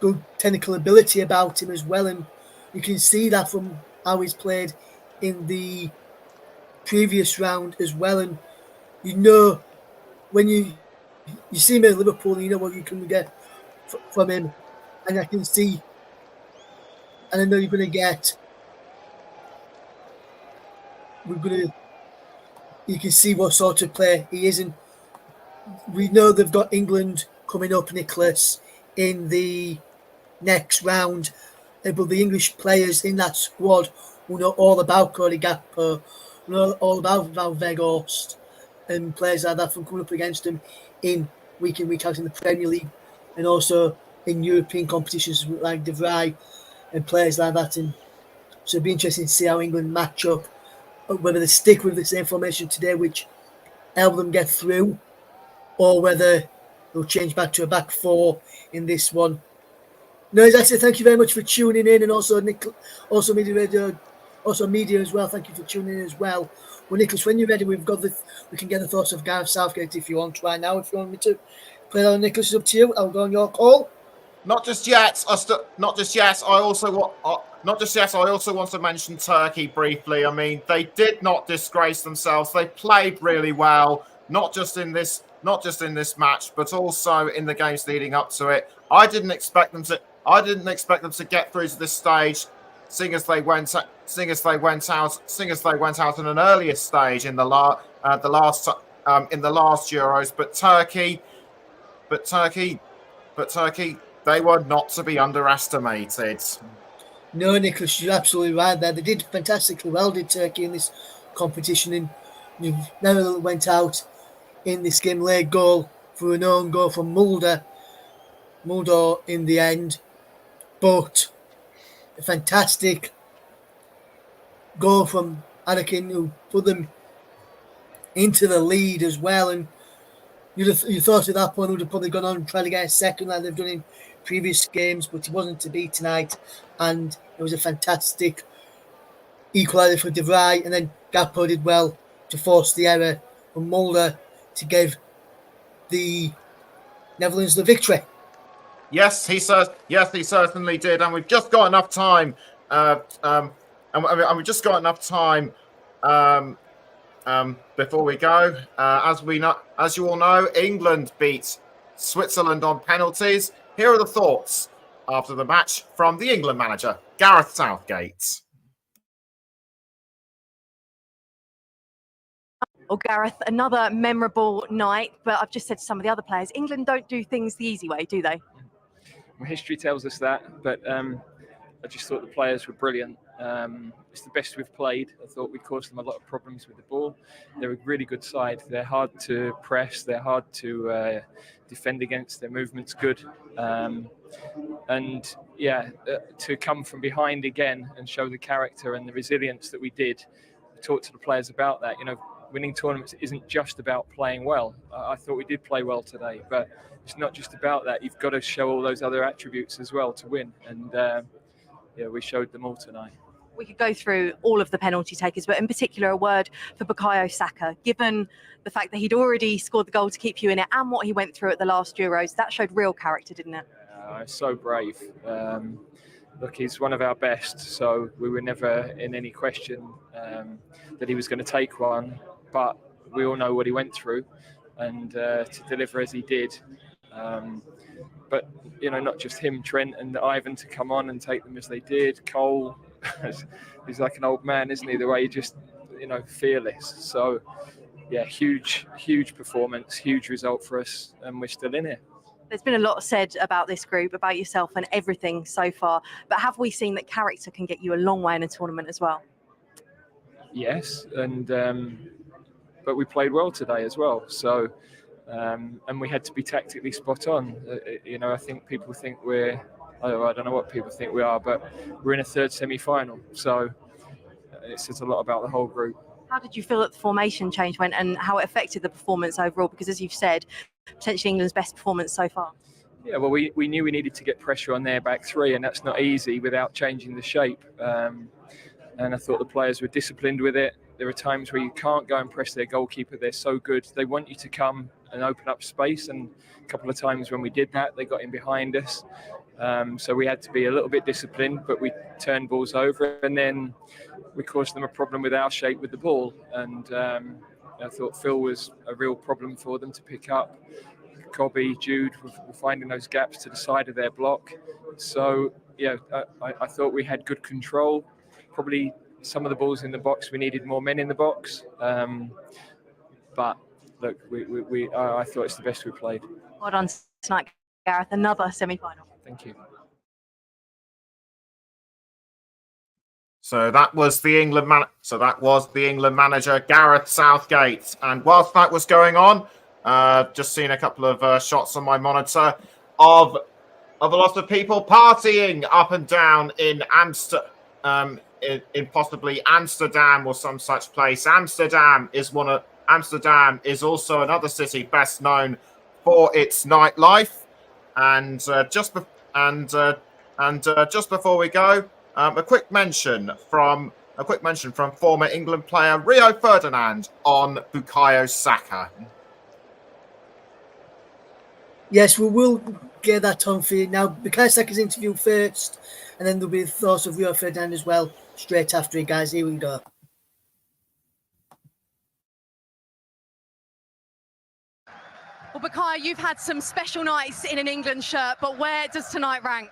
good technical ability about him as well. And you can see that from how he's played in the previous round as well. And you know, when you see him at Liverpool, you know what you can get from him. And I can see, and I know you're going to get, you can see what sort of player he is. And we know they've got England coming up, Nicholas, in the next round. But the English players in that squad will know all about Cody Gakpo, know all about Val Weghorst and players like that from coming up against them in week out in the Premier League and also in European competitions like De Vrij and players like that. And so it'll be interesting to see how England match up whether they stick with the same formation today, which help them get through, or whether they'll change back to a back four in this one. No, as I say, thank you very much for tuning in, and also also Media Radio, also media as well. Thank you for tuning in as well. Well, Nicholas, when you're ready, we can get the thoughts of Gareth Southgate if you want right now. If you want me to play that on, Nicholas, it's up to you. I'll go on your call. Not just yet. Not just yet. I also want to mention Turkey briefly. I mean, they did not disgrace themselves. They played really well, not just in this match, but also in the games leading up to it. I didn't expect them to get through to this stage, seeing as they went out in an earlier stage in the last Euros. But Turkey. They were not to be underestimated. No, Nicholas, you're absolutely right there. They did fantastically well, did Turkey, in this competition. And Neville went out in this game, late goal for an own goal from Mulder in the end. But a fantastic goal from Anakin, who put them into the lead as well. And you thought at that point would have probably gone on and tried to get a second like they've done in previous games, but it wasn't to be tonight. And it was a fantastic equaliser for De Vrij, and then Gakpo did well to force the error from Mulder to give the Netherlands the victory. Yes, he certainly did, and we've just got enough time. Before we go, as you all know, England beat Switzerland on penalties. Here are the thoughts after the match from the England manager, Gareth Southgate. Well, Gareth, another memorable night, but I've just said to some of the other players, England don't do things the easy way, do they? Well, history tells us that, but I just thought the players were brilliant. It's the best we've played. I thought we caused them a lot of problems with the ball. They're a really good side. They're hard to press. They're hard to defend against. Their movement's good. To come from behind again and show the character and the resilience that we did, talk to the players about that. You know, winning tournaments isn't just about playing well. I thought we did play well today, but it's not just about that. You've got to show all those other attributes as well to win. And we showed them all tonight. We could go through all of the penalty takers, but in particular a word for Bukayo Saka. Given the fact that he'd already scored the goal to keep you in it and what he went through at the last Euros, that showed real character, didn't it? So brave. Look, he's one of our best, so we were never in any question that he was going to take one, but we all know what he went through, and to deliver as he did. But, you know, not just him, Trent and Ivan to come on and take them as they did. Cole, he's like an old man, isn't he? The way he just, fearless. So, yeah, huge performance, huge result for us, and we're still in here. There's been a lot said about this group, about yourself and everything so far, but have we seen that character can get you a long way in a tournament as well? Yes, and but we played well today as well. So, and we had to be tactically spot on. I think people think I don't know what people think we are, but we're in a third semi-final. So it says a lot about the whole group. How did you feel that the formation change went and how it affected the performance overall? Because as you've said, potentially England's best performance so far. Yeah, well, we knew we needed to get pressure on their back three, and that's not easy without changing the shape. And I thought the players were disciplined with it. There are times where you can't go and press their goalkeeper. They're so good. They want you to come and open up space. And a couple of times when we did that, they got in behind us. So we had to be a little bit disciplined, but we turned balls over, and then we caused them a problem with our shape with the ball. And I thought Phil was a real problem for them to pick up. Cobby, Jude were finding those gaps to the side of their block. So, I thought we had good control. Probably some of the balls in the box, we needed more men in the box. But look, I thought it's the best we played. Well done tonight, Gareth. Another semi-final. Thank you. So that was the England manager, Gareth Southgate. And whilst that was going on, just seen a couple of shots on my monitor of a lot of people partying up and down in in possibly Amsterdam or some such place. Amsterdam is also another city best known for its nightlife. And just before we go, a quick mention from former England player Rio Ferdinand on Bukayo Saka. Yes, we will get that on for you. Now, Bukayo Saka's interview first, and then there'll be the thoughts of Rio Ferdinand as well, straight after it, guys. Here we go. Well, Bukayo, you've had some special nights in an England shirt, but where does tonight rank?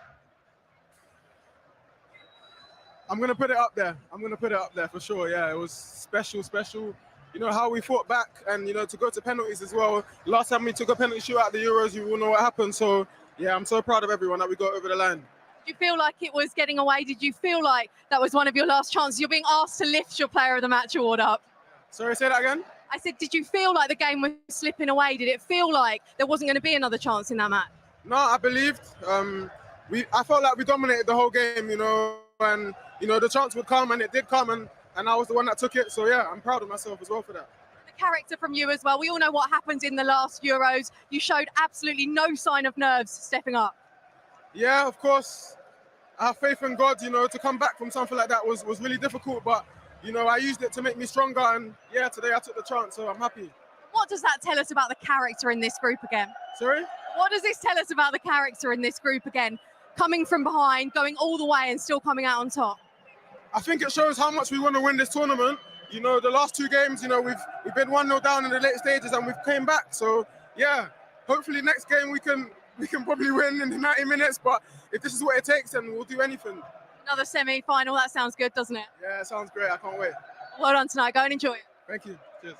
I'm going to put it up there. I'm going to put it up there for sure. Yeah, it was special. You know, how we fought back and, you know, to go to penalties as well. Last time we took a penalty shoot at the Euros, you all know what happened. So, yeah, I'm so proud of everyone that we got over the line. Did you feel like it was getting away? Did you feel like that was one of your last chances? You're being asked to lift your Player of the Match award up. Sorry, say that again? I said, did you feel like the game was slipping away? Did it feel like there wasn't going to be another chance in that match? No, I believed. I felt like we dominated the whole game, you know, and, you know, the chance would come, and it did come, and I was the one that took it. So, yeah, I'm proud of myself as well for that. The character from you as well. We all know what happened in the last Euros. You showed absolutely no sign of nerves stepping up. Yeah, of course. I have faith in God, you know, to come back from something like that was really difficult, but, you know, I used it to make me stronger, and, yeah, today I took the chance, so I'm happy. What does that tell us about the character in this group again? Sorry? What does this tell us about the character in this group again? Coming from behind, going all the way and still coming out on top. I think it shows how much we want to win this tournament. You know, the last two games, you know, we've been 1-0 down in the late stages and we've came back. So, yeah, hopefully next game we can probably win in the 90 minutes. But if this is what it takes, then we'll do anything. Another semi-final. That sounds good, doesn't it? Yeah, it sounds great. I can't wait. Well done tonight. Go and enjoy it. Thank you. Cheers.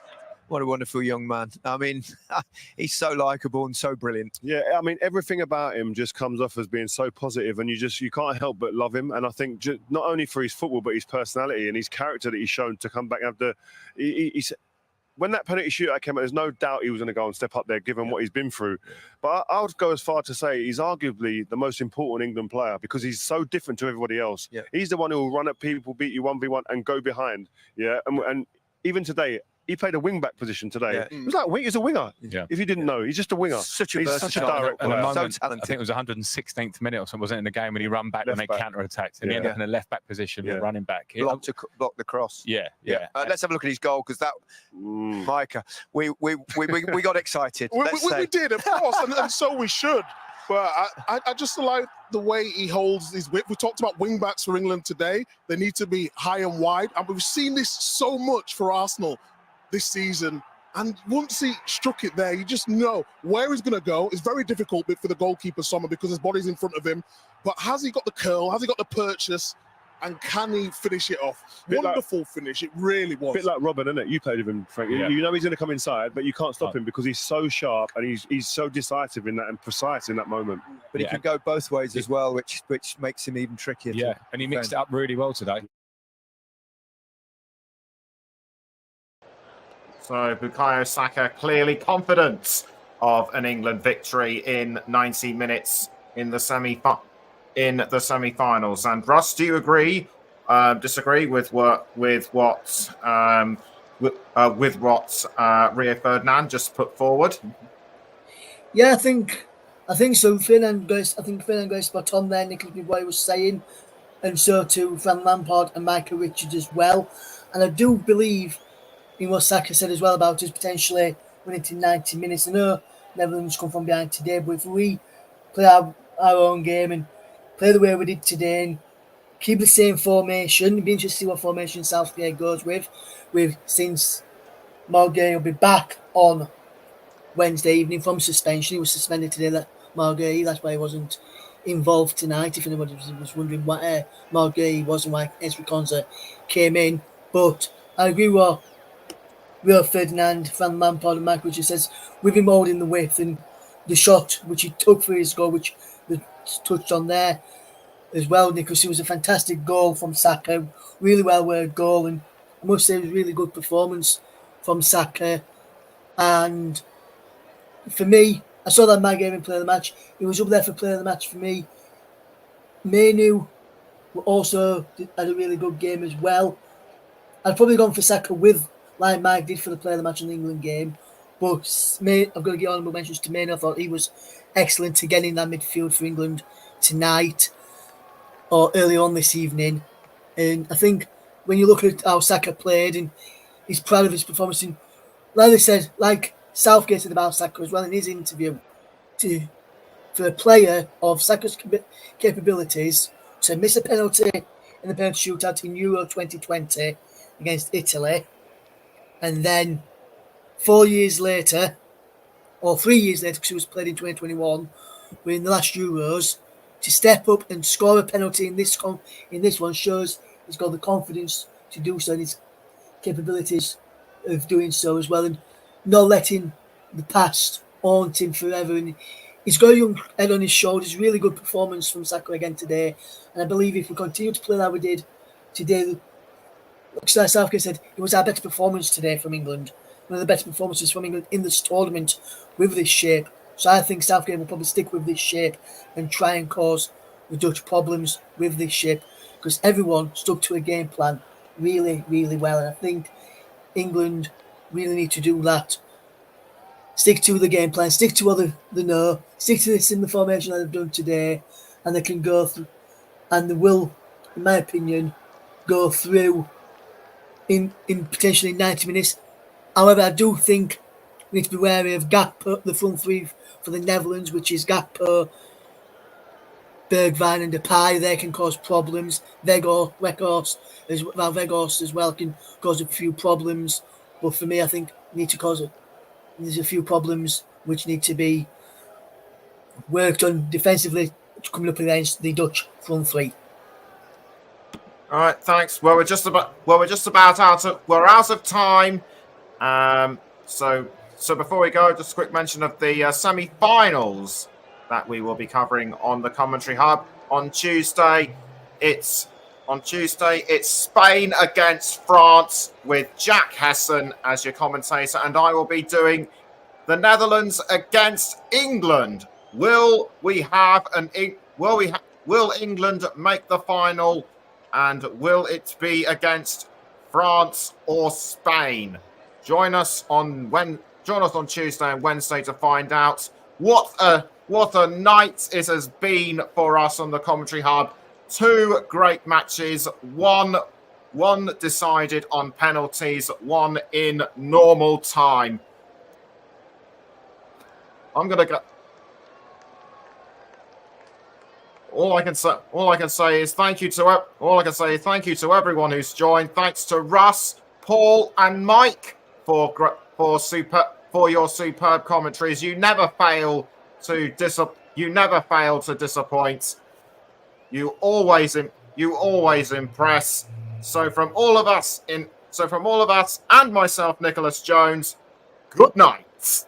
What a wonderful young man. I mean, he's so likeable and so brilliant. Yeah, I mean, everything about him just comes off as being so positive, and you can't help but love him. And I think not only for his football, but his personality and his character that he's shown to come back after. When that penalty shootout came out, there's no doubt he was going to go and step up there, given what he's been through. But I would go as far to say he's arguably the most important England player because he's so different to everybody else. Yeah. He's the one who will run at people, beat you 1v1, and go behind. Yeah, and even today. He played a wing-back position today. Yeah. He was like he's a winger. Yeah. If you didn't know, he's just a winger. Such a He's versatile, such a direct and player. moment, So I talented. think it was 116th minute or something, wasn't it, in the game when he ran back Left when they back. counter-attacked and he Yeah. ended up in a left-back position Yeah. running back. Blocked the cross. Yeah. Let's have a look at his goal because that, Micah, we got excited. Let's We say. did, of course, and so we should. But I just like the way he holds his whip. We talked about wing backs for England today. They need to be high and wide, and we've seen this so much for Arsenal this season. And once he struck it there, you just know where he's going to go. It's very difficult for the goalkeeper, Sommer, because his body's in front of him. But has he got the curl? Has he got the purchase? And can he finish it off? Wonderful finish. It really was. A bit like Robin, isn't it? You played with him, Frank. Yeah. You know he's going to come inside, but you can't stop him because he's so sharp and he's so decisive in that and precise in that moment. But he can go both ways as well, which makes him even trickier. Yeah, and he mixed it up really well today. So Bukayo Saka clearly confident of an England victory in 90 minutes in the semi-finals. And Russ, do you agree? Disagree with what Rio Ferdinand just put forward? Yeah, I think so. Ferdinand goes spot on there, Nicholas, with what he was saying, and so too Van Lampard and Michael Richards as well. And I do believe in what Saka said as well about us potentially winning in 90 minutes. I know Netherlands come from behind today, but if we play our own game and play the way we did today and keep the same formation, it'd be interesting to see what formation Southgate goes with since Marguerite will be back on Wednesday evening from suspension. He was suspended today, Marguerite, that's why he wasn't involved tonight, if anybody was wondering what Marguerite was and why Ezri Konsa came in. But I agree with what Rio Ferdinand, Van Lampard and Mike Richards says, with him holding the width and the shot which he took for his goal, which we touched on there as well, Nicholas. It was a fantastic goal from Saka, really well worded goal, and I must say it was a really good performance from Saka. And for me, I saw that my game in player of the match. He was up there for player of the match for me. Mainu also had a really good game as well. I'd probably gone for Saka with, like Mike did for the player of the match in the England game. But I've got to get honourable mentions to Maine. I thought he was excellent to get in that midfield for England tonight or early on this evening. And I think when you look at how Saka played and he's proud of his performance, and like they said, like Southgate said about Saka as well in his interview, for a player of Saka's capabilities to miss a penalty in the penalty shootout in Euro 2020 against Italy, and then 4 years later, or 3 years later, because it was played in 2021, but in the last Euros, to step up and score a penalty in this one shows he's got the confidence to do so and his capabilities of doing so as well, and not letting the past haunt him forever. And he's got a young head on his shoulders. Really good performance from Saka again today, and I believe if we continue to play like we did today, like Southgate said, it was our better performance today from England. One of the better performances from England in this tournament with this shape. So I think Southgate will probably stick with this shape and try and cause the Dutch problems with this shape, because everyone stuck to a game plan really, really well. And I think England really need to do that. Stick to the game plan, stick to what they know, stick to this in the formation that they've done today, and they can go through, and they will, in my opinion, go through in potentially 90 minutes. However, I do think we need to be wary of Gakpo, the front three for the Netherlands, which is Gakpo, Bergwijn and Depay. They can cause problems. Weghorst as well can cause a few problems. But for me, I think we need to there's a few problems which need to be worked on defensively coming up against the Dutch front three. All right, thanks. We're out of time. So before we go, just a quick mention of the semi-finals that we will be covering on the Commentary Hub on Tuesday. It's Spain against France with Jack Hesson as your commentator, and I will be doing the Netherlands against England. Will England make the final, and will it be against France or Spain? Join us on Tuesday and Wednesday to find out what a night it has been for us on the Commentary Hub. 2 great matches, one decided on penalties, one in normal time. I'm gonna go. All I can say is thank you to everyone who's joined. Thanks to Russ, Paul, and Mike for your superb commentaries. You never fail to disappoint. You always impress. So from all of us and myself, Nicholas Jones, good night.